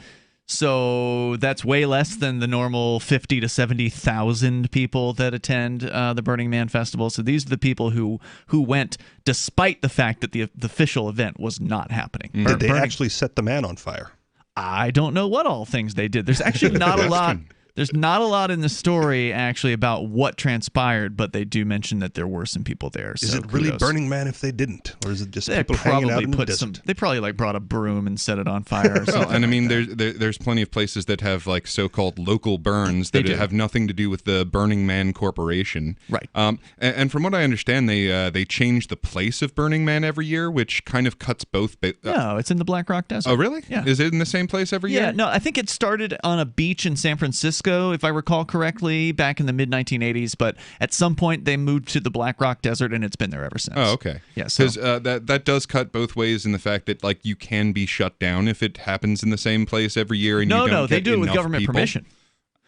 So that's way less than the normal 50 to 70,000 people that attend the Burning Man Festival. So these are the people who went despite the fact that the official event was not happening. Did they actually set the man on fire? I don't know what all things they did. There's actually not a lot. There's not a lot in the story actually about what transpired, but they do mention that there were some people there. Is it really Burning Man if they didn't, or is it just people hanging out in the desert? They probably brought a broom and set it on fire. Or something. And I mean, there's plenty of places that have like so-called local burns that have nothing to do with the Burning Man Corporation. Right. And from what I understand, they change the place of Burning Man every year, which kind of cuts both. No, it's in the Black Rock Desert. Oh, really? Yeah. Is it in the same place every year? Yeah. No, I think it started on a beach in San Francisco, if I recall correctly, back in the mid-1980s. But at some point, they moved to the Black Rock Desert, and it's been there ever since. Oh, okay. Yeah, because that does cut both ways in the fact that like you can be shut down if it happens in the same place every year. And they do it with government permission.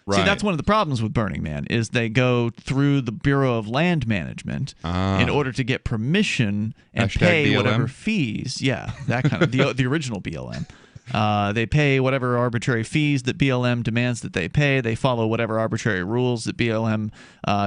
Right. See, that's one of the problems with Burning Man is they go through the Bureau of Land Management in order to get permission and pay whatever fees. Yeah, that kind of the original BLM. They pay whatever arbitrary fees that BLM demands that they pay. They follow whatever arbitrary rules that BLM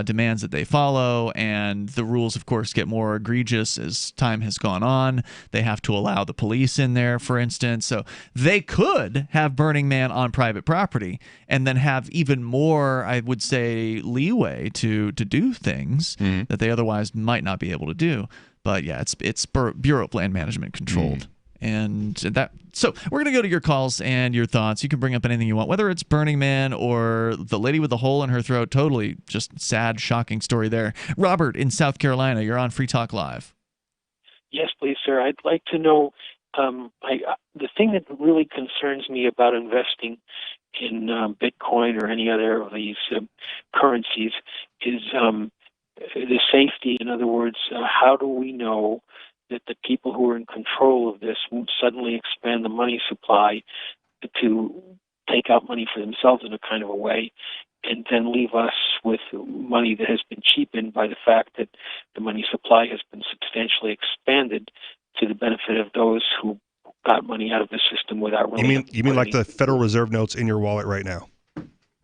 demands that they follow. And the rules, of course, get more egregious as time has gone on. They have to allow the police in there, for instance. So they could have Burning Man on private property and then have even more, I would say, leeway to do things that they otherwise might not be able to do. But yeah, it's Bureau of Land Management controlled. And so we're going to go to your calls and your thoughts. You can bring up anything you want, whether it's Burning Man or the lady with the hole in her throat. Totally just sad, shocking story there. Robert in South Carolina, you're on Free Talk Live. Yes, please, sir. I'd like to know the thing that really concerns me about investing in Bitcoin or any other of these currencies is the safety. In other words, how do we know that the people who are in control of this won't suddenly expand the money supply to take out money for themselves in a kind of a way and then leave us with money that has been cheapened by the fact that the money supply has been substantially expanded to the benefit of those who got money out of the system without really... You mean like the Federal Reserve notes in your wallet right now?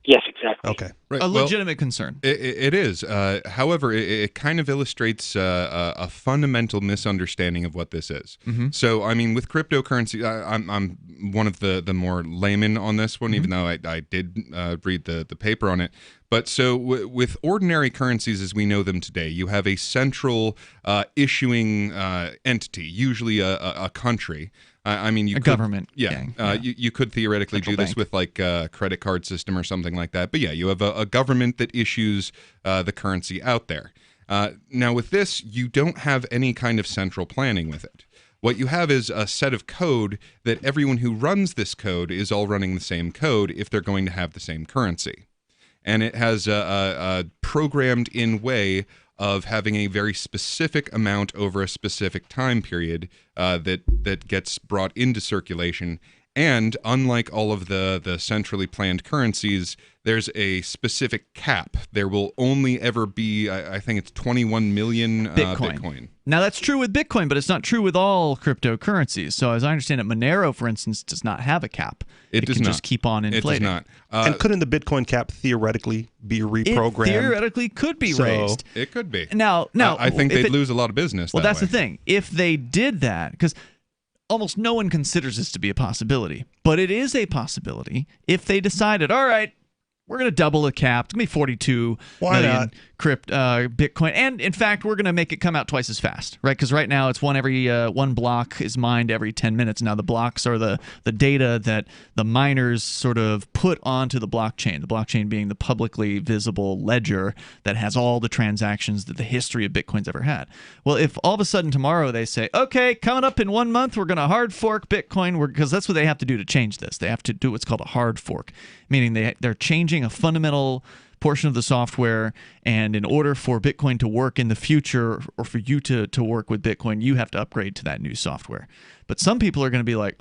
Yes, exactly. Okay. Right. A legitimate concern. It is. However, it kind of illustrates a fundamental misunderstanding of what this is. So, I mean, with cryptocurrency, I'm one of the more layman on this one, even though I did read the paper on it. But so with ordinary currencies as we know them today, you have a central issuing entity, usually a country. I mean, you government. Yeah. You could theoretically do this with like a credit card system or something like that. But yeah, you have a government that issues the currency out there. Now with this, you don't have any kind of central planning with it. What you have is a set of code that everyone who runs this code is all running the same code if they're going to have the same currency. And it has a programmed in way of having a very specific amount over a specific time period that gets brought into circulation. And unlike all of the centrally planned currencies, there's a specific cap. There will only ever be, I think it's 21 million Bitcoin. Now, that's true with Bitcoin, but it's not true with all cryptocurrencies. So as I understand it, Monero, for instance, does not have a cap. It does can not. just keep on inflating. It does not. And couldn't the Bitcoin cap theoretically be reprogrammed? It theoretically could be raised. It could be. Now, I think they'd lose a lot of business. Well, that's the thing. If they did that, because almost no one considers this to be a possibility, but it is a possibility if they decided, all right, we're going to double the cap. It's going to be 42 million Bitcoin. And in fact, we're going to make it come out twice as fast, right? Because right now it's one block is mined every 10 minutes. Now the blocks are the data that the miners sort of put onto the blockchain being the publicly visible ledger that has all the transactions that the history of Bitcoin's ever had. Well, if all of a sudden tomorrow they say, okay, coming up in 1 month, we're going to hard fork Bitcoin, because that's what they have to do to change this. They have to do what's called a hard fork, meaning they're changing a fundamental portion of the software, and in order for Bitcoin to work in the future, or for you to work with Bitcoin, you have to upgrade to that new software. But some people are going to be like,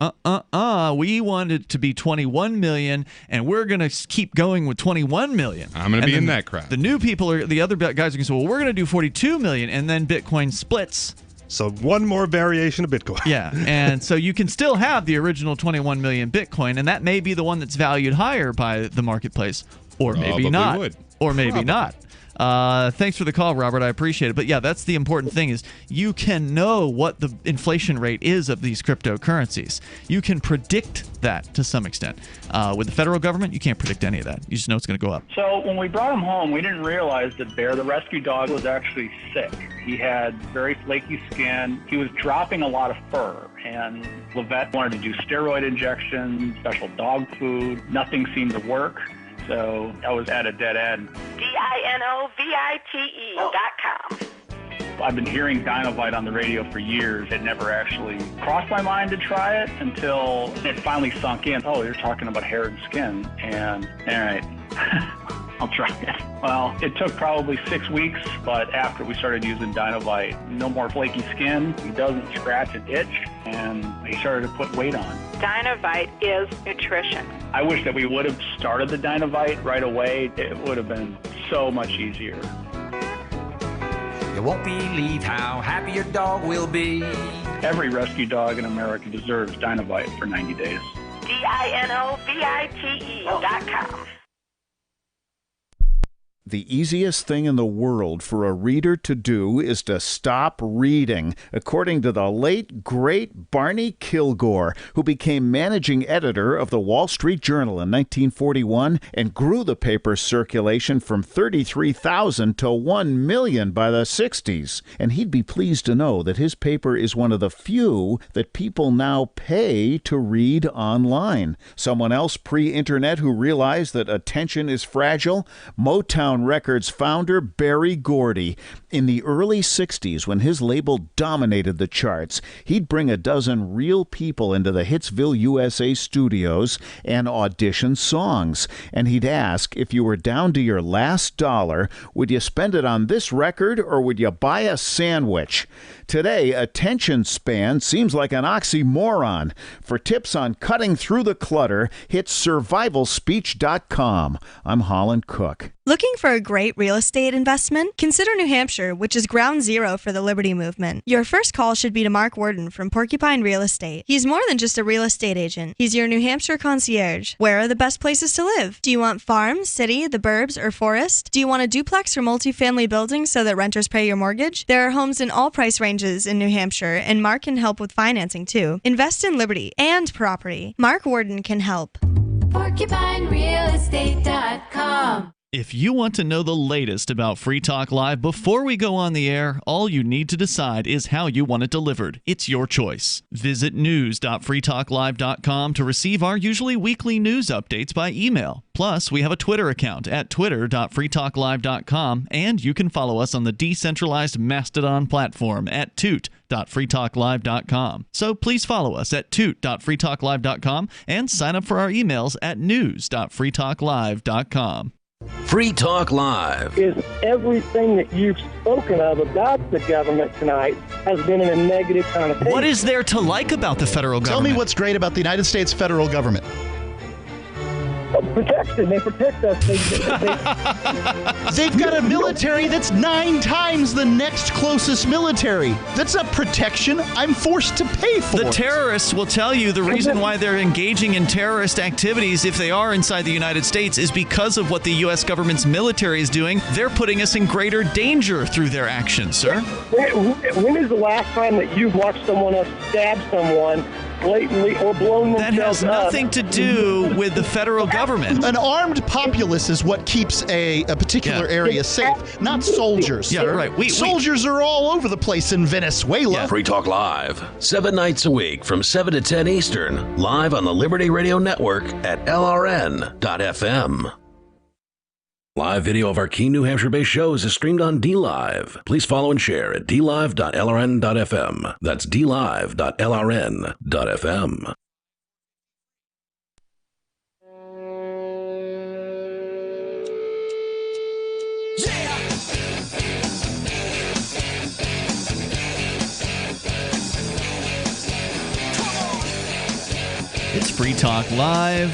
we want it to be 21 million, and we're going to keep going with 21 million. I'm going to be in that crowd. The new people, the other guys are going to say, well, we're going to do 42 million, and then Bitcoin splits. So one more variation of Bitcoin. Yeah, and so you can still have the original 21 million Bitcoin, and that may be the one that's valued higher by the marketplace. Or maybe not. Or maybe not. Thanks for the call, Robert. I appreciate it. But yeah, that's the important thing, is you can know what the inflation rate is of these cryptocurrencies. You can predict that to some extent. With the federal government, you can't predict any of that. You just know it's going to go up. So when we brought him home, we didn't realize that Bear, the rescue dog, was actually sick. He had very flaky skin. He was dropping a lot of fur. And Levette wanted to do steroid injections, special dog food. Nothing seemed to work. So I was at a dead end. DINOVITE.com. I've been hearing Dinovite on the radio for years. It never actually crossed my mind to try it until it finally sunk in. Oh, you're talking about hair and skin. And all right, I'll try it. Well, it took probably 6 weeks, but after we started using Dinovite, no more flaky skin. He doesn't scratch and itch, and he started to put weight on. Dinovite is nutrition. I wish that we would have started the Dinovite right away. It would have been so much easier. You won't believe how happy your dog will be. Every rescue dog in America deserves Dinovite for 90 days. DINOVITE.com. The easiest thing in the world for a reader to do is to stop reading, according to the late, great Barney Kilgore, who became managing editor of the Wall Street Journal in 1941 and grew the paper's circulation from 33,000 to 1 million by the 60s. And he'd be pleased to know that his paper is one of the few that people now pay to read online. Someone else pre-internet who realized that attention is fragile? Motown Records founder Berry Gordy. In the early 60s, when his label dominated the charts, he'd bring a dozen real people into the Hitsville, USA studios and audition songs. And he'd ask, if you were down to your last dollar, would you spend it on this record or would you buy a sandwich? Today, attention span seems like an oxymoron. For tips on cutting through the clutter, hit survivalspeech.com. I'm Holland Cook. Looking for a great real estate investment? Consider New Hampshire, which is ground zero for the Liberty Movement. Your first call should be to Mark Worden from Porcupine Real Estate. He's more than just a real estate agent. He's your New Hampshire concierge. Where are the best places to live? Do you want farm, city, the burbs, or forest? Do you want a duplex or multifamily building so that renters pay your mortgage? There are homes in all price ranges in New Hampshire, and Mark can help with financing too. Invest in Liberty and property. Mark Worden can help. PorcupineRealEstate.com. If you want to know the latest about Free Talk Live before we go on the air, all you need to decide is how you want it delivered. It's your choice. Visit news.freetalklive.com to receive our usually weekly news updates by email. Plus, we have a Twitter account at twitter.freetalklive.com, and you can follow us on the decentralized Mastodon platform at toot.freetalklive.com. So please follow us at toot.freetalklive.com and sign up for our emails at news.freetalklive.com. Free Talk Live is everything that you've spoken of about the government tonight has been in a negative connotation. What is there to like about the federal government? Tell me what's great about the United States federal government. Protection. They protect us. They've got a military that's 9 times the next closest military. That's not protection. I'm forced to pay for it. The terrorists will tell you the reason why they're engaging in terrorist activities, if they are inside the United States, is because of what the U.S. government's military is doing. They're putting us in greater danger through their actions, sir. When is the last time that you've watched someone else stab someone blatantly or blown That themselves has nothing to do with the federal government. An armed populace is what keeps a particular area safe, not soldiers. Yeah, right. Soldiers are all over the place in Venezuela. Free Talk Live, 7 nights a week from 7 to 10 Eastern, live on the Liberty Radio Network at LRN.FM. Live video of our key New Hampshire-based shows is streamed on DLive. Please follow and share at dlive.lrn.fm. That's dlive.lrn.fm. It's Free Talk Live,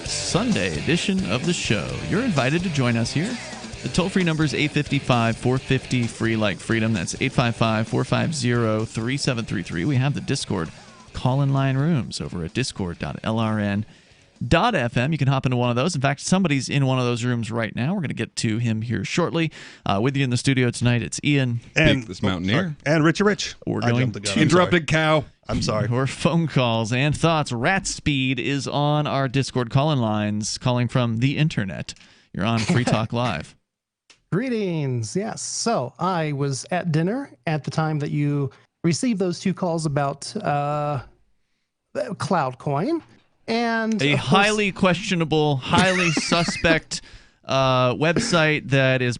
Sunday edition of the show. You're invited to join us here. The toll-free number is 855-450-FREE like freedom. That's 855-450-3733. We have the Discord call-in line rooms over at discord.lrn.fm. You can hop into one of those. In fact, somebody's in one of those rooms right now. We're going to get to him here shortly. With you in the studio tonight, it's Ian. And this Mountaineer. And Richie Rich. We're going to interrupted cow. I'm sorry. Your phone calls and thoughts. Rat Speed is on our Discord call-in lines, calling from the internet. You're on Free Talk Live. Greetings. Yes. So I was at dinner at the time that you received those two calls about CloudCoin. And a highly questionable, highly suspect website that is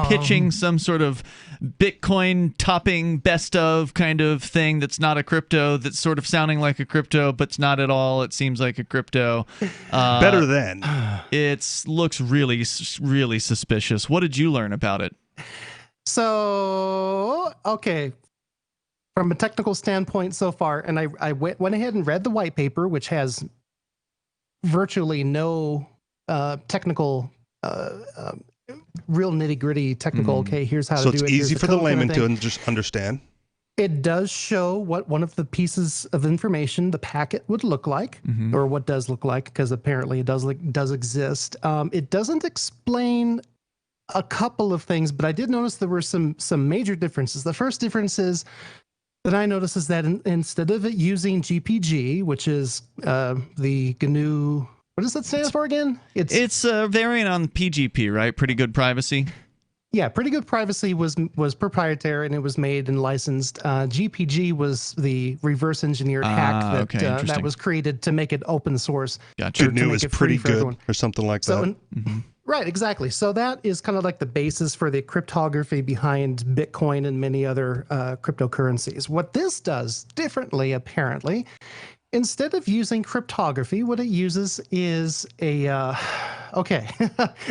pitching some sort of Bitcoin topping best of kind of thing that's not a crypto, that's sort of sounding like a crypto, but it's not at all. It seems like a crypto. Better than. It looks really, really suspicious. What did you learn about it? So, okay. From a technical standpoint so far, and I went ahead and read the white paper, which has virtually no technical, real nitty-gritty technical, okay, here's how to do it. So it's easy for the layman to just understand. It does show what one of the pieces of information, the packet, would look like, or what does look like, because apparently it does exist. It doesn't explain a couple of things, but I did notice there were some major differences. The first difference is that I noticed is that instead of it using GPG, which is the GNU, what does that stand for again? It's a variant on PGP, right? Pretty good privacy. Yeah, Pretty Good Privacy was proprietary and it was made and licensed. GPG was the reverse engineered hack that was created to make it open source. Gotcha. GNU is pretty good or something like that. Right, exactly. So that is kind of like the basis for the cryptography behind Bitcoin and many other cryptocurrencies. What this does differently, apparently, instead of using cryptography, what it uses is a,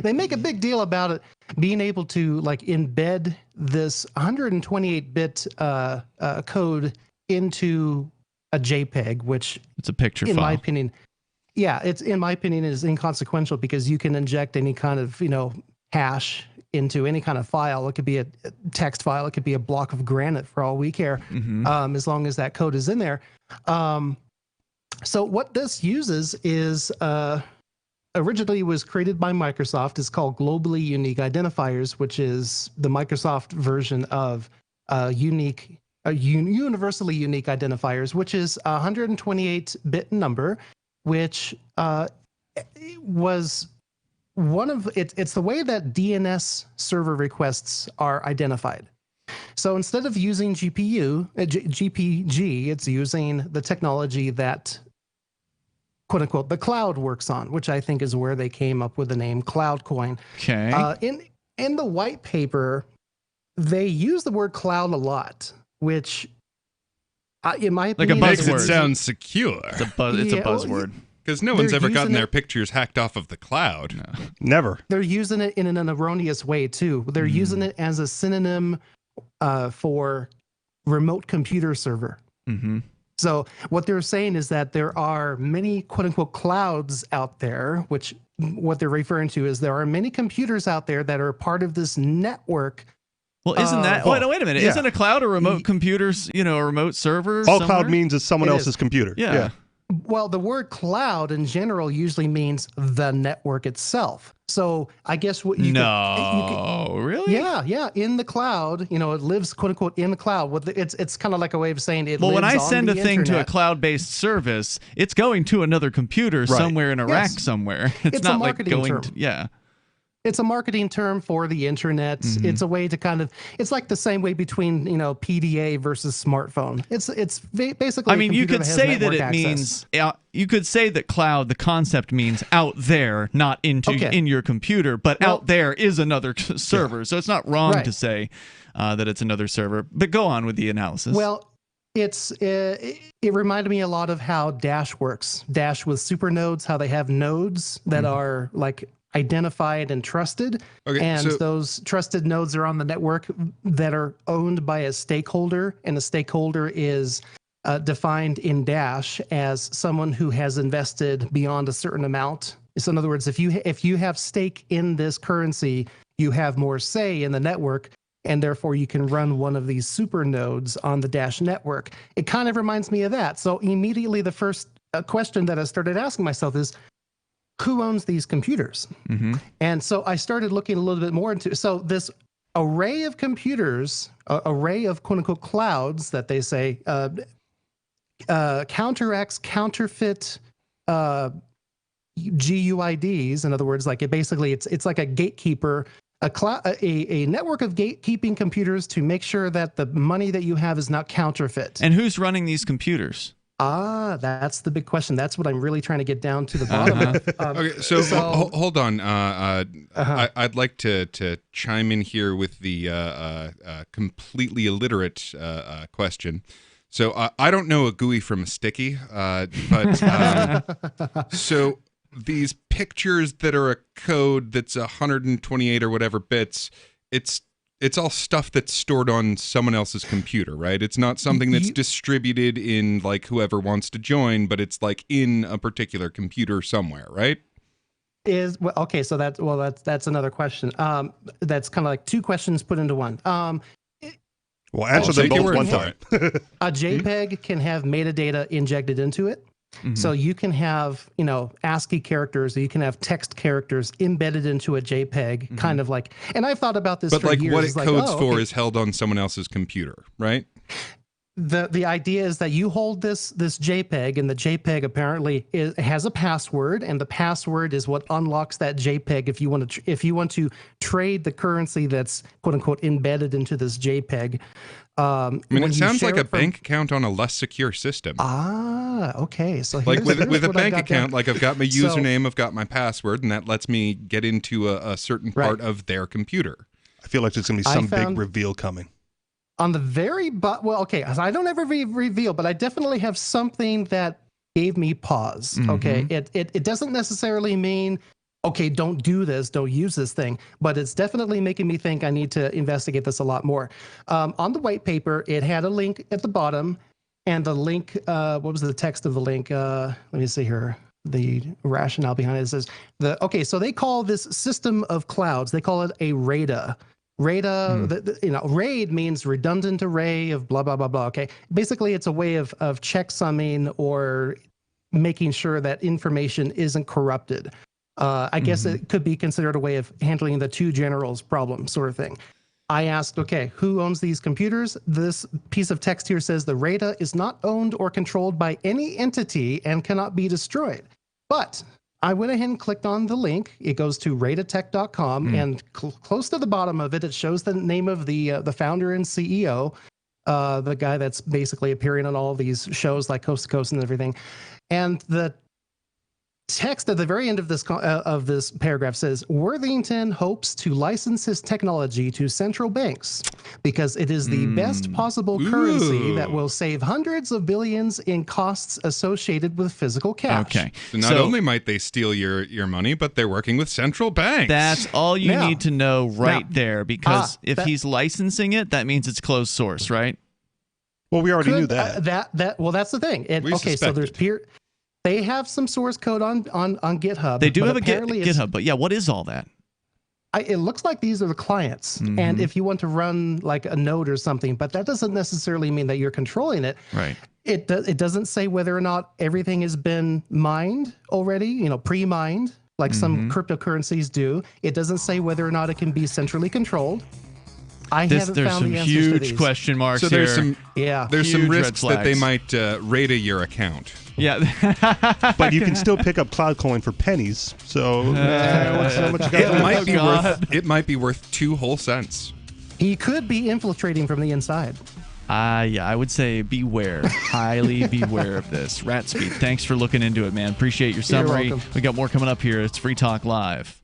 they make a big deal about it being able to like embed this 128-bit code into a JPEG, which it's a picture in file. my opinion, it's in my opinion is inconsequential because you can inject any kind of, hash into any kind of file. It could be a text file. It could be a block of granite for all we care, as long as that code is in there. So what this uses is originally was created by Microsoft. It's called Globally Unique Identifiers, which is the Microsoft version of universally unique identifiers, which is a 128-bit number, which was one of it's the way that DNS server requests are identified. So instead of using GPG, it's using the technology that, quote unquote, the cloud works on, which I think is where they came up with the name CloudCoin. Okay. In the white paper, they use the word cloud a lot, which, in my opinion, makes it sound secure. It's a buzzword. Because no one's ever gotten their pictures hacked off of the cloud. No. Never. They're using it in an erroneous way, too. They're using it as a synonym for remote computer server. So what they're saying is that there are many quote-unquote clouds out there, which what they're referring to is there are many computers out there that are part of this network. Well, isn't that... wait a minute. Yeah. Isn't a cloud a remote computers, a remote server All somewhere? cloud means is someone else's computer. Yeah. Well, the word cloud in general usually means the network itself. So I guess what you really? Yeah, in the cloud, it lives quote unquote in the cloud. It's kind of like a way of saying it. Well, when I lives on send a the thing to a internet. cloud-based service, it's going to another computer somewhere in a rack Yes. somewhere. It's It's a not like marketing going term. to, yeah. It's a marketing term for the internet. It's a way to kind of. It's like the same way between PDA versus smartphone. It's basically. I mean, you could say that it means. you could say that cloud, the concept means out there, not in your computer, but out there is another server. So it's not wrong to say that it's another server. But go on with the analysis. Well, it reminded me a lot of how Dash works. Dash with supernodes, how they have nodes that are like identified and trusted, and those trusted nodes are on the network that are owned by a stakeholder, and a stakeholder is defined in Dash as someone who has invested beyond a certain amount. So in other words, if you have stake in this currency, you have more say in the network, and therefore you can run one of these super nodes on the Dash network. It kind of reminds me of that. So immediately the first question that I started asking myself is, who owns these computers? And so I started looking a little bit more into, so this array of computers, array of quote unquote clouds that they say counteracts counterfeit GUIDs. In other words, like it's like a gatekeeper, a network of gatekeeping computers to make sure that the money that you have is not counterfeit. And who's running these computers? That's the big question. That's what I'm really trying to get down to the bottom of. Okay, so hold on. I'd like to chime in here with the completely illiterate question. So I don't know a GUI from a sticky, but so these pictures that are a code that's 128 or whatever bits, it's all stuff that's stored on someone else's computer, right? It's not something that's distributed in like whoever wants to join, but it's like in a particular computer somewhere, right? Okay, so that's another question. That's kind of like two questions put into one. Well, answer them both one time. A JPEG can have metadata injected into it. So you can have, ASCII characters, or you can have text characters embedded into a JPEG, kind of like, and I've thought about this but for like years. What it codes for is held on someone else's computer, right? The idea is that you hold this JPEG, and the JPEG apparently has a password, and the password is what unlocks that JPEG if you want to trade the currency that's quote unquote embedded into this JPEG. I mean, it sounds like a bank account on a less secure system. Okay. So like with a bank account, like I've got my username, I've got my password, and that lets me get into a certain part of their computer. I feel like there's going to be some big reveal coming. On the very okay, I don't ever reveal, but I definitely have something that gave me pause. Okay, it doesn't necessarily mean, okay, don't do this, don't use this thing, but it's definitely making me think I need to investigate this a lot more. On the white paper, it had a link at the bottom, and the link, what was the text of the link? Let me see here. The rationale behind it says, so they call this system of clouds, they call it a RAID. RAID means redundant array of blah, blah, blah, blah. Okay. Basically, it's a way of checksumming or making sure that information isn't corrupted. I guess it could be considered a way of handling the two generals problem sort of thing. I asked, okay, who owns these computers? This piece of text here says the RAID is not owned or controlled by any entity and cannot be destroyed. But I went ahead and clicked on the link. It goes to radatech.com, and close to the bottom of it, it shows the name of the founder and CEO, the guy that's basically appearing on all of these shows like Coast to Coast and everything. And the text at the very end of this paragraph says, Worthington hopes to license his technology to central banks because it is the best possible currency that will save hundreds of billions in costs associated with physical cash. Okay. So not only might they steal your money, but they're working with central banks. That's all you need to know there, because if he's licensing it, that means it's closed source, right? Well, we already knew that. Well, that's the thing. So there's they have some source code on GitHub. They do have a GitHub, but yeah, what is all that? It looks like these are the clients. Mm-hmm. And if you want to run like a node or something, but that doesn't necessarily mean that you're controlling it. Right. It doesn't say whether or not everything has been mined already, pre-mined, like some cryptocurrencies do. It doesn't say whether or not it can be centrally controlled. There's some huge question marks so there's here. There's some risks that they might raid your account. Yeah. But you can still pick up Cloudcoin for pennies. So what's so much it might be worth 2 whole cents. He could be infiltrating from the inside. Yeah, I would say beware. Highly beware of this. Ratspeed, thanks for looking into it, man. Appreciate your summary. You're welcome. We got more coming up here. It's Free Talk Live.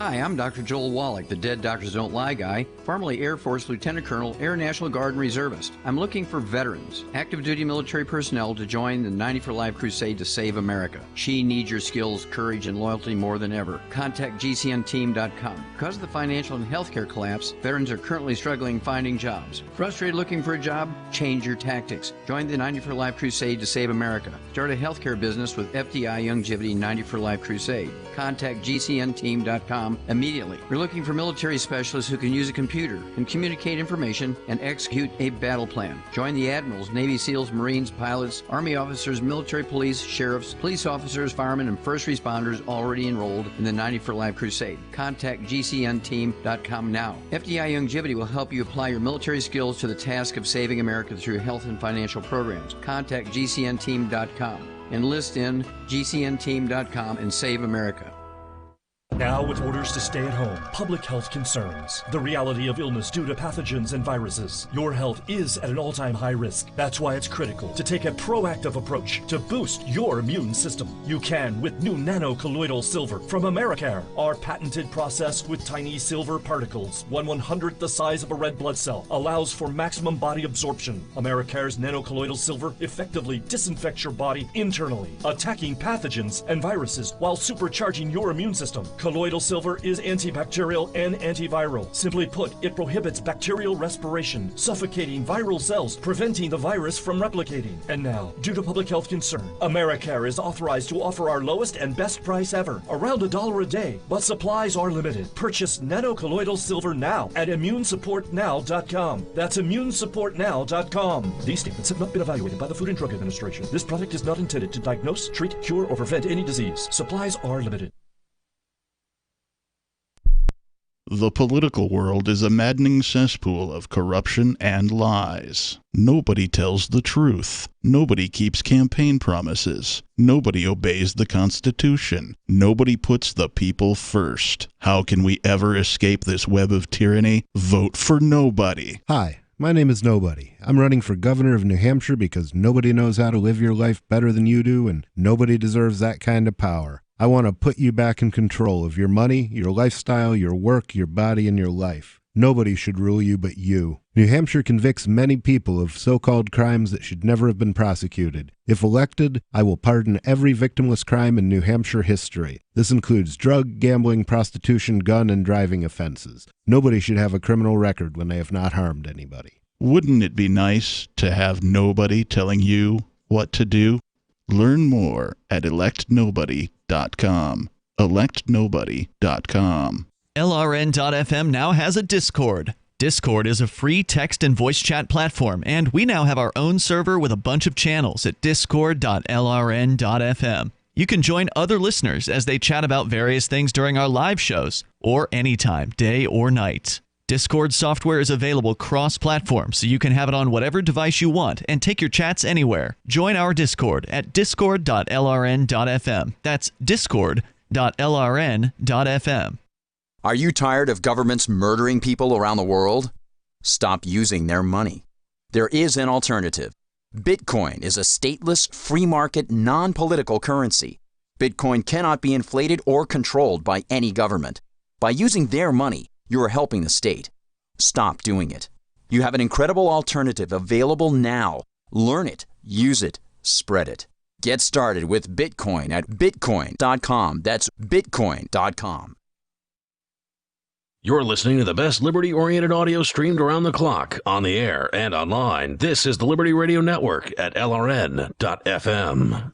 Hi, I'm Dr. Joel Wallach, the Dead Doctors Don't Lie guy, formerly Air Force Lieutenant Colonel, Air National Guard and Reservist. I'm looking for veterans, active duty military personnel to join the 90 for Life crusade to save America. She needs your skills, courage, and loyalty more than ever. Contact GCNteam.com. Because of the financial and healthcare collapse, veterans are currently struggling finding jobs. Frustrated looking for a job? Change your tactics. Join the 90 for Life crusade to save America. Start a healthcare business with FDI Longevity 90 for Life crusade. Contact GCNteam.com immediately. We're looking for military specialists who can use a computer and communicate information and execute a battle plan. Join the admirals, Navy SEALs, Marines, pilots, Army officers, military police, sheriffs, police officers, firemen, and first responders already enrolled in the 90 for Life crusade. Contact GCNteam.com now. FDI Longevity will help you apply your military skills to the task of saving America through health and financial programs. Contact GCNteam.com. Enlist in GCNteam.com and save America. Now with orders to stay at home, public health concerns, the reality of illness due to pathogens and viruses, your health is at an all-time high risk. That's why it's critical to take a proactive approach to boost your immune system. You can with new nano-colloidal silver from Americare, our patented process with tiny silver particles, 1/100th the size of a red blood cell, allows for maximum body absorption. Americare's nano-colloidal silver effectively disinfects your body internally, attacking pathogens and viruses while supercharging your immune system. Colloidal silver is antibacterial and antiviral. Simply put, it prohibits bacterial respiration, suffocating viral cells, preventing the virus from replicating. And now, due to public health concern, Americare is authorized to offer our lowest and best price ever, around $1 a day, but supplies are limited. Purchase nano-colloidal silver now at immunesupportnow.com. That's immunesupportnow.com. These statements have not been evaluated by the Food and Drug Administration. This product is not intended to diagnose, treat, cure, or prevent any disease. Supplies are limited. The political world is a maddening cesspool of corruption and lies. Nobody tells the truth. Nobody keeps campaign promises. Nobody obeys the Constitution. Nobody puts the people first. How can we ever escape this web of tyranny? Vote for nobody. Hi, my name is Nobody. I'm running for governor of New Hampshire because nobody knows how to live your life better than you do, and nobody deserves that kind of power. I want to put you back in control of your money, your lifestyle, your work, your body, and your life. Nobody should rule you but you. New Hampshire convicts many people of so-called crimes that should never have been prosecuted. If elected, I will pardon every victimless crime in New Hampshire history. This includes drug, gambling, prostitution, gun, and driving offenses. Nobody should have a criminal record when they have not harmed anybody. Wouldn't it be nice to have nobody telling you what to do? Learn more at electnobody.com. electnobody.com. LRN.FM now has a Discord. Discord is a free text and voice chat platform, and we now have our own server with a bunch of channels at discord.lrn.fm. You can join other listeners as they chat about various things during our live shows, or anytime, day or night. Discord software is available cross-platform, so you can have it on whatever device you want and take your chats anywhere. Join our Discord at discord.lrn.fm. That's discord.lrn.fm. Are you tired of governments murdering people around the world? Stop using their money. There is an alternative. Bitcoin is a stateless, free market, non-political currency. Bitcoin cannot be inflated or controlled by any government. By using their money, you are helping the state. Stop doing it. You have an incredible alternative available now. Learn it, use it, spread it. Get started with Bitcoin at bitcoin.com. That's bitcoin.com. You're listening to the best liberty-oriented audio streamed around the clock, on the air and online. This is the Liberty Radio Network at LRN.FM.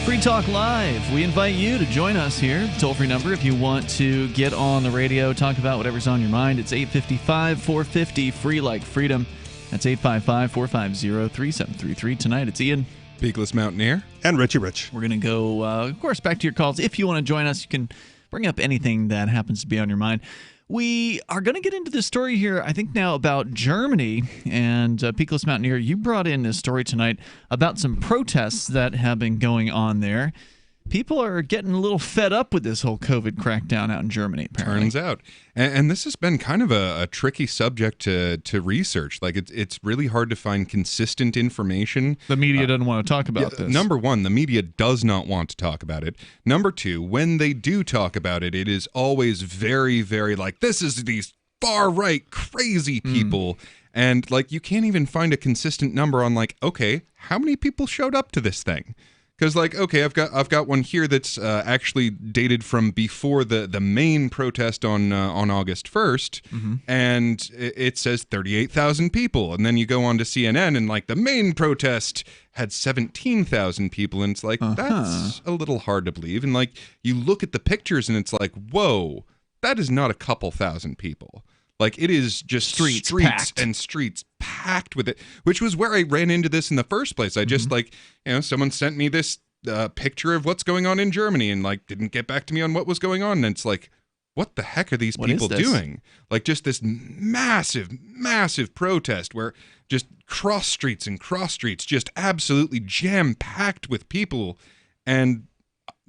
Free Talk Live. We invite you to join us here. Toll-free number if you want to get on the radio, talk about whatever's on your mind. It's 855-450, free like freedom. That's 855-450-3733. Tonight, it's Ian. Peakless Mountaineer. And Richie Rich. We're going to go, of course, back to your calls. If you want to join us, you can bring up anything that happens to be on your mind. We are going to get into this story here, I think now, about Germany. And Peakless Mountaineer, you brought in this story tonight about some protests that have been going on there. People are getting a little fed up with this whole COVID crackdown out in Germany, apparently. Turns out. And this has been kind of a tricky subject to research. Like, it's really hard to find consistent information. The media doesn't want to talk about this. Number one, the media does not want to talk about it. Number two, when they do talk about it, it is always very, very like, this is these far-right crazy people. And, like, you can't even find a consistent number on, like, okay, how many people showed up to this thing? Because, like, okay, I've got one here that's actually dated from before the main protest on August 1st, and it says 38,000 people. And then you go on to CNN, and, like, the main protest had 17,000 people, and it's like, that's a little hard to believe. And, like, you look at the pictures, and it's like, whoa, that is not a couple thousand people. Like, it is just streets packed with it, which was where I ran into this in the first place. I just, like, someone sent me this picture of what's going on in Germany and, like, didn't get back to me on what was going on. And it's like, what the heck are these people doing? Like, just this massive, massive protest where just cross streets, just absolutely jam-packed with people, and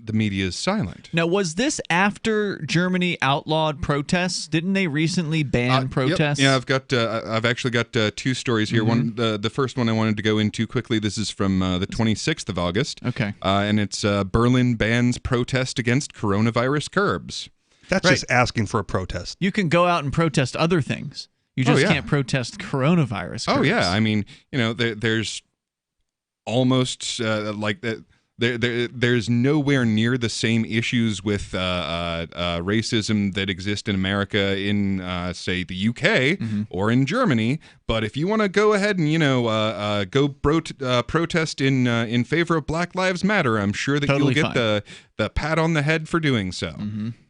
the media is silent. Now, was this after Germany outlawed protests? Didn't they recently ban protests? Yep. Yeah, I've actually got two stories here. One, the first one I wanted to go into quickly. This is from the 26th of August. Okay. And it's Berlin bans protest against coronavirus curbs. That's just asking for a protest. You can go out and protest other things. You just can't protest coronavirus curbs. Oh yeah, I mean, there's almost like that. There's nowhere near the same issues with racism that exist in America in, say, the UK or in Germany. But if you want to go ahead and, go protest in favor of Black Lives Matter, I'm sure that you'll get the pat on the head for doing so.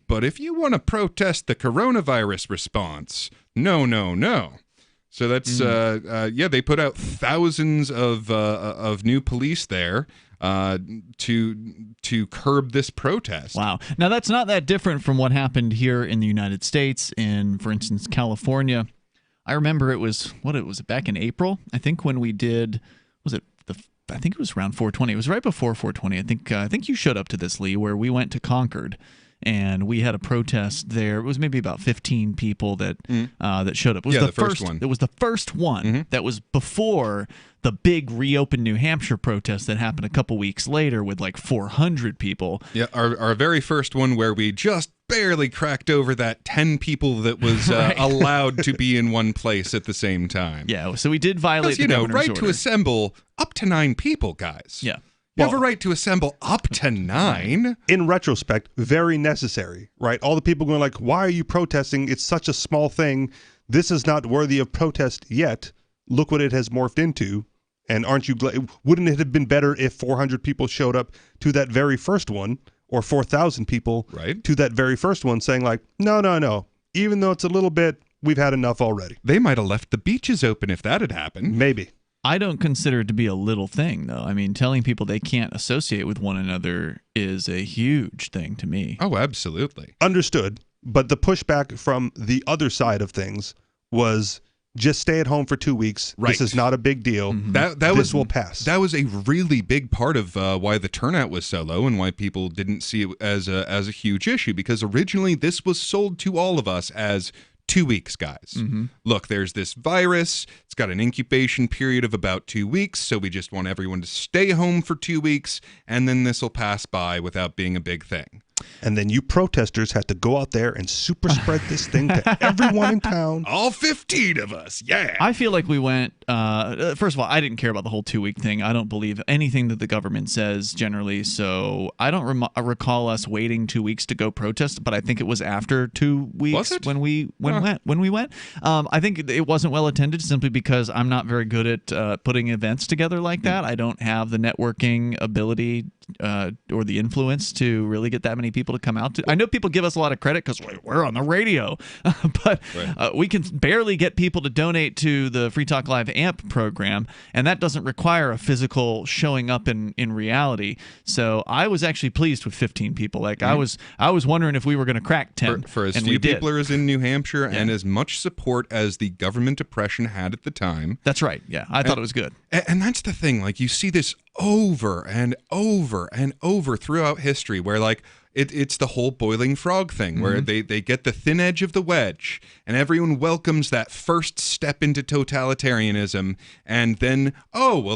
But if you want to protest the coronavirus response, no. So that's they put out thousands of new police there to curb this protest. Wow. Now, that's not that different from what happened here in the United States in, for instance, California. I remember it was back in April, I think, when we did, I think it was around 420. It was right before 420. I think you showed up to this, Leigh, where we went to Concord. And we had a protest there. It was maybe about 15 people that showed up. It was the first one. It was the first one that was before the big Reopen New Hampshire protest that happened a couple weeks later with like 400 people. Yeah, our very first one where we just barely cracked over that 10 people that was allowed to be in one place at the same time. Yeah, so we did violate the governor's right order. To assemble up to 9 people, guys. Yeah. You have a right to assemble up to 9. In retrospect, very necessary, right? All the people going like, why are you protesting? It's such a small thing. This is not worthy of protest yet. Look what it has morphed into. And aren't you glad? Wouldn't it have been better if 400 people showed up to that very first one, or 4,000 people to that very first one saying like, no. Even though it's a little bit, we've had enough already. They might have left the beaches open if that had happened. Maybe. I don't consider it to be a little thing, though. I mean, telling people they can't associate with one another is a huge thing to me. Oh, absolutely. Understood. But the pushback from the other side of things was just stay at home for 2 weeks. Right. This is not a big deal. This will pass. That was a really big part of why the turnout was so low and why people didn't see it as a huge issue, because originally this was sold to all of us as 2 weeks, guys. Look, there's this virus. It's got an incubation period of about 2 weeks, so we just want everyone to stay home for 2 weeks, and then this will pass by without being a big thing. And then you protesters had to go out there and super spread this thing to everyone in town. All 15 of us, yeah. I feel like we went, first of all, I didn't care about the whole 2 week thing. I don't believe anything that the government says generally, so I don't recall us waiting 2 weeks to go protest, but I think it was after 2 weeks when we went. I think it wasn't well attended simply because I'm not very good at putting events together like that. I don't have the networking ability or the influence to really get that many people to come out to. I know people give us a lot of credit because we're on the radio, but we can barely get people to donate to the Free Talk Live AMP program, and that doesn't require a physical showing up in reality. So I was actually pleased with 15 people. Like I was wondering if we were going to crack 10 for as and few we did. people as in New Hampshire and as much support as the government oppression had at the time. That's right. Yeah, I thought it was good. And that's the thing. Like, you see this over and over and over throughout history, where like it's the whole boiling frog thing, where they get the thin edge of the wedge, and everyone welcomes that first step into totalitarianism, and then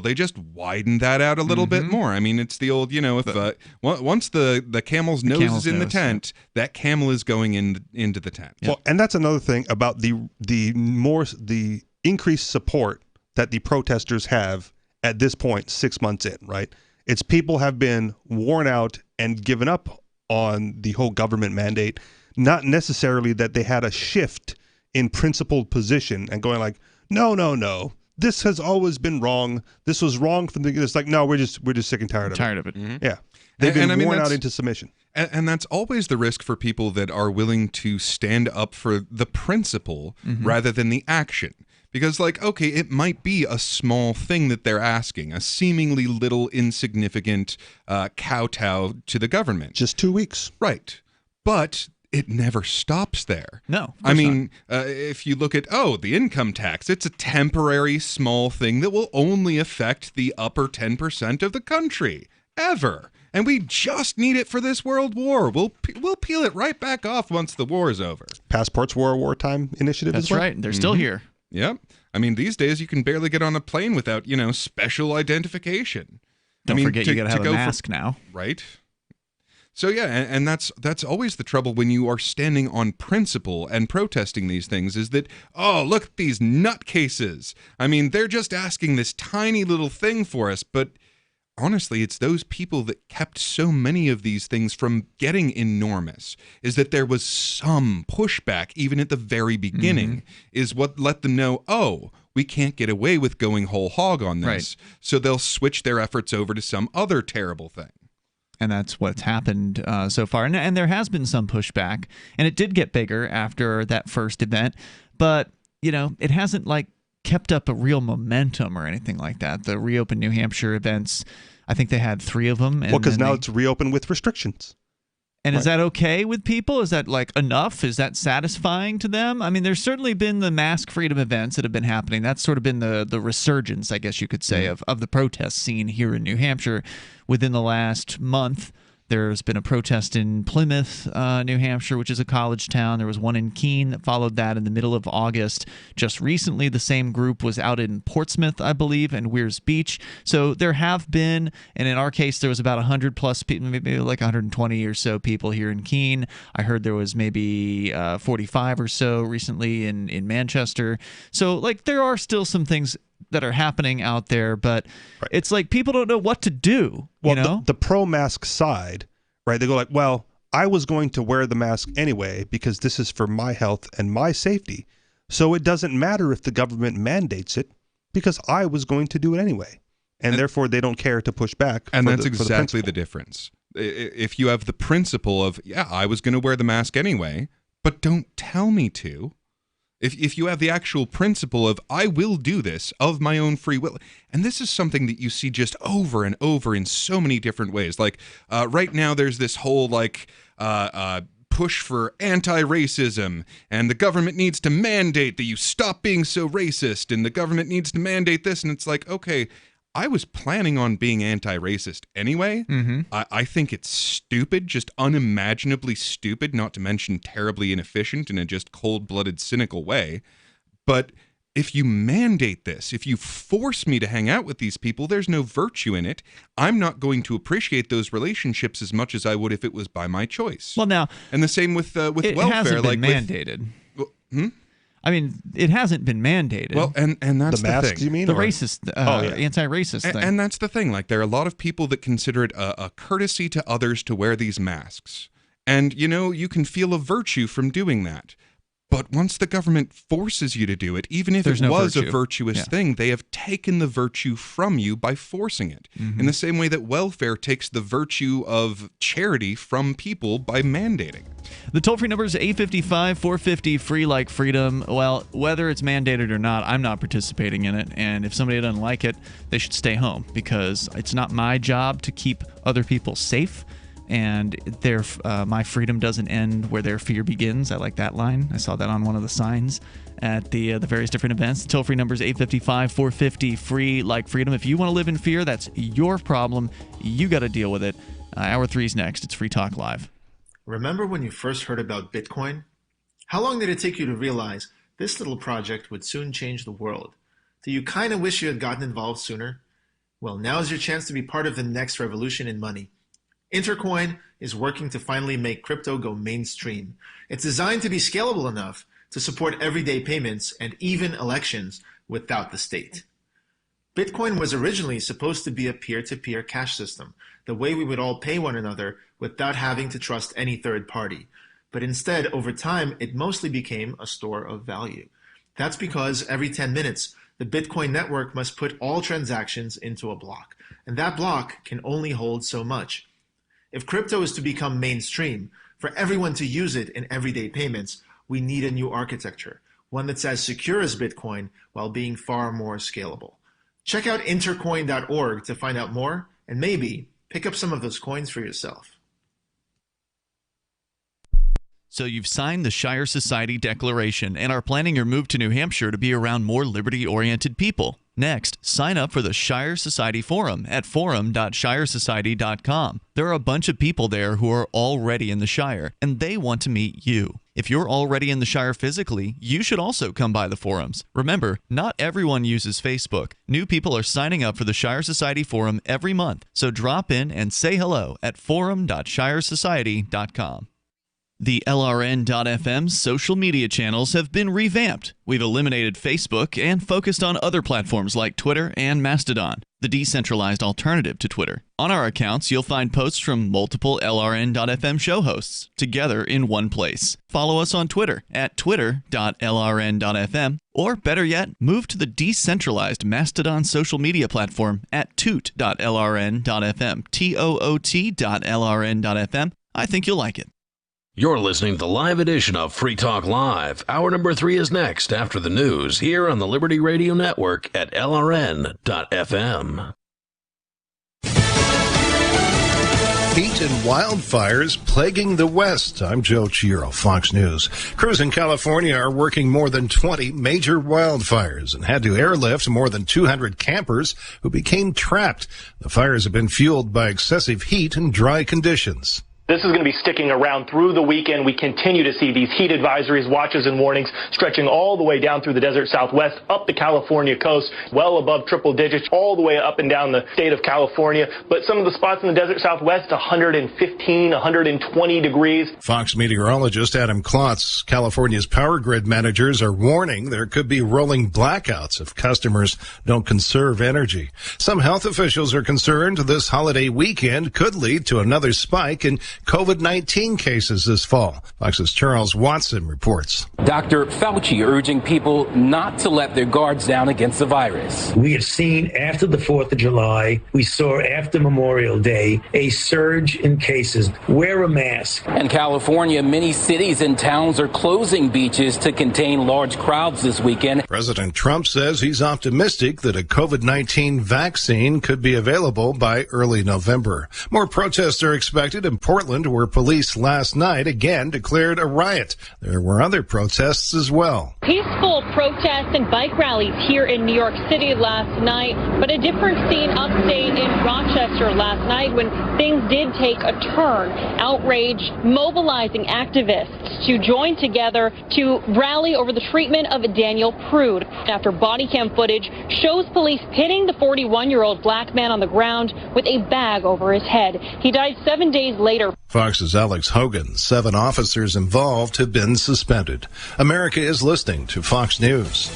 they just widen that out a little bit more. I mean, it's the old, if once the camel's nose is in the tent, that camel is going into the tent. Well, and that's another thing about the increased support that the protesters have at this point, 6 months in, right? It's people have been worn out and given up on the whole government mandate, not necessarily that they had a shift in principled position and going like, no, this has always been wrong. This was wrong from the beginning. It's like, no, we're just sick and tired of it. Yeah. They've been worn out into submission. And that's always the risk for people that are willing to stand up for the principle rather than the action. Because, like, okay, it might be a small thing that they're asking, a seemingly little insignificant kowtow to the government. Just 2 weeks. Right. But it never stops there. No. I mean, if you look at, the income tax, it's a temporary small thing that will only affect the upper 10% of the country. Ever. And we just need it for this world war. We'll peel it right back off once the war is over. Passports were a wartime initiative as well. That's right. They're still here. Yep. I mean, these days you can barely get on a plane without, special identification. Don't forget you got to have a mask now. Right. So yeah, and that's always the trouble when you are standing on principle and protesting these things, is that, look at these nutcases. I mean, they're just asking this tiny little thing for us, but honestly, it's those people that kept so many of these things from getting enormous, is that there was some pushback, even at the very beginning, is what let them know, we can't get away with going whole hog on this. Right. So they'll switch their efforts over to some other terrible thing. And that's what's happened so far. And there has been some pushback, and it did get bigger after that first event, but, it hasn't kept up a real momentum or anything like that. The Reopen New Hampshire events, I think they had 3 of them. Well, because now it's reopened with restrictions. And is that okay with people? Is that enough? Is that satisfying to them? I mean, there's certainly been the mask freedom events that have been happening. That's sort of been the resurgence, I guess you could say, of the protest scene here in New Hampshire within the last month. There's been a protest in Plymouth, New Hampshire, which is a college town. There was one in Keene that followed that in the middle of August. Just recently, the same group was out in Portsmouth, I believe, and Weirs Beach. So there have been, and in our case, there was about 100 plus people, maybe 120 or so people here in Keene. I heard there was maybe 45 or so recently in Manchester. So there are still some things that are happening out there, but it's like people don't know what to do. Well, the pro-mask side, right? They go well, I was going to wear the mask anyway because this is for my health and my safety. So it doesn't matter if the government mandates it because I was going to do it anyway. And therefore they don't care to push back. And that's exactly the difference. If you have the principle of, I was going to wear the mask anyway, but don't tell me to. If you have the actual principle of, I will do this of my own free will, and this is something that you see just over and over in so many different ways. Right now there's this whole push for anti-racism, and the government needs to mandate that you stop being so racist, and the government needs to mandate this, and it's like, okay, I was planning on being anti-racist anyway. I think it's stupid, just unimaginably stupid, not to mention terribly inefficient in a just cold-blooded, cynical way. But if you mandate this, if you force me to hang out with these people, there's no virtue in it. I'm not going to appreciate those relationships as much as I would if it was by my choice. Well, now, and the same with welfare. It hasn't been mandated. I mean, it hasn't been mandated. Well, and that's the masks, thing. you mean? The racist, anti-racist thing. And that's the thing. There are a lot of people that consider it a courtesy to others to wear these masks. And, you can feel a virtue from doing that. But once the government forces you to do it, even if There's it no was a virtue. virtuous thing, they have taken the virtue from you by forcing it. In the same way that welfare takes the virtue of charity from people by mandating it. The toll-free number is 855-450-FREE like freedom. Well, whether it's mandated or not, I'm not participating in it. And if somebody doesn't like it, they should stay home, because it's not my job to keep other people safe. And my freedom doesn't end where their fear begins. I like that line. I saw that on one of the signs at the various different events. The toll-free number is 855-450-FREE like freedom. If you want to live in fear, that's your problem. You got to deal with it. Hour 3 is next. It's Free Talk Live. Remember when you first heard about Bitcoin? How long did it take you to realize this little project would soon change the world? Do you kind of wish you had gotten involved sooner? Well, now is your chance to be part of the next revolution in money. Intercoin is working to finally make crypto go mainstream. It's designed to be scalable enough to support everyday payments and even elections without the state. Bitcoin was originally supposed to be a peer-to-peer cash system, the way we would all pay one another without having to trust any third party. But instead, over time, it mostly became a store of value. That's because every 10 minutes, the Bitcoin network must put all transactions into a block, and that block can only hold so much. If crypto is to become mainstream, for everyone to use it in everyday payments, we need a new architecture, one that's as secure as Bitcoin while being far more scalable. Check out intercoin.org to find out more, and maybe pick up some of those coins for yourself. So you've signed the Shire Society Declaration and are planning your move to New Hampshire to be around more liberty-oriented people. Next, sign up for the Shire Society Forum at forum.shiresociety.com. There are a bunch of people there who are already in the Shire, and they want to meet you. If you're already in the Shire physically, you should also come by the forums. Remember, not everyone uses Facebook. New people are signing up for the Shire Society Forum every month, so drop in and say hello at forum.shiresociety.com. The LRN.FM social media channels have been revamped. We've eliminated Facebook and focused on other platforms like Twitter and Mastodon, the decentralized alternative to Twitter. On our accounts, you'll find posts from multiple LRN.FM show hosts together in one place. Follow us on Twitter at twitter.lrn.fm, or better yet, move to the decentralized Mastodon social media platform at toot.lrn.fm, toot.lrn.fm. I think you'll like it. You're listening to the live edition of Free Talk Live. Hour number 3 is next after the news here on the Liberty Radio Network at LRN.FM. Heat and wildfires plaguing the West. I'm Joe Chiro, Fox News. Crews in California are working more than 20 major wildfires and had to airlift more than 200 campers who became trapped. The fires have been fueled by excessive heat and dry conditions. This is going to be sticking around through the weekend. We continue to see these heat advisories, watches, and warnings stretching all the way down through the desert Southwest, up the California coast, well above triple digits, all the way up and down the state of California. But some of the spots in the desert Southwest, 115, 120 degrees. Fox meteorologist Adam Klotz, California's power grid managers are warning there could be rolling blackouts if customers don't conserve energy. Some health officials are concerned this holiday weekend could lead to another spike in COVID-19 cases this fall. Fox's Charles Watson reports. Dr. Fauci urging people not to let their guards down against the virus. We have seen after the 4th of July, we saw after Memorial Day, a surge in cases. Wear a mask. In California, many cities and towns are closing beaches to contain large crowds this weekend. President Trump says he's optimistic that a COVID-19 vaccine could be available by early November. More protests are expected in Portland, where police last night again declared a riot. There were other protests as well. Peaceful protests and bike rallies here in New York City last night, but a different scene upstate in Rochester last night when things did take a turn. Outrage mobilizing activists to join together to rally over the treatment of Daniel Prude after body cam footage shows police pitting the 41-year-old black man on the ground with a bag over his head. He died 7 days later. Fox's Alex Hogan. 7 officers involved have been suspended. America is listening to Fox News.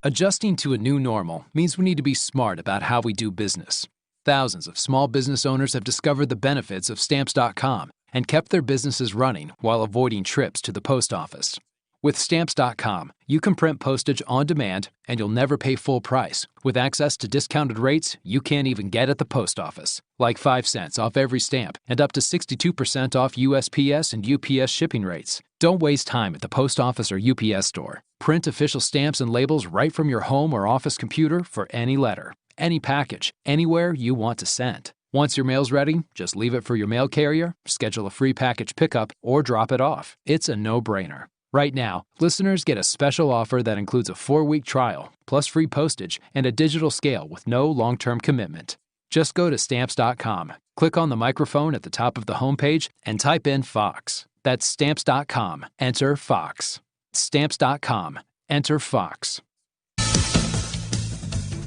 Adjusting to a new normal means we need to be smart about how we do business. Thousands of small business owners have discovered the benefits of Stamps.com and kept their businesses running while avoiding trips to the post office. With Stamps.com, you can print postage on demand and you'll never pay full price, with access to discounted rates you can't even get at the post office, like 5 cents off every stamp and up to 62% off USPS and UPS shipping rates. Don't waste time at the post office or UPS store. Print official stamps and labels right from your home or office computer for any letter, any package, anywhere you want to send. Once your mail's ready, just leave it for your mail carrier, schedule a free package pickup, or drop it off. It's a no-brainer. Right now, listeners get a special offer that includes a 4-week trial, plus free postage and a digital scale with no long-term commitment. Just go to Stamps.com, click on the microphone at the top of the homepage, and type in Fox. That's Stamps.com. Enter Fox. Stamps.com. Enter Fox.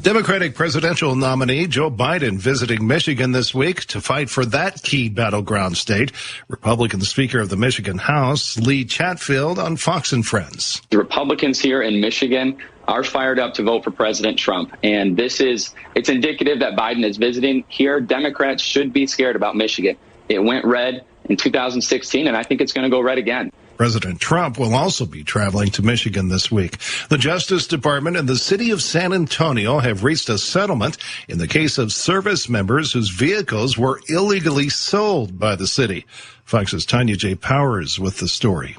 Democratic presidential nominee Joe Biden visiting Michigan this week to fight for that key battleground state. Republican Speaker of the Michigan House, Leigh Chatfield, on Fox and Friends. The Republicans here in Michigan are fired up to vote for President Trump. And it's indicative that Biden is visiting here. Democrats should be scared about Michigan. It went red in 2016, and I think it's going to go red again. President Trump will also be traveling to Michigan this week. The Justice Department and the city of San Antonio have reached a settlement in the case of service members whose vehicles were illegally sold by the city. Fox's Tanya J. Powers with the story.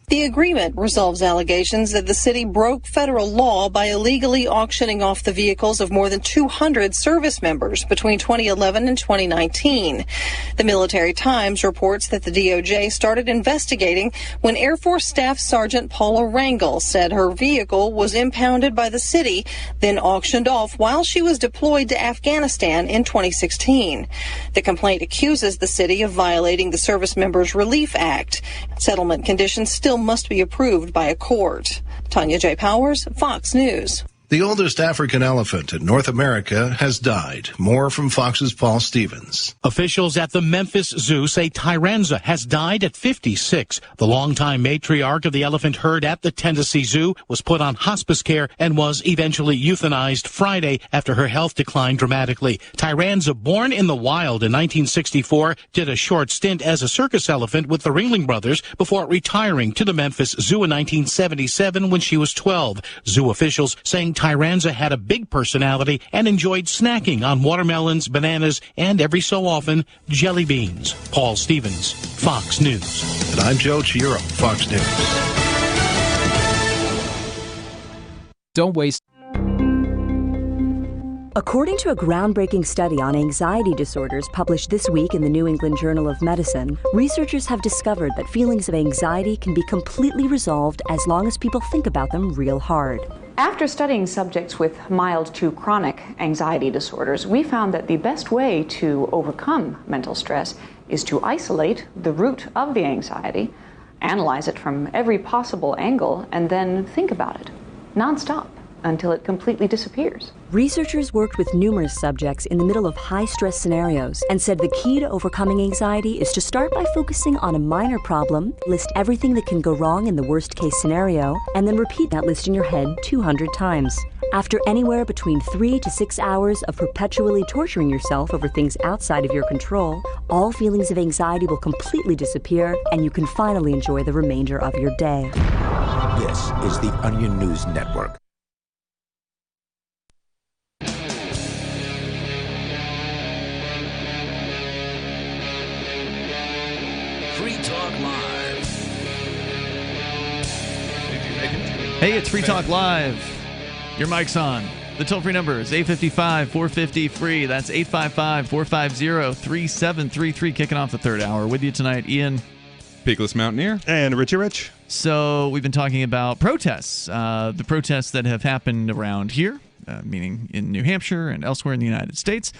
The agreement resolves allegations that the city broke federal law by illegally auctioning off the vehicles of more than 200 service members between 2011 and 2019. The Military Times reports that the DOJ started investigating when Air Force Staff Sergeant Paula Rangel said her vehicle was impounded by the city, then auctioned off while she was deployed to Afghanistan in 2016. The complaint accuses the city of violating the Service Members Relief Act. Settlement conditions still must be approved by a court. Tanya J. Powers, Fox News. The oldest African elephant in North America has died. More from Fox's Paul Stevens. Officials at the Memphis Zoo say Tyranza has died at 56. The longtime matriarch of the elephant herd at the Tennessee Zoo was put on hospice care and was eventually euthanized Friday after her health declined dramatically. Tyranza, born in the wild in 1964, did a short stint as a circus elephant with the Ringling Brothers before retiring to the Memphis Zoo in 1977 when she was 12. Zoo officials saying Tyranza had a big personality and enjoyed snacking on watermelons, bananas, and every so often, jelly beans. Paul Stevens, Fox News. And I'm Joe Chiaro, Fox News. Don't waste. According to a groundbreaking study on anxiety disorders published this week in the New England Journal of Medicine, researchers have discovered that feelings of anxiety can be completely resolved as long as people think about them real hard. After studying subjects with mild to chronic anxiety disorders, we found that the best way to overcome mental stress is to isolate the root of the anxiety, analyze it from every possible angle, and then think about it nonstop until it completely disappears. Researchers worked with numerous subjects in the middle of high-stress scenarios and said the key to overcoming anxiety is to start by focusing on a minor problem, list everything that can go wrong in the worst-case scenario, and then repeat that list in your head 200 times. After anywhere between 3 to 6 hours of perpetually torturing yourself over things outside of your control, all feelings of anxiety will completely disappear, and you can finally enjoy the remainder of your day. This is the Onion News Network. Free Talk Live. Hey, it's Free Talk Live. Your mic's on. The toll-free number is 855-450-FREE. That's 855-450-3733. Kicking off the third hour. With you tonight, Ian. Peakless Mountaineer. And Richie Rich. So we've been talking about protests. The protests that have happened around here, meaning in New Hampshire and elsewhere in the United States,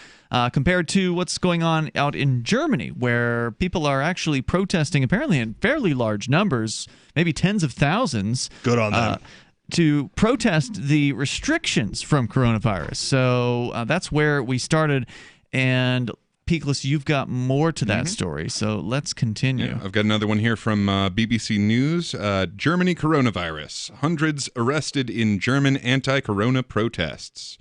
compared to what's going on out in Germany, where people are actually protesting, apparently in fairly large numbers, maybe tens of thousands. Good on them. To protest the restrictions from coronavirus. So that's where we started. And Peakless, you've got more to that story, so let's continue. Yeah, I've got another one here from BBC News. Germany coronavirus. Hundreds arrested in German anti-corona protests.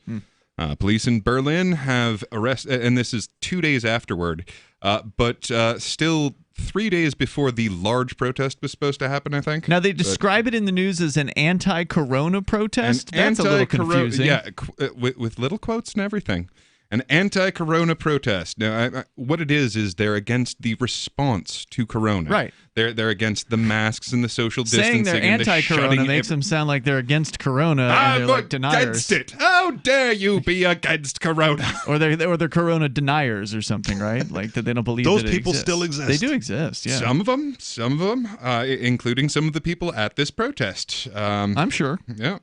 Police in Berlin have arrested, and this is 2 days afterward, but still 3 days before the large protest was supposed to happen, I think. Now, they describe it in the news as an anti-corona protest. That's a little confusing. Yeah, with little quotes and everything. An anti-corona protest. Now, what it is they're against the response to corona. Right. They're against the masks and the social distancing. Saying they're anti-corona makes them sound like they're against corona and they're like deniers. Against it. How dare you be against corona? Or they're corona deniers or something, right? Like that they don't believe those that it people exists. still exist. They do exist. Yeah. Some of them, including some of the people at this protest. I'm sure. Yeah.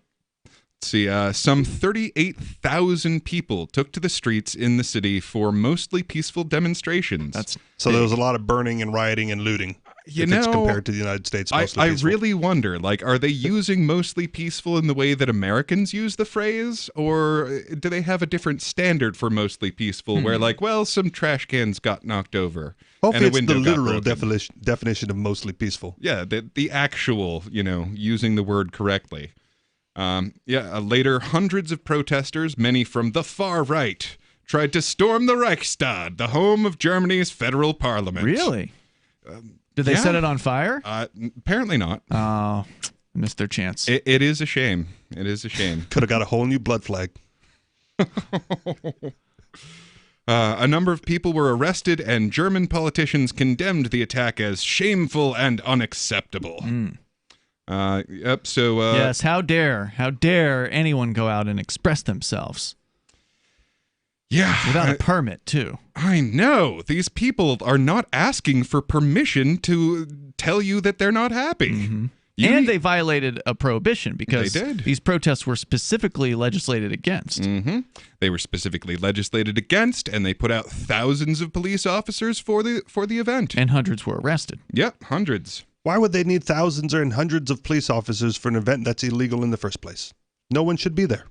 Let's see, some 38,000 people took to the streets in the city for mostly peaceful demonstrations. So there was a lot of burning and rioting and looting. It's compared to the United States, mostly I peaceful. really wonder, like, are they using mostly peaceful in the way that Americans use the phrase? Or do they have a different standard for mostly peaceful where, like, well, some trash cans got knocked over Hopefully and a it's the window got literal broken? definition of mostly peaceful. Yeah, the actual, using the word correctly. Later, hundreds of protesters, many from the far right, tried to storm the Reichstag, the home of Germany's federal parliament. Really? Did they set it on fire? Apparently not. Oh, missed their chance. It is a shame. It is a shame. Could have got a whole new blood flag. A number of people were arrested, and German politicians condemned the attack as shameful and unacceptable. Yes, how dare anyone go out and express themselves? Yeah. Without a permit, too. I know. These people are not asking for permission to tell you that they're not happy. Mm-hmm. And they violated a prohibition because They did. these protests were specifically legislated against. Mm-hmm. They were specifically legislated against, and they put out thousands of police officers for the event. And hundreds were arrested. Yep, hundreds. Why would they need thousands or hundreds of police officers for an event that's illegal in the first place? No one should be there.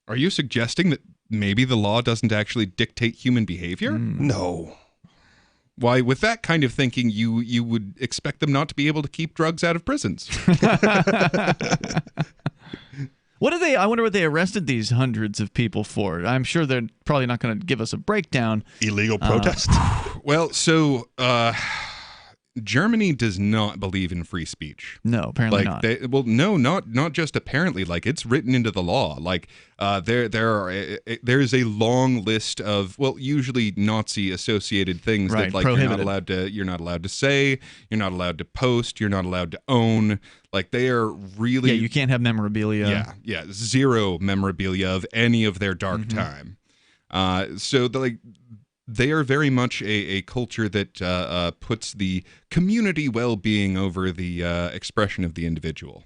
Are you suggesting that maybe the law doesn't actually dictate human behavior? No. Why, with that kind of thinking, you would expect them not to be able to keep drugs out of prisons. I wonder what they arrested these hundreds of people for. I'm sure they're probably not going to give us a breakdown. Illegal protest? Well, so Germany does not believe in free speech. No, apparently not. Not just apparently. Like, it's written into the law. Like, there's a long list of, well, usually Nazi-associated things that, like, you're not allowed to say, you're not allowed to post, you're not allowed to own. Like, they are really... Yeah, you can't have memorabilia. Yeah, zero memorabilia of any of their dark time. They are very much a culture that puts the community well-being over the expression of the individual.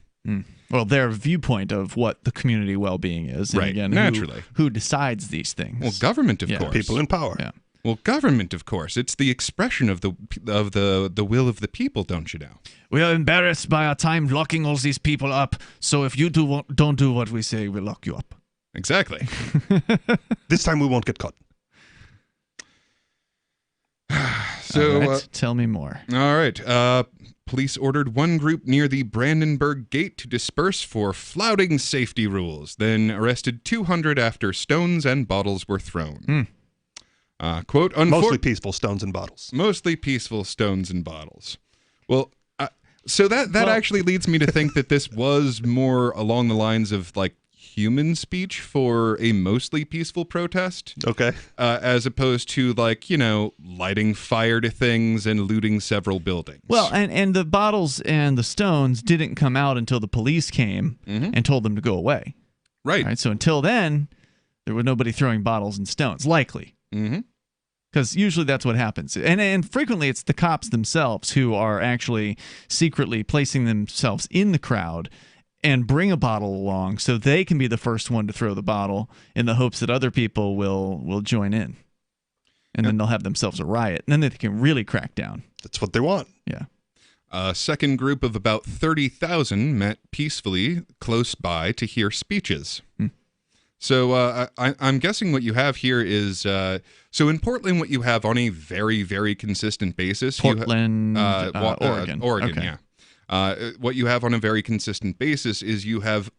Well, their viewpoint of what the community well-being is. And right, again, naturally. Who decides these things? Well, government, of course. People in power. Yeah. Well, government, of course. It's the expression of the will of the people, don't you know? We are embarrassed by our time locking all these people up, so if you don't do what we say, we'll lock you up. Exactly. This time we won't get caught. So, all right, tell me more. All right. Police ordered one group near the Brandenburg Gate to disperse for flouting safety rules, then arrested 200 after stones and bottles were thrown. Quote, mostly peaceful stones and bottles. Mostly peaceful stones and bottles. Well, so that actually leads me to think that this was more along the lines of, like, human speech for a mostly peaceful protest. Okay. As opposed to, like, lighting fire to things and looting several buildings. Well, and the bottles and the stones didn't come out until the police came and told them to go away. Right. So until then, there was nobody throwing bottles and stones, likely. Because usually that's what happens. And frequently it's the cops themselves who are actually secretly placing themselves in the crowd and bring a bottle along so they can be the first one to throw the bottle in the hopes that other people will join in. And then they'll have themselves a riot. And then they can really crack down. That's what they want. Yeah. A second group of about 30,000 met peacefully close by to hear speeches. So I'm guessing what you have here is, so in Portland, what you have on a very, very consistent basis. Portland, Oregon. Oregon, okay. yeah. What you have on a very consistent basis is you have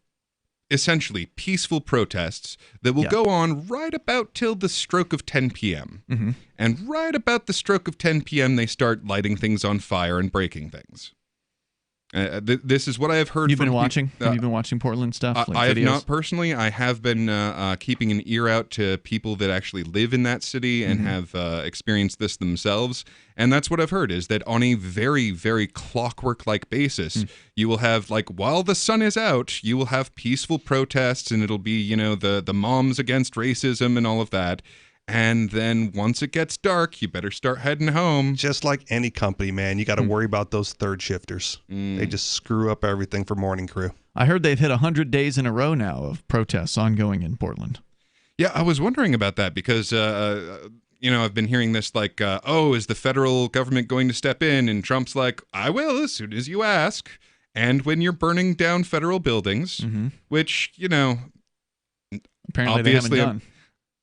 essentially peaceful protests that will go on right about till the stroke of 10 p.m. Mm-hmm. And right about the stroke of 10 p.m., they start lighting things on fire and breaking things. This is what I have heard. You've been watching? Have you been watching Portland stuff? I have not personally. I have been keeping an ear out to people that actually live in that city and have experienced this themselves. And that's what I've heard, is that on a very, very clockwork-like basis, you will have, like, while the sun is out, you will have peaceful protests, and it'll be, the moms against racism and all of that. And then once it gets dark, you better start heading home. Just like any company, man, you got to worry about those third shifters. They just screw up everything for morning crew. I heard they've hit 100 days in a row now of protests ongoing in Portland. Yeah, I was wondering about that because, I've been hearing this like, is the federal government going to step in? And Trump's like, I will as soon as you ask. And when you're burning down federal buildings, which, apparently they haven't done.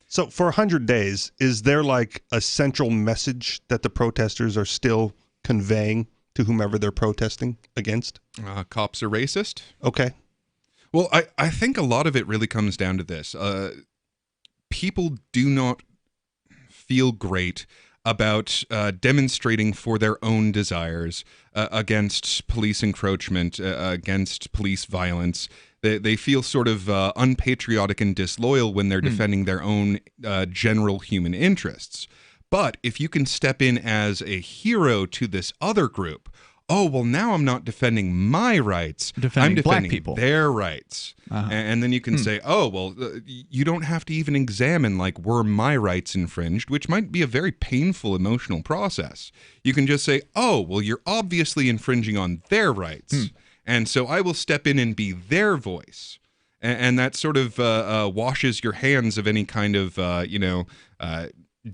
So for 100 days, is there like a central message that the protesters are still conveying to whomever they're protesting against? Cops are racist. Okay. Well, I think a lot of it really comes down to this. People do not feel great about demonstrating for their own desires against police encroachment, against police violence. They feel sort of unpatriotic and disloyal when they're defending their own general human interests. But if you can step in as a hero to this other group, now I'm not defending my rights. I'm defending black people. Their rights. And then you can say, you don't have to even examine, like, were my rights infringed, which might be a very painful emotional process. You can just say, you're obviously infringing on their rights. And so I will step in and be their voice. And that sort of washes your hands of any kind of,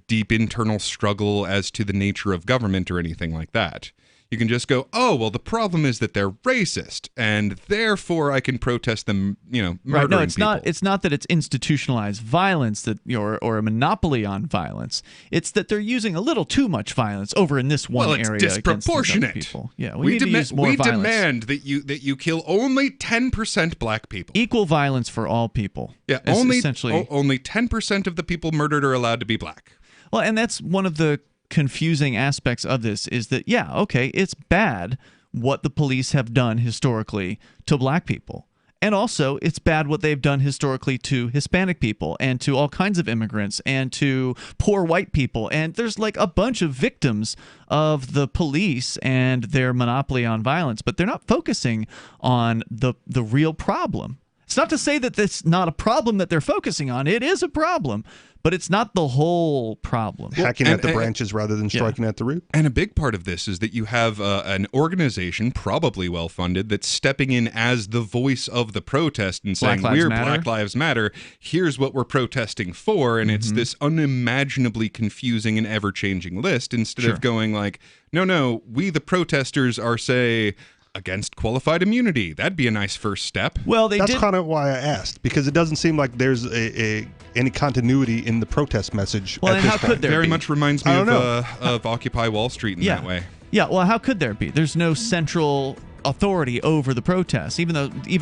deep internal struggle as to the nature of government or anything like that. You can just go, the problem is that they're racist, and therefore I can protest them, murdering right. No, it's people. It's not that it's institutionalized violence or a monopoly on violence. It's that they're using a little too much violence over in this one area. It's disproportionate. Against people. Yeah, we need to use more violence. Demand that you kill only 10% black people. Equal violence for all people. Yeah, only 10% of the people murdered are allowed to be black. Well, and that's one of the confusing aspects of this is that, it's bad what the police have done historically to black people. And also, it's bad what they've done historically to Hispanic people and to all kinds of immigrants and to poor white people. And there's like a bunch of victims of the police and their monopoly on violence, but they're not focusing on the real problem. It's not to say that that's not a problem that they're focusing on. It is a problem, but it's not the whole problem. Hacking at the branches rather than striking at the root. And a big part of this is that you have an organization, probably well-funded, that's stepping in as the voice of the protest and saying, Black Lives Matter. Here's what we're protesting for. And it's this unimaginably confusing and ever-changing list instead of going like, no, we the protesters are, say, against qualified immunity. That'd be a nice first step. Well, that's kind of why I asked, because it doesn't seem like there's any continuity in the protest message. Well, at and this how could there very be? much reminds me of Occupy Wall Street in that way. Yeah, well, how could there be? There's no central authority over the protests. Even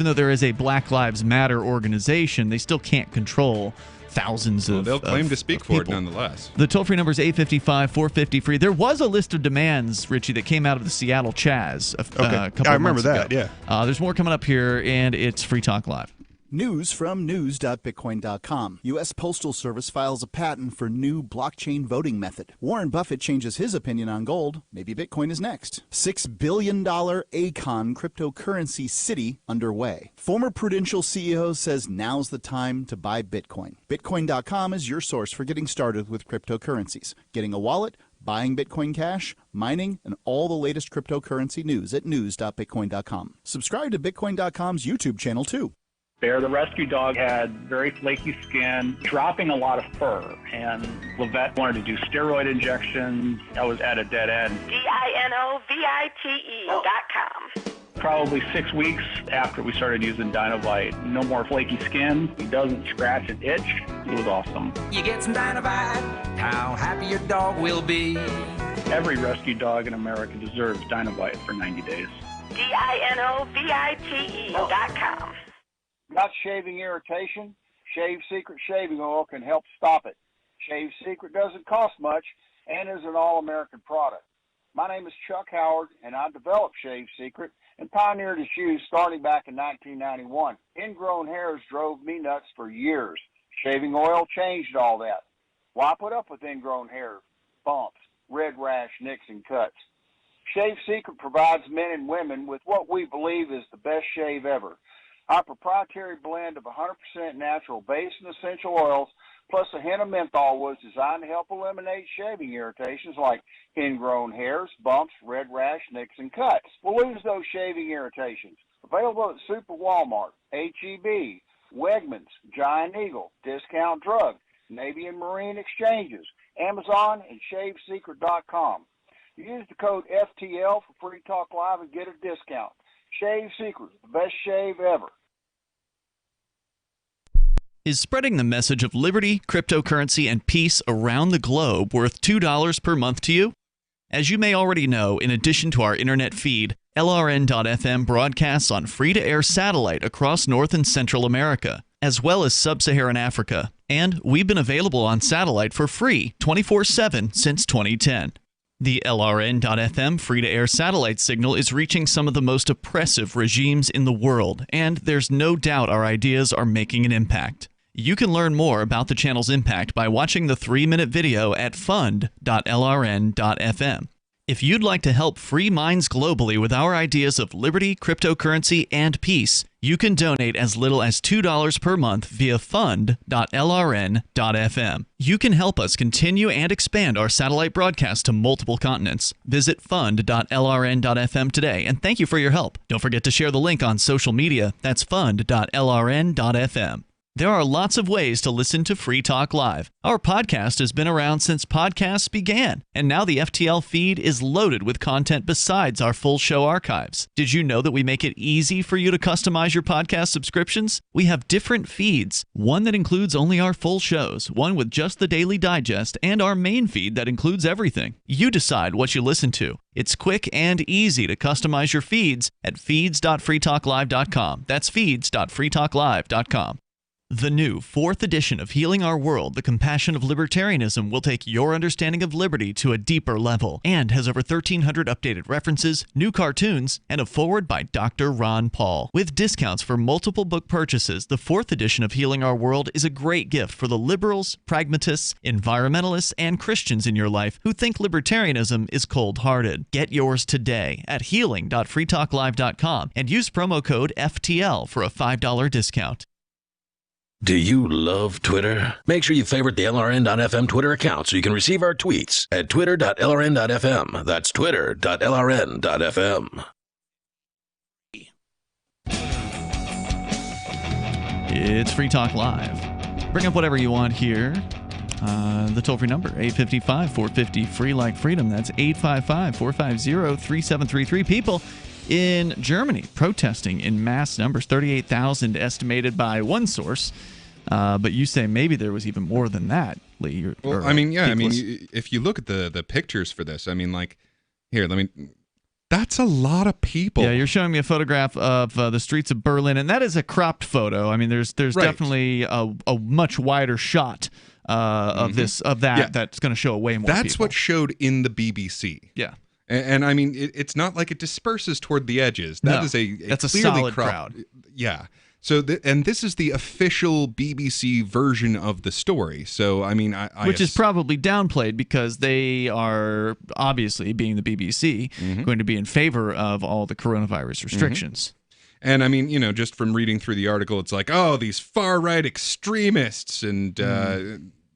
though there is a Black Lives Matter organization, they still can't control thousands of they'll claim to speak for people. it nonetheless. The toll-free number is 855-450-FREE. There was a list of demands, Richie, that came out of the Seattle Chaz a couple of months ago. I remember that, yeah. There's more coming up here, and it's Free Talk Live. News from news.bitcoin.com. U.S. Postal Service files a patent for new blockchain voting method. Warren Buffett changes his opinion on gold. Maybe Bitcoin is next. $6 billion Akon cryptocurrency city underway. Former Prudential CEO says now's the time to buy Bitcoin. Bitcoin.com is your source for getting started with cryptocurrencies. Getting a wallet, buying Bitcoin Cash, mining, and all the latest cryptocurrency news at news.bitcoin.com. Subscribe to Bitcoin.com's YouTube channel too. Bear, the rescue dog, had very flaky skin, dropping a lot of fur, and Levette wanted to do steroid injections. I was at a dead end. DINOVITE.com. Probably 6 weeks after we started using Dinovite, no more flaky skin. He doesn't scratch and itch. It was awesome. You get some Dinovite, how happy your dog will be. Every rescue dog in America deserves Dinovite for 90 days. DINOVITE.com. Got shaving irritation? Shave Secret shaving oil can help stop it. Shave Secret doesn't cost much and is an all-American product. My name is Chuck Howard, and I developed Shave Secret and pioneered its use starting back in 1991. Ingrown hairs drove me nuts for years. Shaving oil changed all that. Why put up with ingrown hair, bumps, red rash, nicks, and cuts? Shave Secret provides men and women with what we believe is the best shave ever. Our proprietary blend of 100% natural base and essential oils plus a hint of menthol was designed to help eliminate shaving irritations like ingrown hairs, bumps, red rash, nicks, and cuts. We'll lose those shaving irritations. Available at Super Walmart, H-E-B, Wegmans, Giant Eagle, Discount Drug, Navy and Marine Exchanges, Amazon, and ShaveSecret.com. Use the code FTL for Free Talk Live and get a discount. Shave Secret, the best shave ever. Is spreading the message of liberty, cryptocurrency, and peace around the globe worth $2 per month to you? As you may already know, in addition to our internet feed, LRN.FM broadcasts on free-to-air satellite across North and Central America, as well as Sub-Saharan Africa. And we've been available on satellite for free 24/7 since 2010. The LRN.FM free-to-air satellite signal is reaching some of the most oppressive regimes in the world, and there's no doubt our ideas are making an impact. You can learn more about the channel's impact by watching the 3-minute video at fund.lrn.fm. If you'd like to help free minds globally with our ideas of liberty, cryptocurrency, and peace, you can donate as little as $2 per month via fund.lrn.fm. You can help us continue and expand our satellite broadcast to multiple continents. Visit fund.lrn.fm today, and thank you for your help. Don't forget to share the link on social media. That's fund.lrn.fm. There are lots of ways to listen to Free Talk Live. Our podcast has been around since podcasts began, and now the FTL feed is loaded with content besides our full show archives. Did you know that we make it easy for you to customize your podcast subscriptions? We have different feeds, one that includes only our full shows, one with just the Daily Digest, and our main feed that includes everything. You decide what you listen to. It's quick and easy to customize your feeds at feeds.freetalklive.com. That's feeds.freetalklive.com. The new 4th edition of Healing Our World, The Compassion of Libertarianism, will take your understanding of liberty to a deeper level and has over 1,300 updated references, new cartoons, and a foreword by Dr. Ron Paul. With discounts for multiple book purchases, the 4th edition of Healing Our World is a great gift for the liberals, pragmatists, environmentalists, and Christians in your life who think libertarianism is cold-hearted. Get yours today at healing.freetalklive.com and use promo code FTL for a $5 discount. Do you love Twitter? Make sure you favorite the LRN.FM Twitter account so you can receive our tweets at twitter.lrn.fm. That's twitter.lrn.fm. It's Free Talk Live. Bring up whatever you want here. The toll-free number, 855-450-FREE like freedom. That's 855-450-3733. People in Germany protesting in mass numbers, 38,000 estimated by one source. But you say maybe there was even more than that, Leigh. Well, I mean, if you look at the pictures for this, I mean, like, that's a lot of people. Yeah, you're showing me a photograph of the streets of Berlin, and that is a cropped photo. I mean, there's right. Definitely a much wider shot of that that's going to show way more That's people. What showed in the BBC. Yeah. And I mean, it's not like it disperses toward the edges. That's a solid crowd. Yeah. So, and this is the official BBC version of the story. So, I mean, which is probably downplayed because they are obviously, being the BBC, going to be in favor of all the coronavirus restrictions. And I mean, just from reading through the article, it's like, oh, these far right extremists, and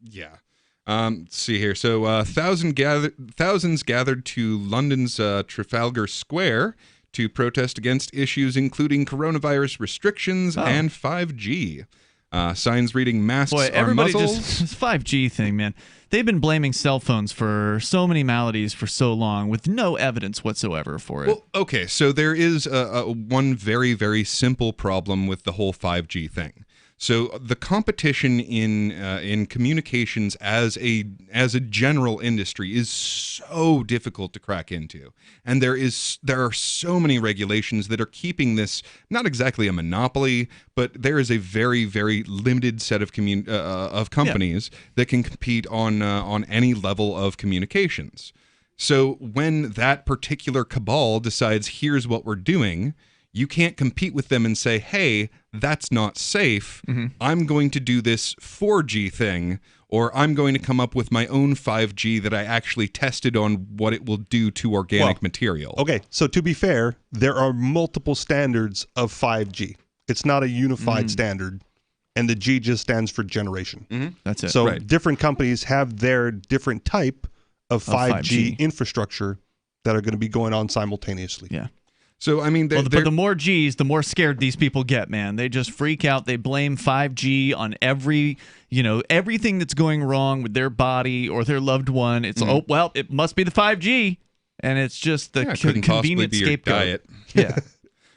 yeah. Let's see here. So thousands gathered to London's Trafalgar Square to protest against issues including coronavirus restrictions and 5G. Signs reading masks are muzzled. This 5G thing, man. They've been blaming cell phones for so many maladies for so long with no evidence whatsoever for it. Well, okay, so there is one very, very simple problem with the whole 5G thing. So the competition in communications as a general industry is so difficult to crack into, and there are so many regulations that are keeping this not exactly a monopoly, but there is a very, very limited set of companies that can compete on any level of communications. So when that particular cabal decides, here's what we're doing, you can't compete with them and say, hey, that's not safe. I'm going to do this 4G thing, or I'm going to come up with my own 5G that I actually tested on what it will do to organic material. Okay, so to be fair, there are multiple standards of 5G. It's not a unified standard, and the G just stands for generation. That's it. So different companies have their different type of 5G infrastructure that are going to be going on simultaneously. Yeah. So, I mean, but the more G's, the more scared these people get, man. They just freak out. They blame 5G on everything that's going wrong with their body or their loved one. It's, oh, well, it must be the 5G. And it's just the convenient scapegoat. Diet. Yeah.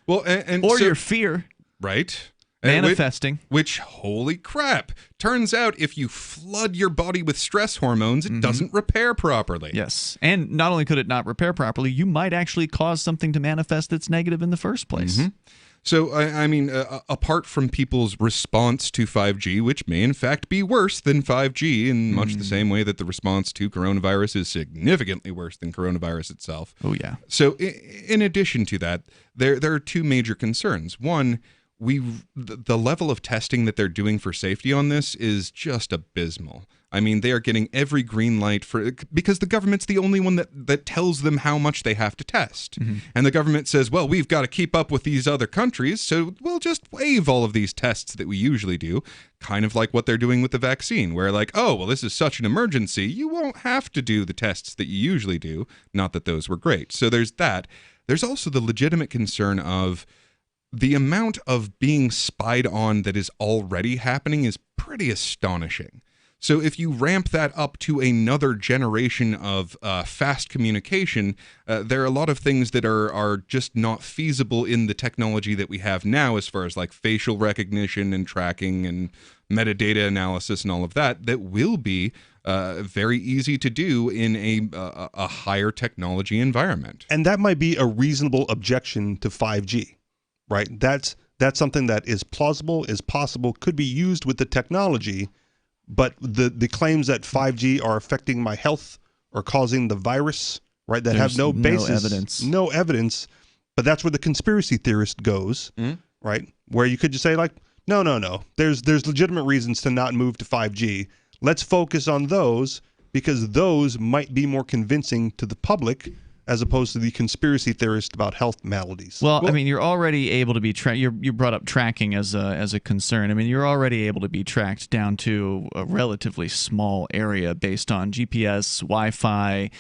Well, and or your fear. Right. Manifesting. Which, holy crap, turns out if you flood your body with stress hormones, it doesn't repair properly. Yes. And not only could it not repair properly, you might actually cause something to manifest that's negative in the first place. So, I mean, apart from people's response to 5G, which may in fact be worse than 5G in much the same way that the response to coronavirus is significantly worse than coronavirus itself. Oh, yeah. So, in addition to that, there are two major concerns. One, the level of testing that they're doing for safety on this is just abysmal. I mean, they are getting every green light because the government's the only one that tells them how much they have to test. And the government says, well, we've got to keep up with these other countries, so we'll just waive all of these tests that we usually do. Kind of like what they're doing with the vaccine, where like, oh, well, this is such an emergency, you won't have to do the tests that you usually do. Not that those were great. So there's that. There's also the legitimate concern of the amount of being spied on that is already happening is pretty astonishing. So if you ramp that up to another generation of fast communication, there are a lot of things that are just not feasible in the technology that we have now, as far as like facial recognition and tracking and metadata analysis and all of that will be very easy to do in a higher technology environment. And that might be a reasonable objection to 5G. Right, that's something that is plausible, is possible, could be used with the technology, but the claims that 5G are affecting my health or causing the virus, right, that have no basis, no evidence, but that's where the conspiracy theorist goes, right, where you could just say like, no, there's legitimate reasons to not move to 5G. Let's focus on those because those might be more convincing to the public as opposed to the conspiracy theorist about health maladies. Well, I mean, you're already able to be you brought up tracking as a concern. I mean, you're already able to be tracked down to a relatively small area based on GPS, Wi-Fi,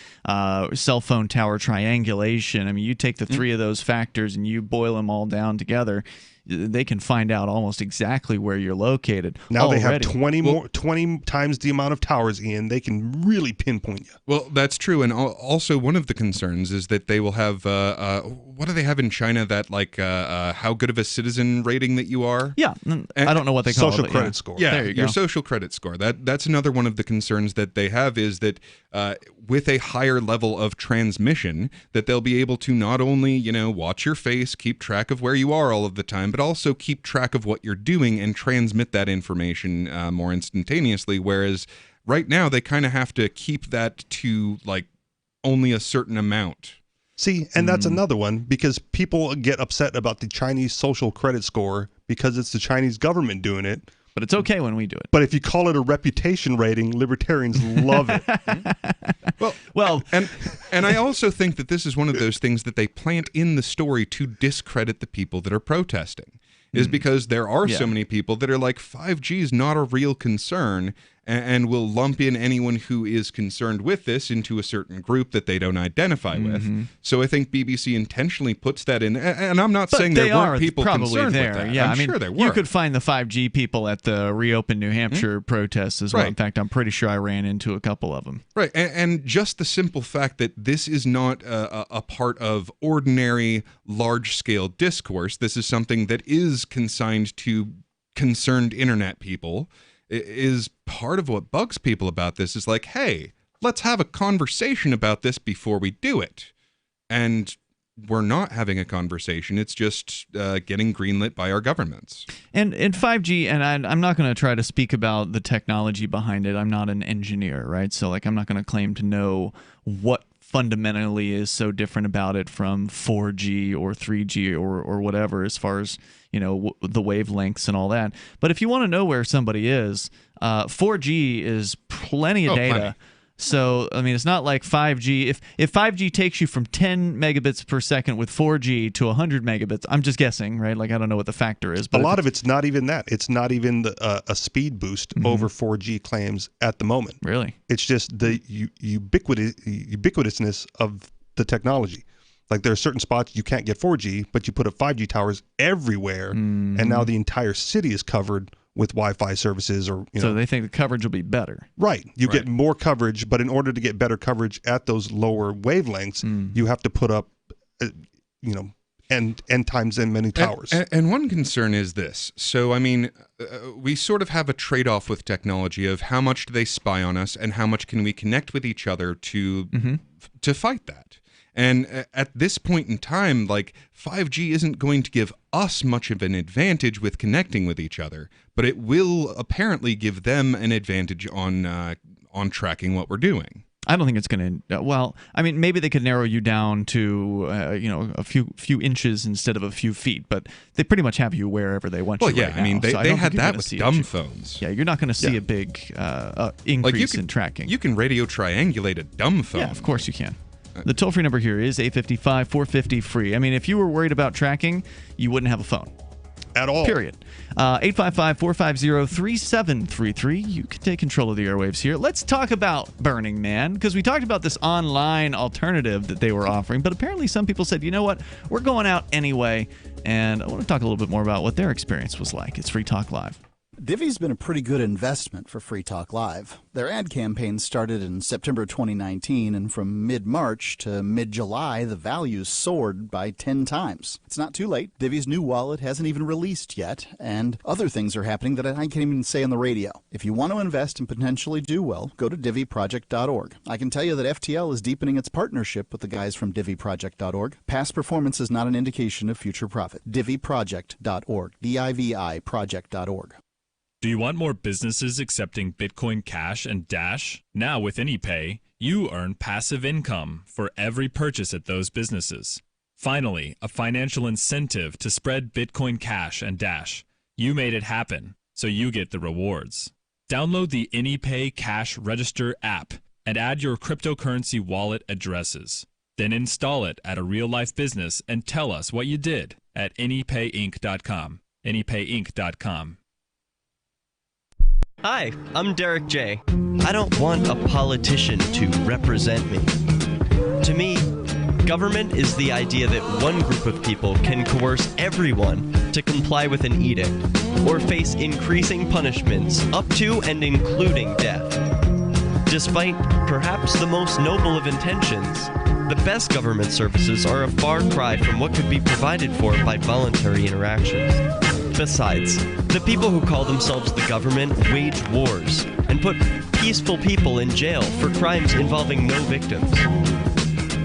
cell phone tower triangulation. I mean, you take the three of those factors and you boil them all down together, they can find out almost exactly where you're located. Now already. They have 20 times the amount of towers, Ian. They can really pinpoint you. Well, that's true. And also one of the concerns is that they will have, what do they have in China, that like how good of a citizen rating that you are? Yeah. I don't know what they call social credit score. Yeah, there you go. Your social credit score. That's another one of the concerns that they have is that with a higher level of transmission, that they'll be able to not only, watch your face, keep track of where you are all of the time, but also keep track of what you're doing and transmit that information more instantaneously. Whereas right now they kind of have to keep that to like only a certain amount. See, and that's another one because people get upset about the Chinese social credit score because it's the Chinese government doing it. But it's okay when we do it. But if you call it a reputation rating, libertarians love it. Well, and I also think that this is one of those things that they plant in the story to discredit the people that are protesting, is because there are so many people that are like, 5G is not a real concern, and will lump in anyone who is concerned with this into a certain group that they don't identify with. So I think BBC intentionally puts that in, and I'm not saying there weren't people concerned with that. Yeah, I'm sure there were. You could find the 5G people at the Reopen New Hampshire protests as well. In fact, I'm pretty sure I ran into a couple of them. Right, and just the simple fact that this is not a part of ordinary large-scale discourse. This is something that is consigned to concerned internet people is part of what bugs people about this is like, hey, let's have a conversation about this before we do it. And we're not having a conversation. It's just getting greenlit by our governments. And 5G, and I'm not going to try to speak about the technology behind it. I'm not an engineer, right? So like I'm not going to claim to know what fundamentally is so different about it from 4G or 3G or whatever as far as, you know, the wavelengths and all that. But if you want to know where somebody is, 4G is plenty of data. Plenty. So, I mean, it's not like 5G. If 5G takes you from 10 megabits per second with 4G to 100 megabits, I'm just guessing, right? Like, I don't know what the factor is. But a lot of it's not even that. It's not even a speed boost over 4G claims at the moment. Really? It's just the ubiquitousness of the technology. Like, there are certain spots you can't get 4G, but you put up 5G towers everywhere, and now the entire city is covered with Wi-Fi services, or so they think the coverage will be better. Right. You get more coverage, but in order to get better coverage at those lower wavelengths, you have to put up, n times n many towers. And one concern is this. So, I mean, we sort of have a trade-off with technology of how much do they spy on us and how much can we connect with each other to fight that. And at this point in time, like 5G isn't going to give us much of an advantage with connecting with each other, but it will apparently give them an advantage on tracking what we're doing. I don't think it's going to. Well, I mean, maybe they could narrow you down to a few inches instead of a few feet, but they pretty much have you wherever they want you. Well, yeah, right I mean, now. they had that with dumb phones. Yeah, you're not going to see a big increase in tracking. You can radio triangulate a dumb phone. Yeah, of course you can. The toll-free number here is 855-450-FREE. I mean, if you were worried about tracking, you wouldn't have a phone. At all. Period. 855-450-3733. You can take control of the airwaves here. Let's talk about Burning Man, because we talked about this online alternative that they were offering, but apparently some people said, you know what, we're going out anyway, and I want to talk a little bit more about what their experience was like. It's Free Talk Live. Divvy's been a pretty good investment for Free Talk Live. Their ad campaign started in September 2019, and from mid-March to mid-July, the values soared by 10 times. It's not too late. Divvy's new wallet hasn't even released yet, and other things are happening that I can't even say on the radio. If you want to invest and potentially do well, go to DivvyProject.org. I can tell you that FTL is deepening its partnership with the guys from DivvyProject.org. Past performance is not an indication of future profit. DivvyProject.org. DIVI Project.org. Do you want more businesses accepting Bitcoin Cash and Dash? Now with AnyPay, you earn passive income for every purchase at those businesses. Finally, a financial incentive to spread Bitcoin Cash and Dash. You made it happen, so you get the rewards. Download the AnyPay Cash Register app and add your cryptocurrency wallet addresses. Then install it at a real-life business and tell us what you did at AnyPayInc.com. AnyPayInc.com. Hi, I'm Derek J. I don't want a politician to represent me. To me, government is the idea that one group of people can coerce everyone to comply with an edict or face increasing punishments up to and including death. Despite perhaps the most noble of intentions, the best government services are a far cry from what could be provided for by voluntary interactions. Besides, the people who call themselves the government wage wars and put peaceful people in jail for crimes involving no victims.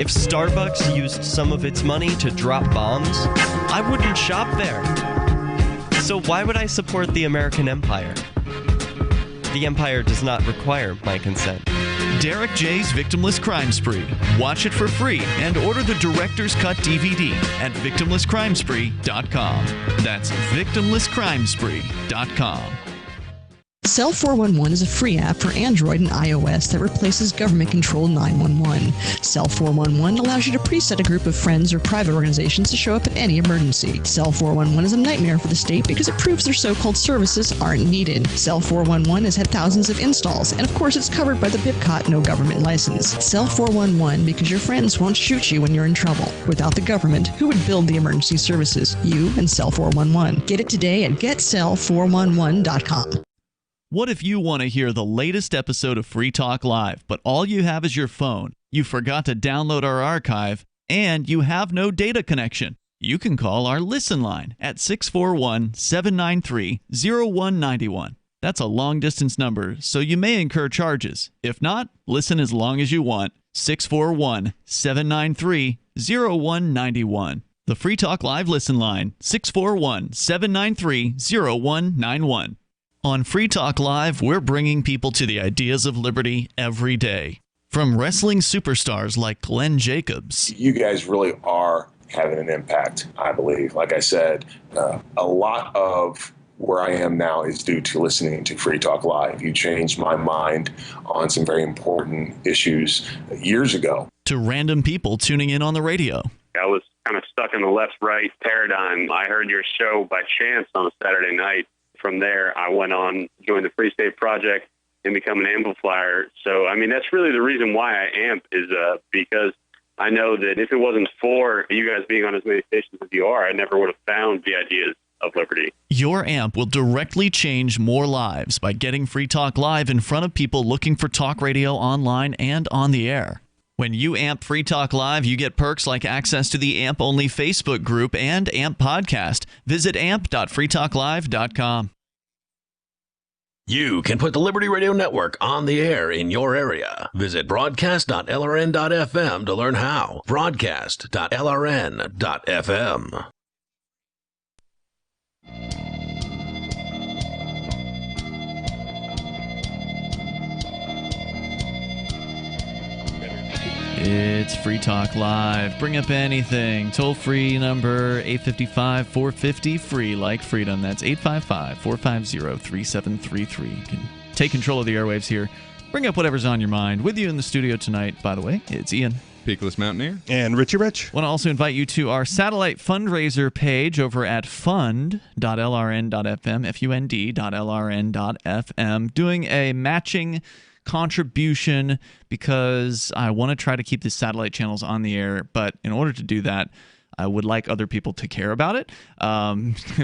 If Starbucks used some of its money to drop bombs, I wouldn't shop there. So why would I support the American empire? The empire does not require my consent. Derek J's Victimless Crime Spree. Watch it for free and order the Director's Cut DVD at victimlesscrimespree.com. That's victimlesscrimespree.com. Cell 411 is a free app for Android and iOS that replaces government-controlled 911. Cell 411 allows you to preset a group of friends or private organizations to show up at any emergency. Cell 411 is a nightmare for the state because it proves their so-called services aren't needed. Cell 411 has had thousands of installs, and of course it's covered by the BIPCOT no government license. Cell 411 because your friends won't shoot you when you're in trouble. Without the government, who would build the emergency services? You and Cell 411. Get it today at getcell411.com. What if you want to hear the latest episode of Free Talk Live, but all you have is your phone, you forgot to download our archive, and you have no data connection? you can call our Listen line at 641-793-0191. That's a long-distance number, so you may incur charges. If not, listen as long as you want. 641-793-0191. The Free Talk Live Listen line, 641-793-0191. On Free Talk Live, we're bringing people to the ideas of liberty every day. From wrestling superstars like Glenn Jacobs. You guys really are having an impact, I believe. Like I said, a lot of where I am now is due to listening to Free Talk Live. You changed my mind on some very important issues years ago. To random people tuning in on the radio. I was kind of stuck in the left-right paradigm. I heard your show by chance on a Saturday night. From there, I went on, joined the Free State Project, and become an amplifier. So, I mean, that's really the reason why I amp is because I know that if it wasn't for you guys being on as many stations as you are, I never would have found the ideas of liberty. Your amp will directly change more lives by getting Free Talk Live in front of people looking for talk radio online and on the air. When you amp Free Talk Live, you get perks like access to the AMP-only Facebook group and AMP podcast. Visit amp.freetalklive.com. You can put the Liberty Radio Network on the air in your area. Visit broadcast.lrn.fm to learn how. Broadcast.lrn.fm. It's Free Talk Live. Bring up anything. Toll-free number 855-450-FREE, like freedom. That's 855-450-3733. You can take control of the airwaves here. Bring up whatever's on your mind. With you in the studio tonight, by the way, it's Ian. Peakless Mountaineer. And Richie Rich. Want to also invite you to our satellite fundraiser page over at fund.lrn.fm, fund.lrn.fm, doing a matching contribution because I want to try to keep the satellite channels on the air, but in order to do that, I would like other people to care about it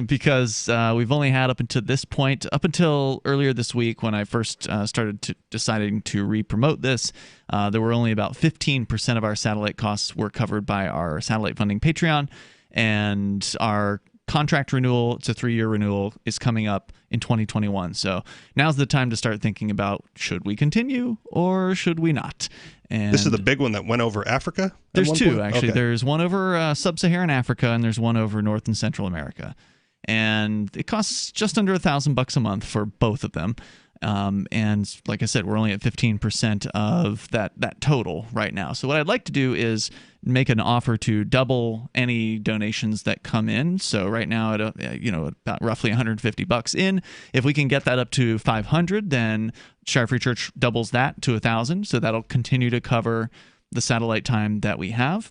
because we've only had up until this point, up until earlier this week when I first started deciding to re-promote this, there were only about 15% of our satellite costs were covered by our satellite funding Patreon, and our contract renewal, it's a 3-year renewal, is coming up in 2021. So now's the time to start thinking about, should we continue or should we not? And this is the big one that went over Africa? There's two, actually. Okay. There's one over sub-Saharan Africa, and there's one over North and Central America. And it costs just under $1,000 a month for both of them. And like I said, we're only at 15% of that total right now. So what I'd like to do is make an offer to double any donations that come in. So right now at about roughly $150 in. If we can get that up to 500, then Shire Free Church doubles that to 1,000. So that'll continue to cover the satellite time that we have.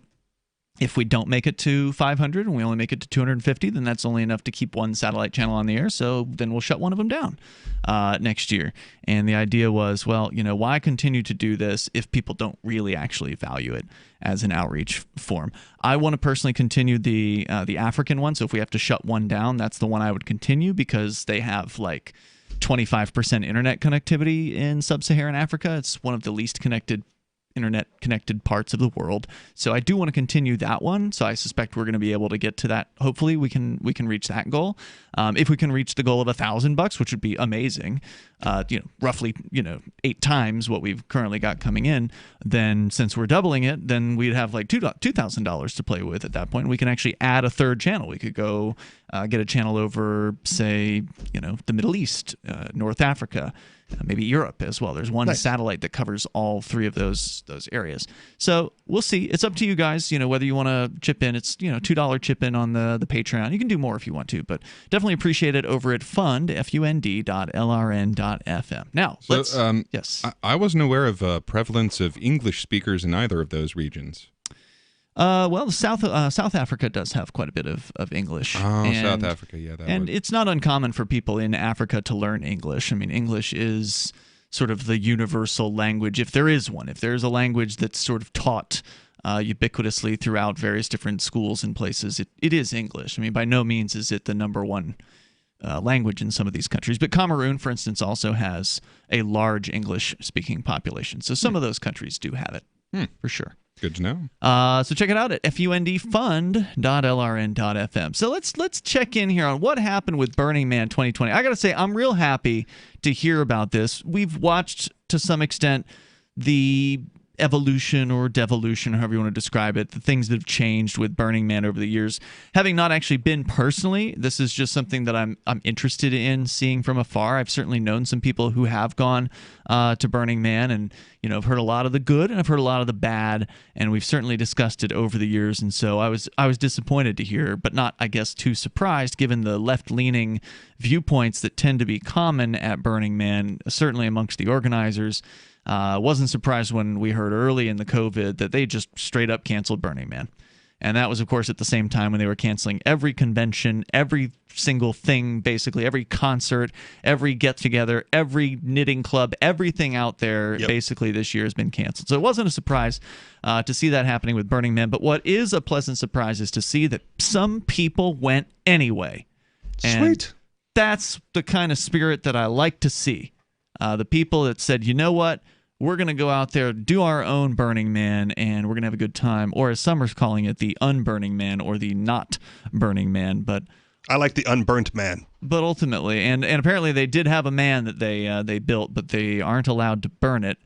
If we don't make it to 500 and we only make it to 250, then that's only enough to keep one satellite channel on the air. So then we'll shut one of them down next year. And the idea was, well, why continue to do this if people don't really actually value it as an outreach form? I want to personally continue the African one. So if we have to shut one down, that's the one I would continue because they have like 25% internet connectivity in sub-Saharan Africa. It's one of the least internet connected parts of the world. So I do want to continue that one. So I suspect we're going to be able to get to that. Hopefully we can reach that goal. If we can reach the goal of $1,000, which would be amazing, roughly 8 times what we've currently got coming in, then since we're doubling it, then we'd have like $2,000 to play with at that point. We can actually add a third channel. We could go get a channel over, say, the Middle East, North Africa, maybe Europe as well. There's one satellite that covers all 3 of those areas. So we'll see. It's up to you guys, whether you want to chip in. It's, $2 chip in on the Patreon. You can do more if you want to, but definitely appreciate it over at fund.lrn.fm. Now, yes. I wasn't aware of a prevalence of English speakers in either of those regions. Well, South Africa does have quite a bit of English. Oh, South Africa, yeah. It's not uncommon for people in Africa to learn English. I mean, English is sort of the universal language, if there is one. If there's a language that's sort of taught ubiquitously throughout various different schools and places, it is English. I mean, by no means is it the number one language in some of these countries. But Cameroon, for instance, also has a large English-speaking population. So some of those countries do have it, for sure. Good to know. So check it out at fundfund.lrn.fm. So let's check in here on what happened with Burning Man 2020. I got to say, I'm real happy to hear about this. We've watched, to some extent, the evolution or devolution, however you want to describe it, the things that have changed with Burning Man over the years. Having not actually been personally, this is just something that I'm interested in seeing from afar. I've certainly known some people who have gone to Burning Man, and I've heard a lot of the good and I've heard a lot of the bad, and we've certainly discussed it over the years. And so I was disappointed to hear, but not, I guess, too surprised, given the left-leaning viewpoints that tend to be common at Burning Man, certainly amongst the organizers. Wasn't surprised when we heard early in the COVID that they just straight up canceled Burning Man. And that was, of course, at the same time when they were canceling every convention, every single thing, basically, every concert, every get-together, every knitting club, everything out there, basically, this year has been canceled. So it wasn't a surprise to see that happening with Burning Man. But what is a pleasant surprise is to see that some people went anyway. And Sweet. That's the kind of spirit that I like to see. The people that said, you know what? We're going to go out there, do our own Burning Man, and we're going to have a good time. Or as Summer's calling it, the unburning man or the not Burning Man. But I like the unburnt man. But ultimately, and apparently they did have a man that they built, but they aren't allowed to burn it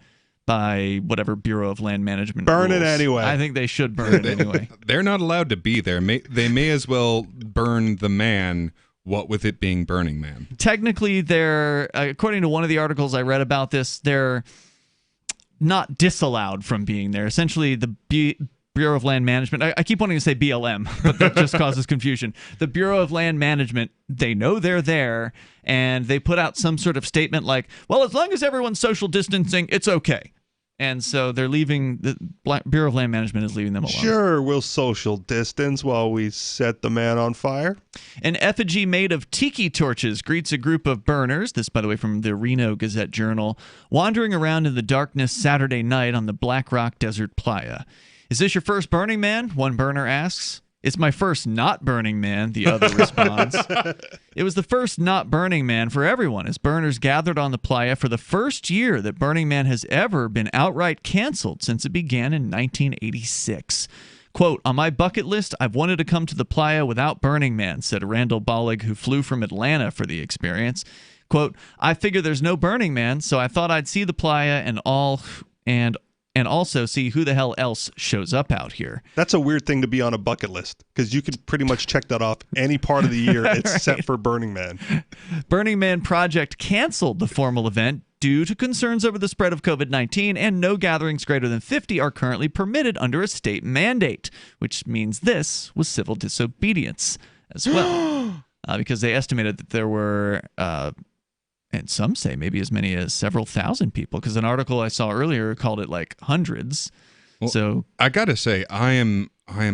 by whatever Bureau of Land Management Burn rules. it anyway. I think they should burn it anyway. They're not allowed to be there. They may as well burn the man, what with it being Burning Man. Technically, they're, according to one of the articles I read about this, they're not disallowed from being there. Essentially, the Bureau of Land Management, I keep wanting to say BLM, but that just causes confusion. The Bureau of Land Management, they know they're there, and they put out some sort of statement like, well, as long as everyone's social distancing, it's okay. And so they're leaving, the Bureau of Land Management is leaving them alone. Sure, we'll social distance while we set the man on fire. An effigy made of tiki torches greets a group of burners, this, by the way, from the Reno Gazette-Journal, wandering around in the darkness Saturday night on the Black Rock Desert Playa. Is this your first Burning Man? One burner asks. It's my first not Burning Man, the other responds. It was the first not Burning Man for everyone as burners gathered on the playa for the first year that Burning Man has ever been outright canceled since it began in 1986. Quote, on my bucket list, I've wanted to come to the playa without Burning Man, said Randall Bollig, who flew from Atlanta for the experience. Quote, I figure there's no Burning Man, so I thought I'd see the playa and also see who the hell else shows up out here. That's a weird thing to be on a bucket list, because you could pretty much check that off any part of the year except for Burning Man. Burning Man Project canceled the formal event due to concerns over the spread of COVID-19, and no gatherings greater than 50 are currently permitted under a state mandate, which means this was civil disobedience as well, because they estimated that there were... and some say maybe as many as several thousand people, because an article I saw earlier called it like hundreds. Well, so I gotta say, I am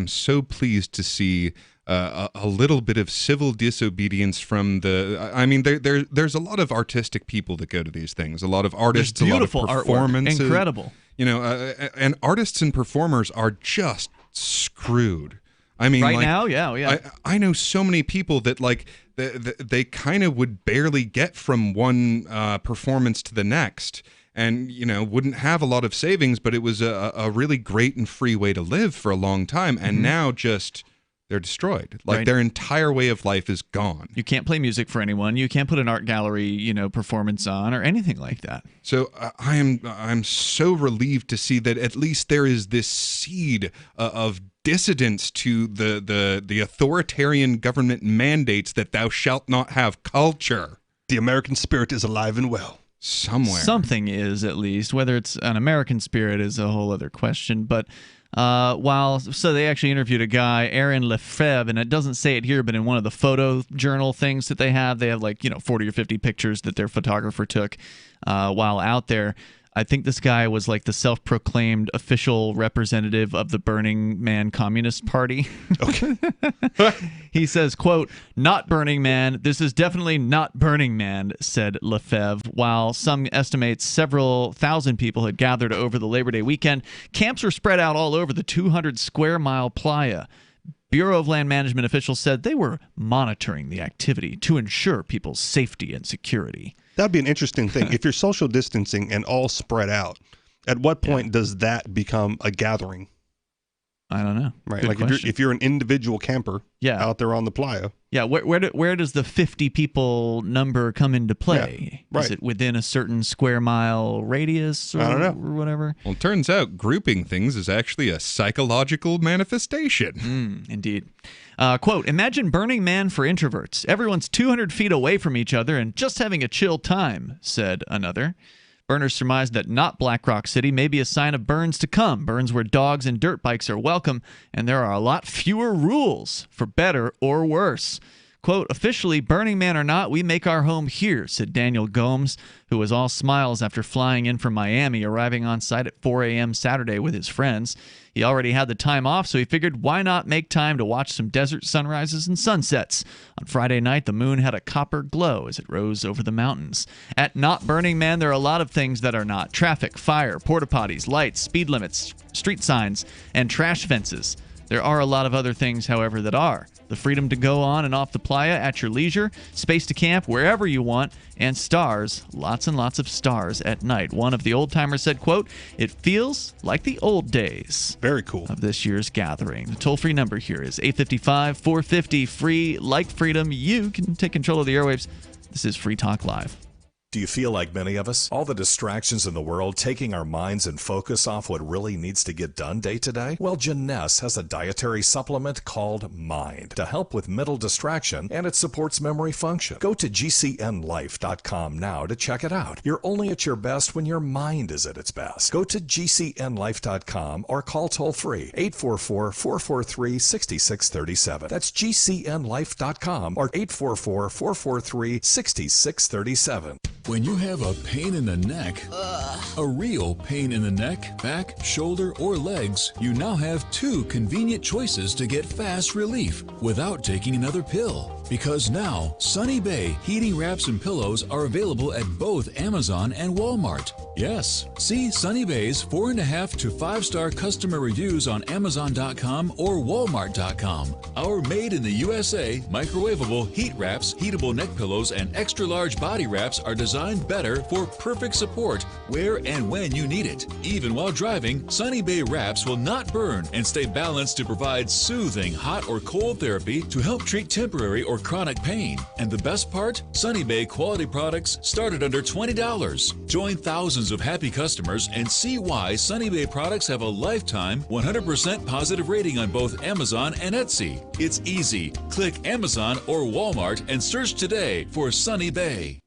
so pleased to see a little bit of civil disobedience from the. I mean, there's a lot of artistic people that go to these things. A lot of artists, a lot of performances, incredible. And artists and performers are just screwed. I mean, right now, yeah. I know so many people that like they kind of would barely get from one performance to the next, and wouldn't have a lot of savings, but it was a really great and free way to live for a long time, and now just they're destroyed. Like their entire way of life is gone. You can't play music for anyone. You can't put an art gallery, performance on or anything like that. So I'm so relieved to see that at least there is this seed of dissidence to the authoritarian government mandates that thou shalt not have culture. The American spirit is alive and well. Somewhere. Something is, at least. Whether it's an American spirit is a whole other question. But so they actually interviewed a guy, Aaron Lefebvre, and it doesn't say it here, but in one of the photo journal things that they have like 40 or 50 pictures that their photographer took while out there. I think this guy was like the self-proclaimed official representative of the Burning Man Communist Party. Okay. He says, quote, not Burning Man. This is definitely not Burning Man, said Lefebvre. While some estimates several thousand people had gathered over the Labor Day weekend, camps were spread out all over the 200-square-mile playa. Bureau of Land Management officials said they were monitoring the activity to ensure people's safety and security. That'd be an interesting thing. If you're social distancing and all spread out, at what point does that become a gathering? I don't know. Right. Good Like question. if you're an individual camper out there on the playa. Yeah, where does the 50 people number come into play? Yeah, right. Is it within a certain square mile radius or, I don't know. or whatever? Well, it turns out grouping things is actually a psychological manifestation. Indeed. Quote, imagine Burning Man for introverts. Everyone's 200 feet away from each other and just having a chill time, said another. Burners surmised that not Black Rock City may be a sign of burns to come, burns where dogs and dirt bikes are welcome, and there are a lot fewer rules, for better or worse. Quote, officially, Burning Man or not, we make our home here, said Daniel Gomes, who was all smiles after flying in from Miami, arriving on site at 4 a.m. Saturday with his friends. He already had the time off, so he figured why not make time to watch some desert sunrises and sunsets. On Friday night, the moon had a copper glow as it rose over the mountains. At Not Burning Man, there are a lot of things that are not. Traffic, fire, porta potties, lights, speed limits, street signs, and trash fences. There are a lot of other things, however, that are. The freedom to go on and off the playa at your leisure, space to camp wherever you want, and stars, lots and lots of stars at night. One of the old-timers said, quote, it feels like the old days. Very cool. Of this year's gathering. The toll-free number here is 855-450-FREE. Like freedom, you can take control of the airwaves. This is Free Talk Live. Do you feel like many of us? All the distractions in the world taking our minds and focus off what really needs to get done day to day? Well, Janess has a dietary supplement called Mind to help with mental distraction, and it supports memory function. Go to gcnlife.com now to check it out. You're only at your best when your mind is at its best. Go to gcnlife.com or call toll-free 844-443-6637. That's gcnlife.com or 844-443-6637. When you have a pain in the neck, a real pain in the neck, back, shoulder, or legs, you now have two convenient choices to get fast relief without taking another pill. Because now, Sunny Bay heating wraps and pillows are available at both Amazon and Walmart. Yes, see Sunny Bay's 4.5 to 5-star customer reviews on Amazon.com or Walmart.com. Our made in the USA microwavable heat wraps, heatable neck pillows, and extra large body wraps are designed better for perfect support where and when you need it. Even while driving, Sunny Bay wraps will not burn and stay balanced to provide soothing hot or cold therapy to help treat temporary or chronic pain. And the best part? Sunny Bay quality products start at under $20. Join thousands of happy customers and see why Sunny Bay products have a lifetime 100% positive rating on both Amazon and Etsy. It's easy. Click Amazon or Walmart and search today for Sunny Bay.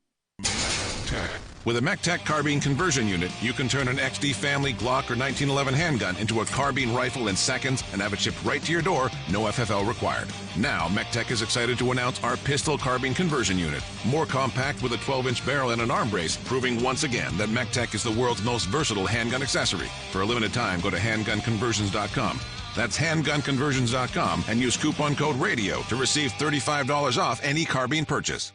With a MECTEC carbine conversion unit, you can turn an XD family Glock or 1911 handgun into a carbine rifle in seconds and have it shipped right to your door, no FFL required. Now, MECTEC is excited to announce our pistol carbine conversion unit. More compact with a 12-inch barrel and an arm brace, proving once again that MECTEC is the world's most versatile handgun accessory. For a limited time, go to handgunconversions.com. That's handgunconversions.com and use coupon code RADIO to receive $35 off any carbine purchase.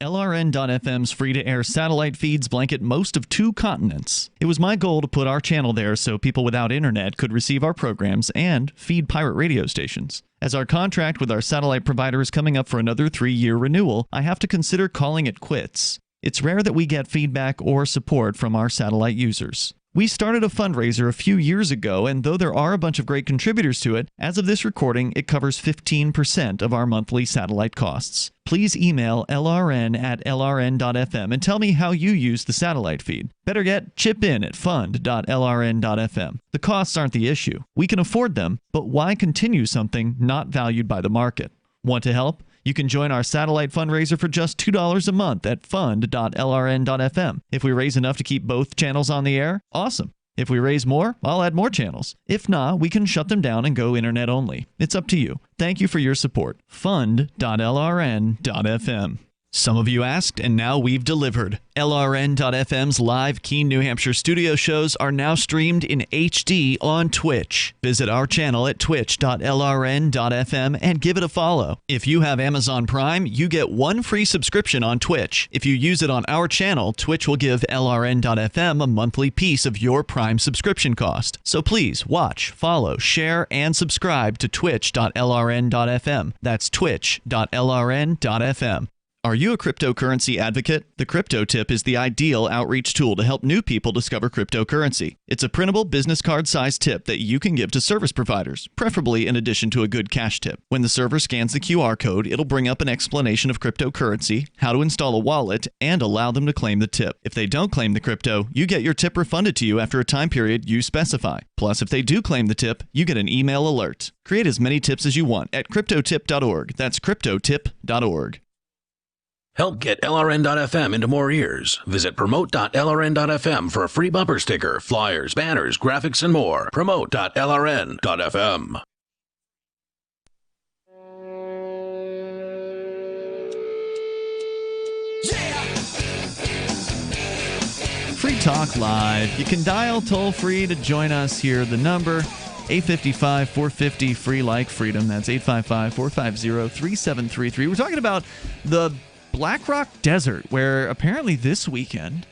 LRN.FM's free-to-air satellite feeds blanket most of 2 continents. It was my goal to put our channel there so people without internet could receive our programs and feed pirate radio stations. As our contract with our satellite provider is coming up for another 3-year renewal, I have to consider calling it quits. It's rare that we get feedback or support from our satellite users. We started a fundraiser a few years ago, and though there are a bunch of great contributors to it, as of this recording, it covers 15% of our monthly satellite costs. Please email lrn@lrn.fm and tell me how you use the satellite feed. Better yet, chip in at fund.lrn.fm. The costs aren't the issue. We can afford them, but why continue something not valued by the market? Want to help? You can join our satellite fundraiser for just $2 a month at fund.lrn.fm. If we raise enough to keep both channels on the air, awesome. If we raise more, I'll add more channels. If not, we can shut them down and go internet only. It's up to you. Thank you for your support. Fund.lrn.fm. Some of you asked, and now we've delivered. LRN.FM's live Keene, New Hampshire studio shows are now streamed in HD on Twitch. Visit our channel at twitch.lrn.fm and give it a follow. If you have Amazon Prime, you get 1 free subscription on Twitch. If you use it on our channel, Twitch will give LRN.FM a monthly piece of your Prime subscription cost. So please watch, follow, share, and subscribe to twitch.lrn.fm. That's twitch.lrn.fm. Are you a cryptocurrency advocate? The Crypto Tip is the ideal outreach tool to help new people discover cryptocurrency. It's a printable business card-sized tip that you can give to service providers, preferably in addition to a good cash tip. When the server scans the QR code, it'll bring up an explanation of cryptocurrency, how to install a wallet, and allow them to claim the tip. If they don't claim the crypto, you get your tip refunded to you after a time period you specify. Plus, if they do claim the tip, you get an email alert. Create as many tips as you want at cryptotip.org. That's cryptotip.org. Help get LRN.FM into more ears. Visit promote.lrn.fm for a free bumper sticker, flyers, banners, graphics, and more. Promote.lrn.fm. Free Talk Live. You can dial toll-free to join us here. The number, 855-450-FREE like freedom. That's 855-450-3733. We're talking about the Black Rock Desert, where apparently this weekend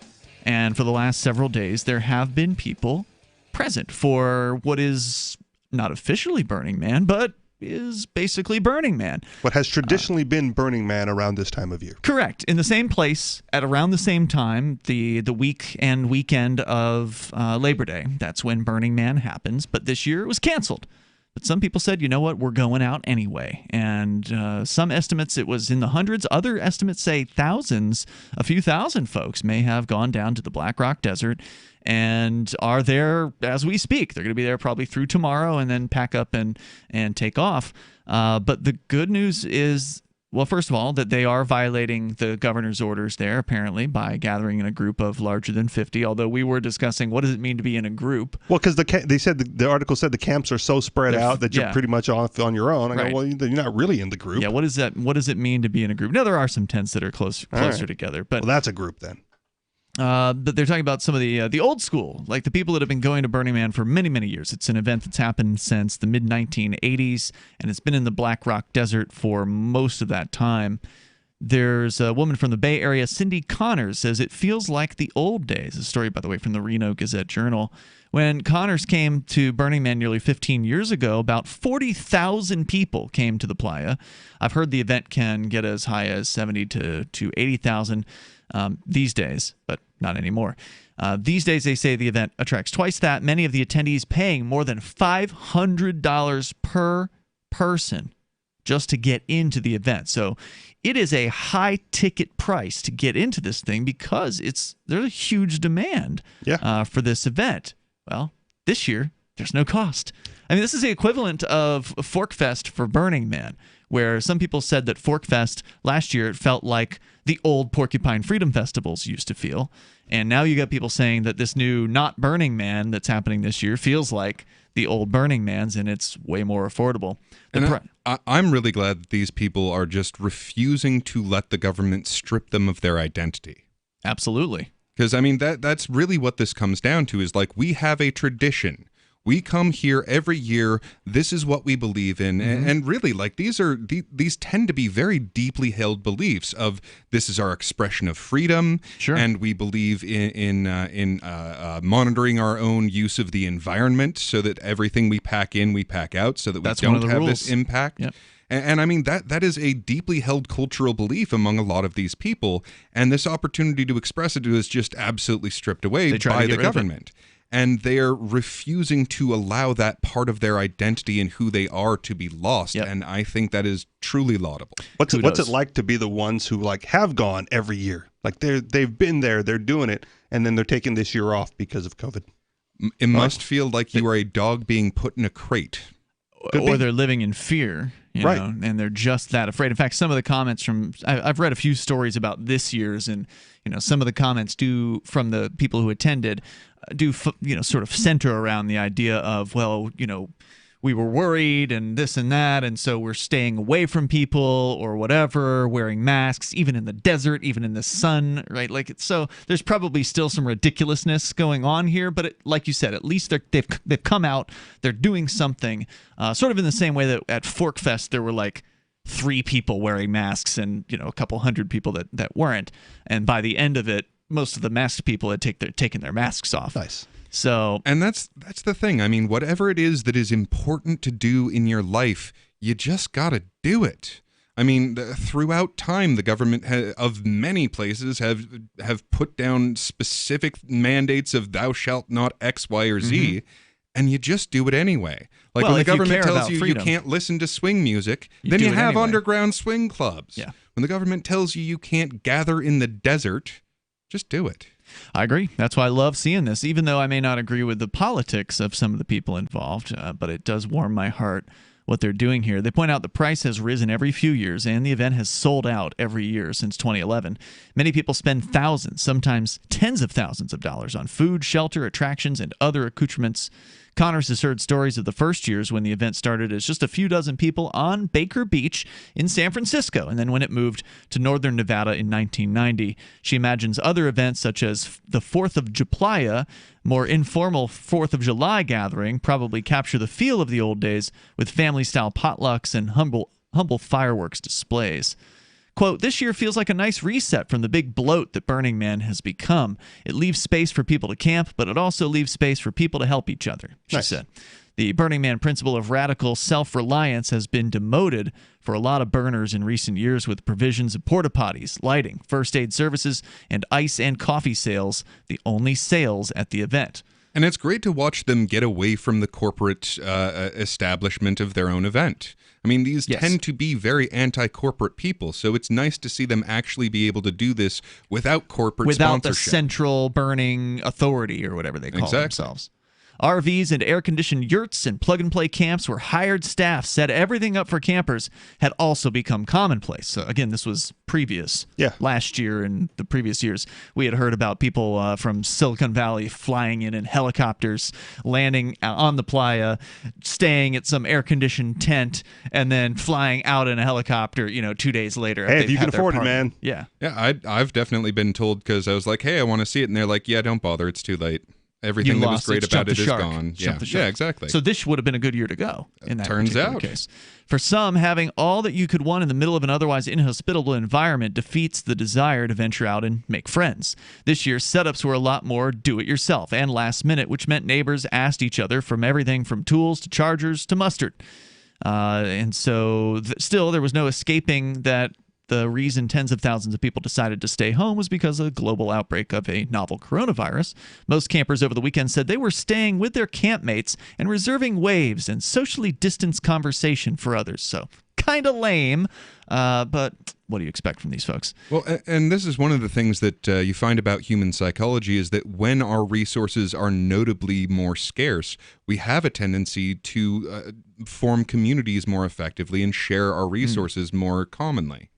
and for the last several days there have been people present for what is not officially Burning Man, but is basically Burning Man. What has traditionally been Burning Man around this time of year. Correct. In the same place at around the same time, the weekend of Labor Day. That's when Burning Man happens. But this year it was canceled. But some people said, you know what, we're going out anyway. And some estimates it was in the hundreds. Other estimates say thousands, a few thousand folks may have gone down to the Black Rock Desert and are there as we speak. They're going to be there probably through tomorrow and then pack up and take off. But the good news is, well, first of all, that they are violating the governor's orders there, apparently, by gathering in a group of larger than 50, although we were discussing what does it mean to be in a group. Well, because they said the article said the camps are so spread out that you're pretty much off on your own. I go, well, you're not really in the group. Yeah, what does it mean to be in a group? Now, there are some tents that are closer together. But well, that's a group then. But they're talking about some of the old school, like the people that have been going to Burning Man for many, many years. It's an event that's happened since the mid-1980s, and it's been in the Black Rock Desert for most of that time. There's a woman from the Bay Area, Cindy Connors, says it feels like the old days. A story, by the way, from the Reno Gazette-Journal. When Connors came to Burning Man nearly 15 years ago, about 40,000 people came to the playa. I've heard the event can get as high as 70 to 80,000 these days, but not anymore. These days, they say the event attracts twice that, many of the attendees paying more than $500 per person just to get into the event. So it is a high ticket price to get into this thing because there's a huge demand for this event. Well, this year, there's no cost. I mean, this is the equivalent of Fork Fest for Burning Man, where some people said that Fork Fest last year, it felt like the old Porcupine Freedom Festivals used to feel. And now you got people saying that this new not Burning Man that's happening this year feels like the old Burning Man's, and it's way more affordable. I'm really glad that these people are just refusing to let the government strip them of their identity. Absolutely. Because, I mean, that's really what this comes down to, is like, we have a tradition. We come here every year. This is what we believe in, and really, like, these tend to be very deeply held beliefs of this is our expression of freedom, and we believe in monitoring our own use of the environment so that everything we pack in, we pack out, so that we don't have this impact. Yep. And I mean, that is a deeply held cultural belief among a lot of these people, and this opportunity to express it is just absolutely stripped away by the government. And they're refusing to allow that part of their identity and who they are to be lost. Yep. And I think that is truly laudable. What's it like to be the ones who have gone every year? Like they've been there, they're doing it, and then they're taking this year off because of COVID. It must feel like you are a dog being put in a crate. Or they're living in fear, you know, and they're just that afraid. In fact, some of the comments I've read a few stories about this year's, and some of the comments from the people who attended sort of center around the idea of, well, we were worried and this and that, and so we're staying away from people or whatever, wearing masks, even in the desert, even in the sun, right? So there's probably still some ridiculousness going on here, but like you said, at least they've come out, they're doing something, sort of in the same way that at Fork Fest there were 3 people wearing masks and a couple hundred people that weren't, and by the end of it, most of the masked people had taken their masks off. Nice. And that's the thing. I mean, whatever it is that is important to do in your life, you just got to do it. I mean, throughout time, the government of many places have put down specific mandates of thou shalt not X, Y, or Z, and you just do it anyway. Like when the government tells you you can't listen to swing music, then you have underground swing clubs. Yeah. When the government tells you you can't gather in the desert, just do it. I agree. That's why I love seeing this, even though I may not agree with the politics of some of the people involved, but it does warm my heart what they're doing here. They point out the price has risen every few years, and the event has sold out every year since 2011. Many people spend thousands, sometimes tens of thousands of dollars on food, shelter, attractions, and other accoutrements. Connors has heard stories of the first years when the event started as just a few dozen people on Baker Beach in San Francisco, and then when it moved to northern Nevada in 1990. She imagines other events such as the 4th of July, more informal 4th of July gathering, probably capture the feel of the old days with family-style potlucks and humble fireworks displays. Quote, this year feels like a nice reset from the big bloat that Burning Man has become. It leaves space for people to camp, but it also leaves space for people to help each other, she said. The Burning Man principle of radical self-reliance has been demoted for a lot of burners in recent years with provisions of porta potties, lighting, first aid services, and ice and coffee sales, the only sales at the event. And it's great to watch them get away from the corporate establishment of their own event. I mean, these tend to be very anti-corporate people, so it's nice to see them actually be able to do this without corporate sponsorship. Without the central burning authority or whatever they call themselves. RVs and air-conditioned yurts and plug-and-play camps where hired staff set everything up for campers had also become commonplace. So again, this was previous. Last year and the previous years, we had heard about people from Silicon Valley flying in helicopters, landing on the playa, staying at some air-conditioned tent, and then flying out in a helicopter, 2 days later. Hey, if you can afford it, man. Yeah. Yeah, I've definitely been told because I was like, hey, I want to see it. And they're like, yeah, don't bother. It's too late. Everything that was great about it is gone. Yeah, exactly. So this would have been a good year to go in that turns out case. For some, having all that you could want in the middle of an otherwise inhospitable environment defeats the desire to venture out and make friends. This year, setups were a lot more do-it-yourself and last minute, which meant neighbors asked each other from everything from tools to chargers to mustard. And so still, there was no escaping that the reason tens of thousands of people decided to stay home was because of a global outbreak of a novel coronavirus. Most campers over the weekend said they were staying with their campmates and reserving waves and socially distanced conversation for others. So kind of lame, but what do you expect from these folks? Well, and this is one of the things that you find about human psychology is that when our resources are notably more scarce, we have a tendency to form communities more effectively and share our resources more commonly.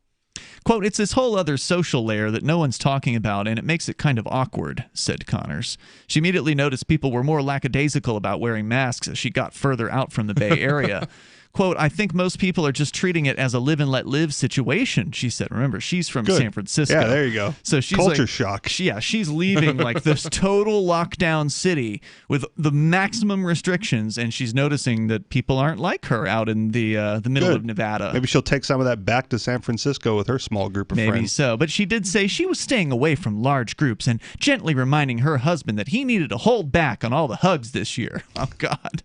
Quote, it's this whole other social layer that no one's talking about, and it makes it kind of awkward, said Connors. She immediately noticed people were more lackadaisical about wearing masks as she got further out from the Bay Area. Quote, I think most people are just treating it as a live and let live situation, she said. Remember, she's from San Francisco. Yeah, there you go. So she's culture shock. She's leaving like this total lockdown city with the maximum restrictions, and she's noticing that people aren't like her out in the middle of Nevada. Maybe she'll take some of that back to San Francisco with her small group of friends. Maybe so. But she did say she was staying away from large groups and gently reminding her husband that he needed to hold back on all the hugs this year. Oh, God.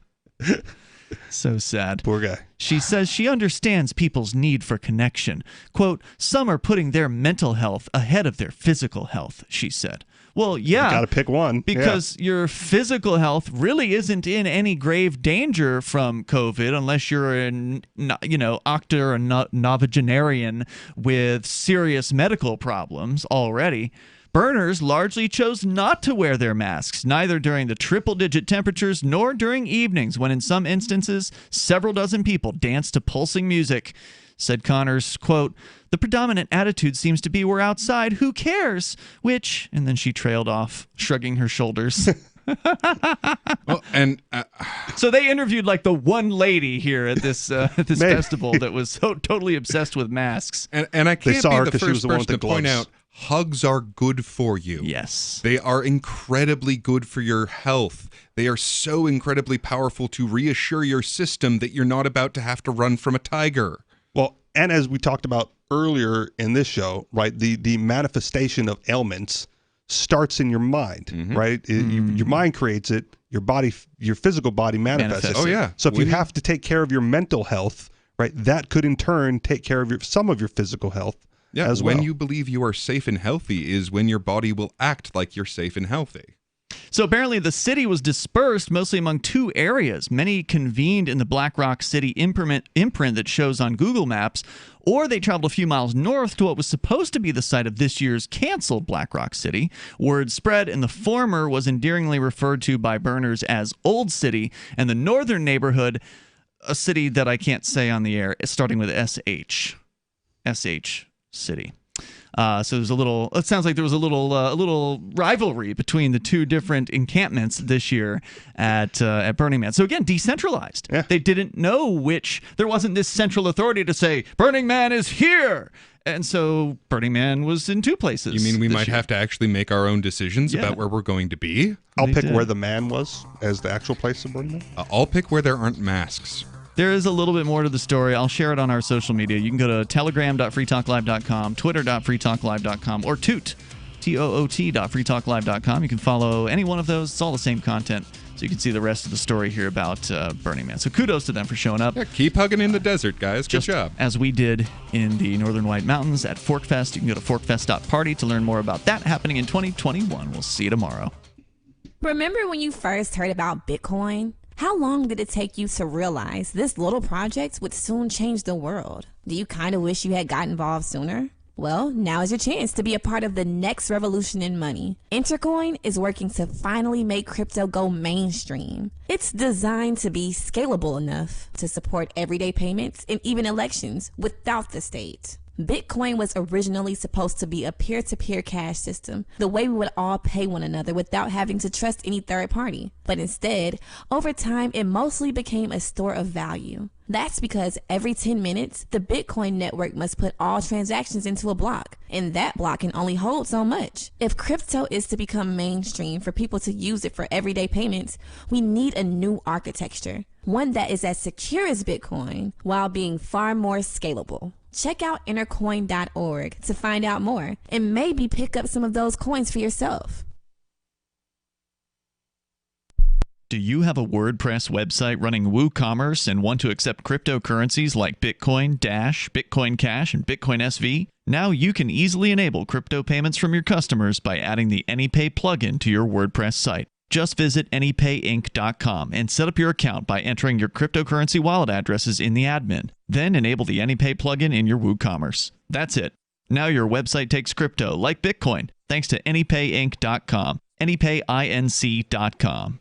So sad. Poor guy. She says she understands people's need for connection. Quote, some are putting their mental health ahead of their physical health, she said. Well, yeah. You got to pick one. Because your physical health really isn't in any grave danger from COVID unless you're an, octo or novagenarian with serious medical problems already. Burners largely chose not to wear their masks, neither during the triple-digit temperatures nor during evenings when in some instances several dozen people danced to pulsing music. Said Connors, quote, the predominant attitude seems to be we're outside, who cares? Which, and then she trailed off, shrugging her shoulders. Well, and so they interviewed like the one lady here at this festival that was so totally obsessed with masks. And I can't be the first person to point out hugs are good for you. Yes. They are incredibly good for your health. They are so incredibly powerful to reassure your system that you're not about to have to run from a tiger. Well, and as we talked about earlier in this show, right, the manifestation of ailments starts in your mind, right? Your mind creates it, your body, your physical body manifests it. Oh, yeah. So if you have to take care of your mental health, right? That could in turn take care of some of your physical health. Yeah, as when well. you believe you are safe and healthy is when your body will act like you're safe and healthy. So apparently the city was dispersed mostly among two areas. Many convened in the Black Rock City imprint that shows on Google Maps, or they traveled a few miles north to what was supposed to be the site of this year's canceled Black Rock City. Word spread, and the former was endearingly referred to by burners as Old City, and the northern neighborhood, a city that I can't say on the air, starting with SH. SH City. So there's a little. It sounds like there was a little rivalry between the two different encampments this year at Burning Man. So again, decentralized. Yeah. They didn't know which. There wasn't this central authority to say Burning Man is here, and so Burning Man was in two places. You mean we might have to actually make our own decisions about where we're going to be? I'll pick where the man was as the actual place of Burning Man. I'll pick where there aren't masks. There is a little bit more to the story. I'll share it on our social media. You can go to telegram.freetalklive.com, twitter.freetalklive.com, or toot.freetalklive.com. You can follow any one of those. It's all the same content, so you can see the rest of the story here about Burning Man. So kudos to them for showing up. Yeah, keep hugging in the desert, guys. Good job. As we did in the Northern White Mountains at ForkFest. You can go to forkfest.party to learn more about that happening in 2021. We'll see you tomorrow. Remember when you first heard about Bitcoin? How long did it take you to realize this little project would soon change the world? Do you kind of wish you had got involved sooner? Well, now is your chance to be a part of the next revolution in money. Intercoin is working to finally make crypto go mainstream. It's designed to be scalable enough to support everyday payments and even elections without the state. Bitcoin was originally supposed to be a peer-to-peer cash system, the way we would all pay one another without having to trust any third party. But instead, over time, it mostly became a store of value. That's because every 10 minutes, the Bitcoin network must put all transactions into a block, and that block can only hold so much. If crypto is to become mainstream for people to use it for everyday payments, we need a new architecture, one that is as secure as Bitcoin while being far more scalable. Check out intercoin.org to find out more and maybe pick up some of those coins for yourself. Do you have a WordPress website running WooCommerce and want to accept cryptocurrencies like Bitcoin, Dash, Bitcoin Cash, and Bitcoin SV? Now you can easily enable crypto payments from your customers by adding the AnyPay plugin to your WordPress site. Just visit anypayinc.com and set up your account by entering your cryptocurrency wallet addresses in the admin. Then enable the AnyPay plugin in your WooCommerce. That's it. Now your website takes crypto like Bitcoin thanks to anypayinc.com. anypayinc.com.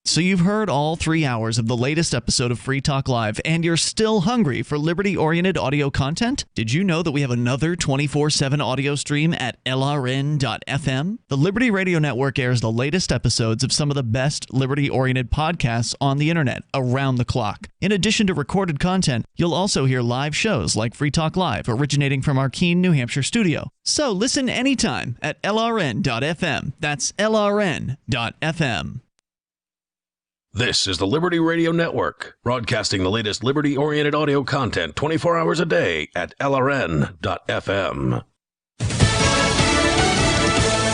So you've heard all 3 hours of the latest episode of Free Talk Live, and you're still hungry for liberty-oriented audio content? Did you know that we have another 24/7 audio stream at LRN.FM? The Liberty Radio Network airs the latest episodes of some of the best liberty-oriented podcasts on the internet around the clock. In addition to recorded content, you'll also hear live shows like Free Talk Live, originating from our Keene, New Hampshire studio. So listen anytime at LRN.FM. That's LRN.FM. This is the Liberty Radio Network, broadcasting the latest liberty-oriented audio content 24 hours a day at LRN.FM.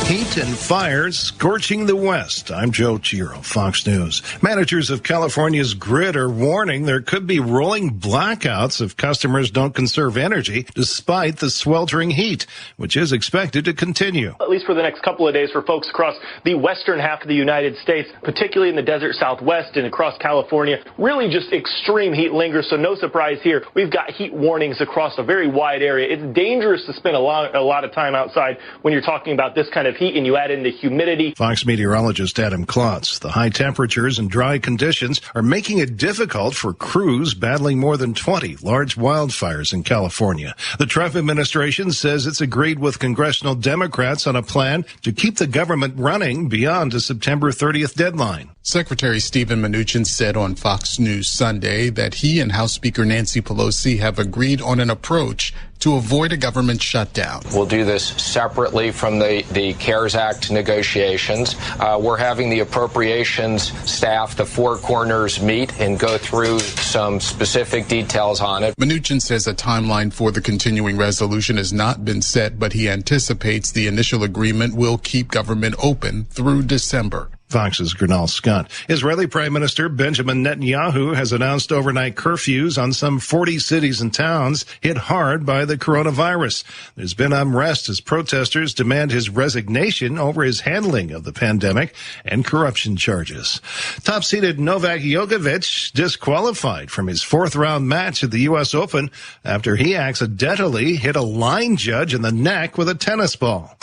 Heat and fires scorching the West. I'm Joe Giro, Fox News. Managers of California's grid are warning there could be rolling blackouts if customers don't conserve energy despite the sweltering heat, which is expected to continue. At least for the next couple of days for folks across the western half of the United States, particularly in the desert Southwest and across California, really just extreme heat lingers. So no surprise here. We've got heat warnings across a very wide area. It's dangerous to spend a lot of time outside when you're talking about this kind of heat and you add in the humidity. Fox meteorologist Adam Klotz. The high temperatures and dry conditions are making it difficult for crews battling more than 20 large wildfires in California. The Trump administration says it's agreed with congressional Democrats on a plan to keep the government running beyond the September 30th deadline. Secretary Steven Mnuchin said on Fox News Sunday that he and House Speaker Nancy Pelosi have agreed on an approach to avoid a government shutdown. We'll do this separately from the CARES Act negotiations. We're having the appropriations staff, the four corners, meet and go through some specific details on it. Mnuchin says a timeline for the continuing resolution has not been set, but he anticipates the initial agreement will keep government open through December. Fox's Gernal Scott. Israeli Prime Minister Benjamin Netanyahu has announced overnight curfews on some 40 cities and towns hit hard by the coronavirus. There's been unrest as protesters demand his resignation over his handling of the pandemic and corruption charges. Top-seeded Novak Djokovic disqualified from his fourth-round match at the U.S. Open after he accidentally hit a line judge in the neck with a tennis ball.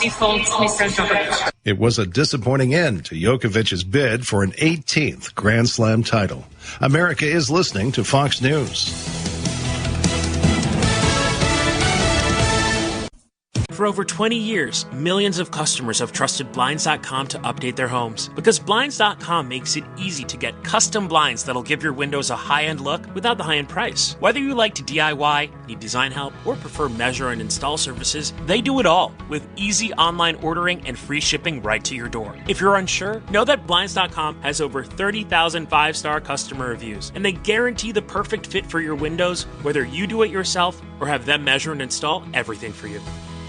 It was a disappointing end to Djokovic's bid for an 18th Grand Slam title. America is listening to Fox News. For over 20 years, millions of customers have trusted Blinds.com to update their homes. Because Blinds.com makes it easy to get custom blinds that'll give your windows a high-end look without the high-end price. Whether you like to DIY, need design help, or prefer measure and install services, they do it all with easy online ordering and free shipping right to your door. If you're unsure, know that Blinds.com has over 30,000 5-star customer reviews, and they guarantee the perfect fit for your windows, whether you do it yourself or have them measure and install everything for you.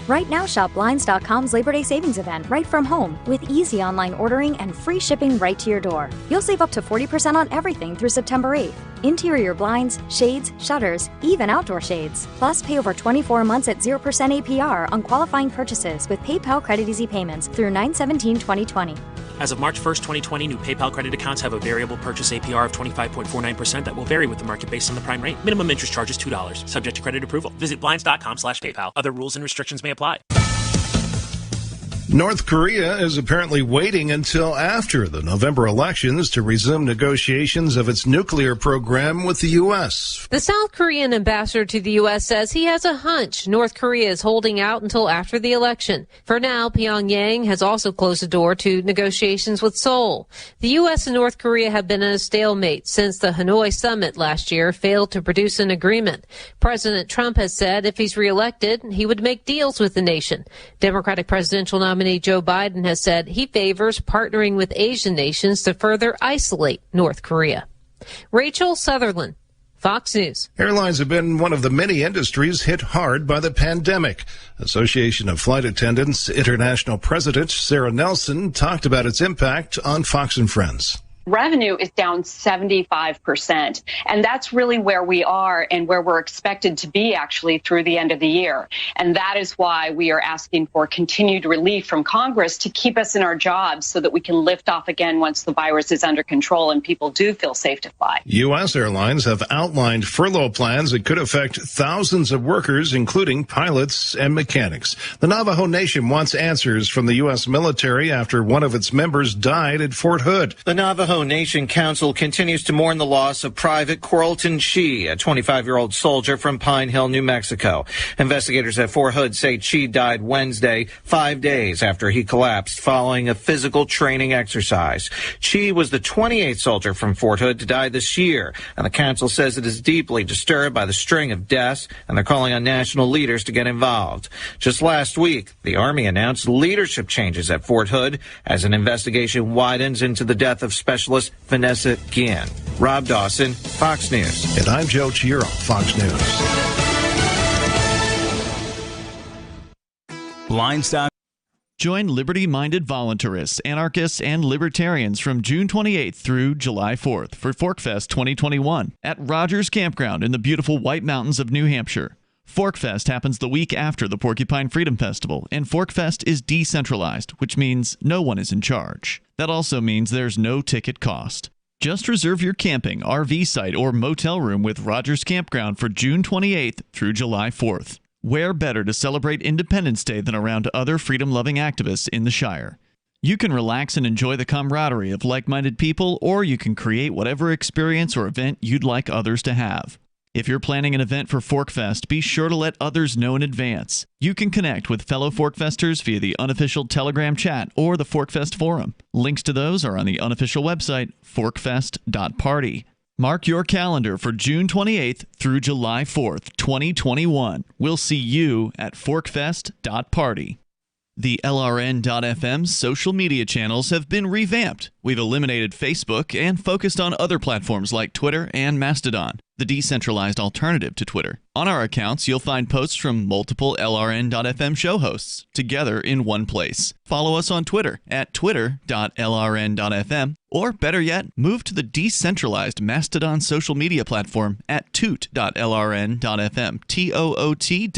Right now, shop Blinds.com's Labor Day Savings Event right from home with easy online ordering and free shipping right to your door. You'll save up to 40% on everything through September 8th. Interior blinds, shades, shutters, even outdoor shades. Plus, pay over 24 months at 0% APR on qualifying purchases with PayPal Credit Easy payments through 9/17/2020. As of March 1st, 2020, new PayPal credit accounts have a variable purchase APR of 25.49% that will vary with the market based on the prime rate. Minimum interest charge is $2, subject to credit approval. Visit Blinds.com/PayPal. Other rules and restrictions may apply. North Korea is apparently waiting until after the November elections to resume negotiations of its nuclear program with the U.S. The South Korean ambassador to the U.S. says he has a hunch North Korea is holding out until after the election. For now, Pyongyang has also closed the door to negotiations with Seoul. The U.S. and North Korea have been in a stalemate since the Hanoi summit last year failed to produce an agreement. President Trump has said if he's reelected, he would make deals with the nation. Democratic presidential nominee Joe Biden has said he favors partnering with Asian nations to further isolate North Korea. Rachel Sutherland, Fox News. Airlines have been one of the many industries hit hard by the pandemic. Association of Flight Attendants International President Sarah Nelson talked about its impact on Fox and Friends. Revenue is down 75%. And that's really where we are and where we're expected to be actually through the end of the year. And that is why we are asking for continued relief from Congress to keep us in our jobs so that we can lift off again once the virus is under control and people do feel safe to fly. U.S. airlines have outlined furlough plans that could affect thousands of workers, including pilots and mechanics. The Navajo Nation wants answers from the U.S. military after one of its members died at Fort Hood. The Navajo Nation Council continues to mourn the loss of Private Quarlton Chi, a 25-year-old soldier from Pine Hill, New Mexico. Investigators at Fort Hood say Chi died Wednesday, 5 days after he collapsed following a physical training exercise. Chi was the 28th soldier from Fort Hood to die this year, and the council says it is deeply disturbed by the string of deaths, and they're calling on national leaders to get involved. Just last week, the Army announced leadership changes at Fort Hood as an investigation widens into the death of Specialist Vanessa Guillen. Rob Dawson, Fox News. And I'm Joe Chiaro, Fox News. Blinds.com. Join liberty-minded voluntarists, anarchists, and libertarians from June 28th through July 4th for ForkFest 2021 at Rogers Campground in the beautiful White Mountains of New Hampshire. ForkFest happens the week after the Porcupine Freedom Festival, and ForkFest is decentralized, which means no one is in charge. That also means there's no ticket cost. Just reserve your camping, RV site, or motel room with Rogers Campground for June 28th through July 4th. Where better to celebrate Independence Day than around other freedom-loving activists in the Shire? You can relax and enjoy the camaraderie of like-minded people, or you can create whatever experience or event you'd like others to have. If you're planning an event for ForkFest, be sure to let others know in advance. You can connect with fellow ForkFesters via the unofficial Telegram chat or the ForkFest forum. Links to those are on the unofficial website, forkfest.party. Mark your calendar for June 28th through July 4th, 2021. We'll see you at forkfest.party. The LRN.FM social media channels have been revamped. We've eliminated Facebook and focused on other platforms like Twitter and Mastodon, the decentralized alternative to Twitter. On our accounts, you'll find posts from multiple LRN.FM show hosts together in one place. Follow us on Twitter at twitter.lrn.fm, or better yet, move to the decentralized Mastodon social media platform at toot.lrn.fm, toot.lrn.fm.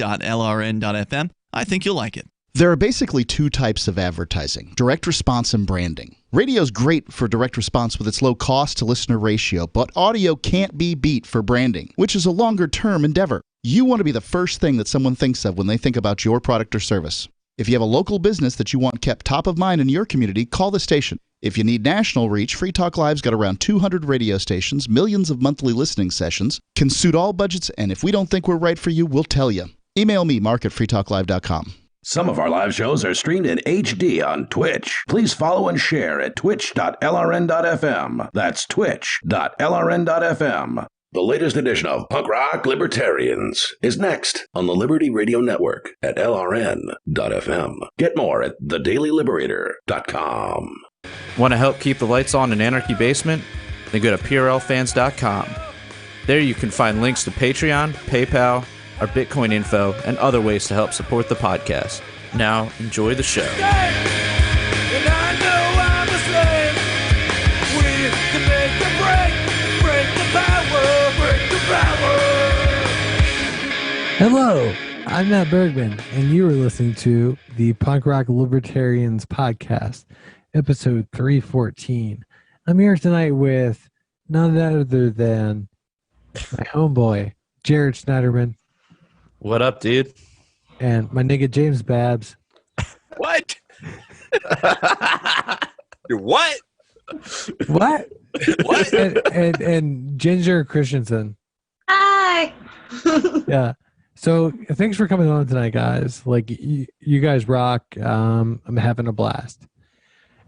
I think you'll like it. There are basically two types of advertising, direct response and branding. Radio's great for direct response with its low cost to listener ratio, but audio can't be beat for branding, which is a longer term endeavor. You want to be the first thing that someone thinks of when they think about your product or service. If you have a local business that you want kept top of mind in your community, call the station. If you need national reach, Free Talk Live's got around 200 radio stations, millions of monthly listening sessions, can suit all budgets, and if we don't think we're right for you, we'll tell you. Email me, mark@freetalklive.com. Some of our live shows are streamed in HD on Twitch. Please follow and share at twitch.lrn.fm. That's twitch.lrn.fm. The latest edition of Punk Rock Libertarians is next on the Liberty Radio Network at lrn.fm. Get more at thedailyliberator.com. Want to help keep the lights on in Anarchy Basement? Then go to PRLfans.com. There you can find links to Patreon, PayPal, our Bitcoin info, and other ways to help support the podcast. Now, enjoy the show. Hello, I'm Matt Bergman, and you are listening to the Punk Rock Libertarians podcast, episode 314. I'm here tonight with none other than my homeboy, Jared Schneiderman. What up, dude? And my nigga James Babs. What? What? What? What? And Ginger Christensen. Hi. Yeah. So thanks for coming on tonight, guys. Like you guys rock. I'm having a blast.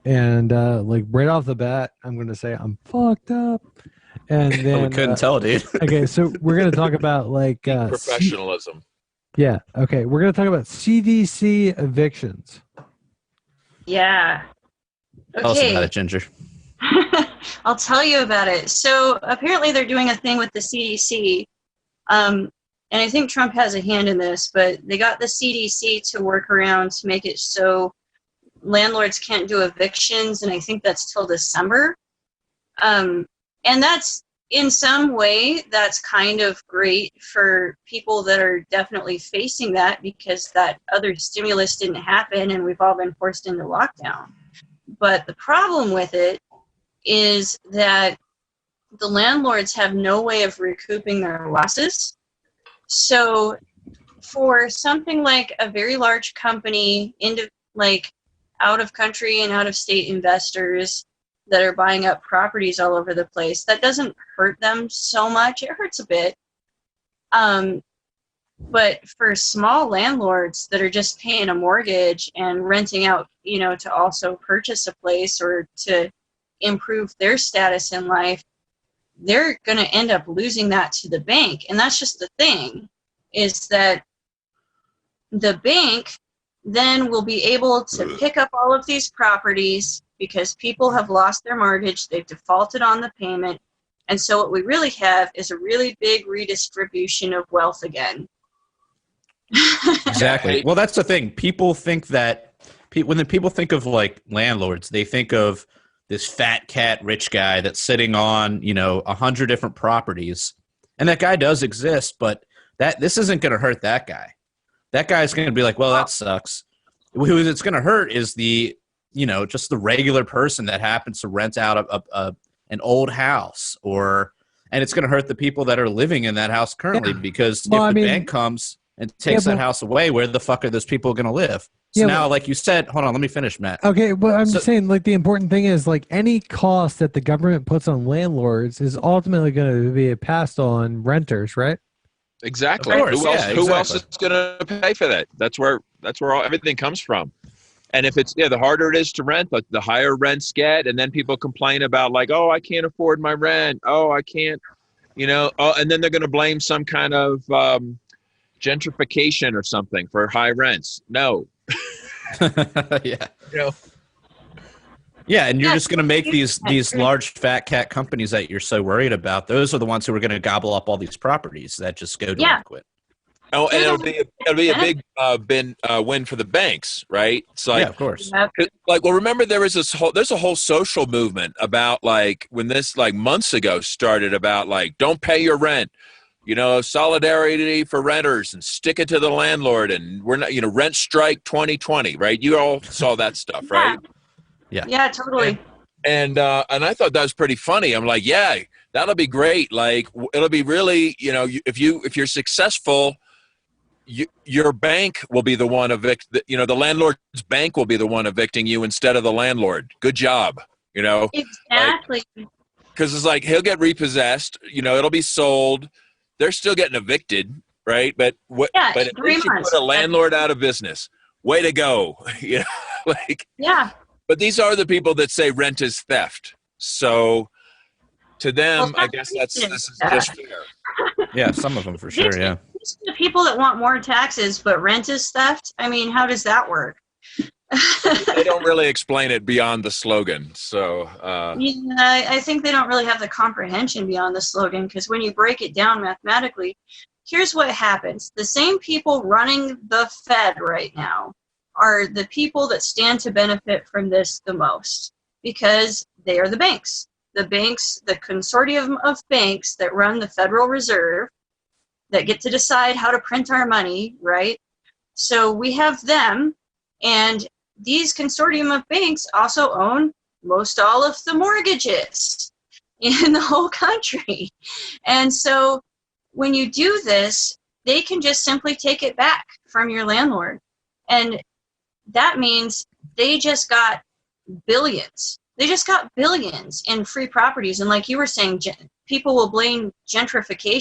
And like right off the bat, I'm gonna say I'm fucked up. And then we couldn't tell, dude. Okay, so we're gonna talk about like Professionalism. yeah. Okay, we're gonna talk about CDC evictions. Yeah. Tell us about it, Ginger. I'll tell you about it. So apparently they're doing a thing with the CDC. And I think Trump has a hand in this, but they got the CDC to work around to make it so landlords can't do evictions, and I think that's till December. And that's, in some way, that's kind of great for people that are definitely facing that, because that other stimulus didn't happen and we've all been forced into lockdown. But the problem with it is that the landlords have no way of recouping their losses. So for something like a very large company, like out of country and out of state investors that are buying up properties all over the place, that doesn't hurt them so much. It hurts a bit. But for small landlords that are just paying a mortgage and renting out, to also purchase a place or to improve their status in life, they're going to end up losing that to the bank. And that's just the thing, is that the bank then will be able to pick up all of these properties because people have lost their mortgage, they've defaulted on the payment. And so what we really have is a really big redistribution of wealth again. Exactly. Well, that's the thing. People think that when people think of like landlords, they think of this fat cat rich guy that's sitting on 100 different properties, and that guy does exist, but this isn't going to hurt that guy. That guy's going to be like, well, that sucks. Who it's going to hurt is the just the regular person that happens to rent out an old house, and it's going to hurt the people that are living in that house currently, because if the bank comes and takes that house away, where the fuck are those people going to live? So now, like you said, hold on, let me finish, Matt. Okay, but I'm just saying, like, the important thing is, like, any cost that the government puts on landlords is ultimately going to be passed on renters, right? Exactly. Who else is going to pay for that? That's where everything comes from. And if it's the harder it is to rent, the higher rents get, and then people complain about like, oh, I can't afford my rent. Oh, I can't, and then they're going to blame some kind of gentrification or something for high rents. No. Yeah. You know? Yeah, and you're just going to make these large fat cat companies that you're so worried about. Those are the ones who are going to gobble up all these properties that just go delinquent. Oh, and it'll be a big win for the banks, right? It's like, yeah, of course. Like, well, remember there's a whole social movement about like when this like months ago started about like don't pay your rent, you know, solidarity for renters and stick it to the landlord, and we're not, you know, rent strike 2020, right? You all saw that stuff, right? Yeah. Yeah, totally. And I thought that was pretty funny. I'm like, yeah, that'll be great. Like, it'll be really, you know, if you're successful, your bank will be the one you know, the landlord's bank will be the one evicting you instead of the landlord. Good job, you know. Exactly. Because it's like he'll get repossessed. You know, it'll be sold. They're still getting evicted, right? But at least you put a landlord out of business. Way to go, you know. Like, yeah. But these are the people that say rent is theft. So to them, I guess this is just fair. Yeah, some of them for sure, yeah. These are the people that want more taxes, but rent is theft. I mean, how does that work? They don't really explain it beyond the slogan. So yeah, I think they don't really have the comprehension beyond the slogan, because when you break it down mathematically, here's what happens. The same people running the Fed right now are the people that stand to benefit from this the most, because they are the banks. The banks, the consortium of banks that run the Federal Reserve, that get to decide how to print our money, right? So we have them, and these consortium of banks also own most all of the mortgages in the whole country. And so when you do this, they can just simply take it back from your landlord. And that means they just got billions. They just got billions in free properties. And like you were saying, people will blame gentrification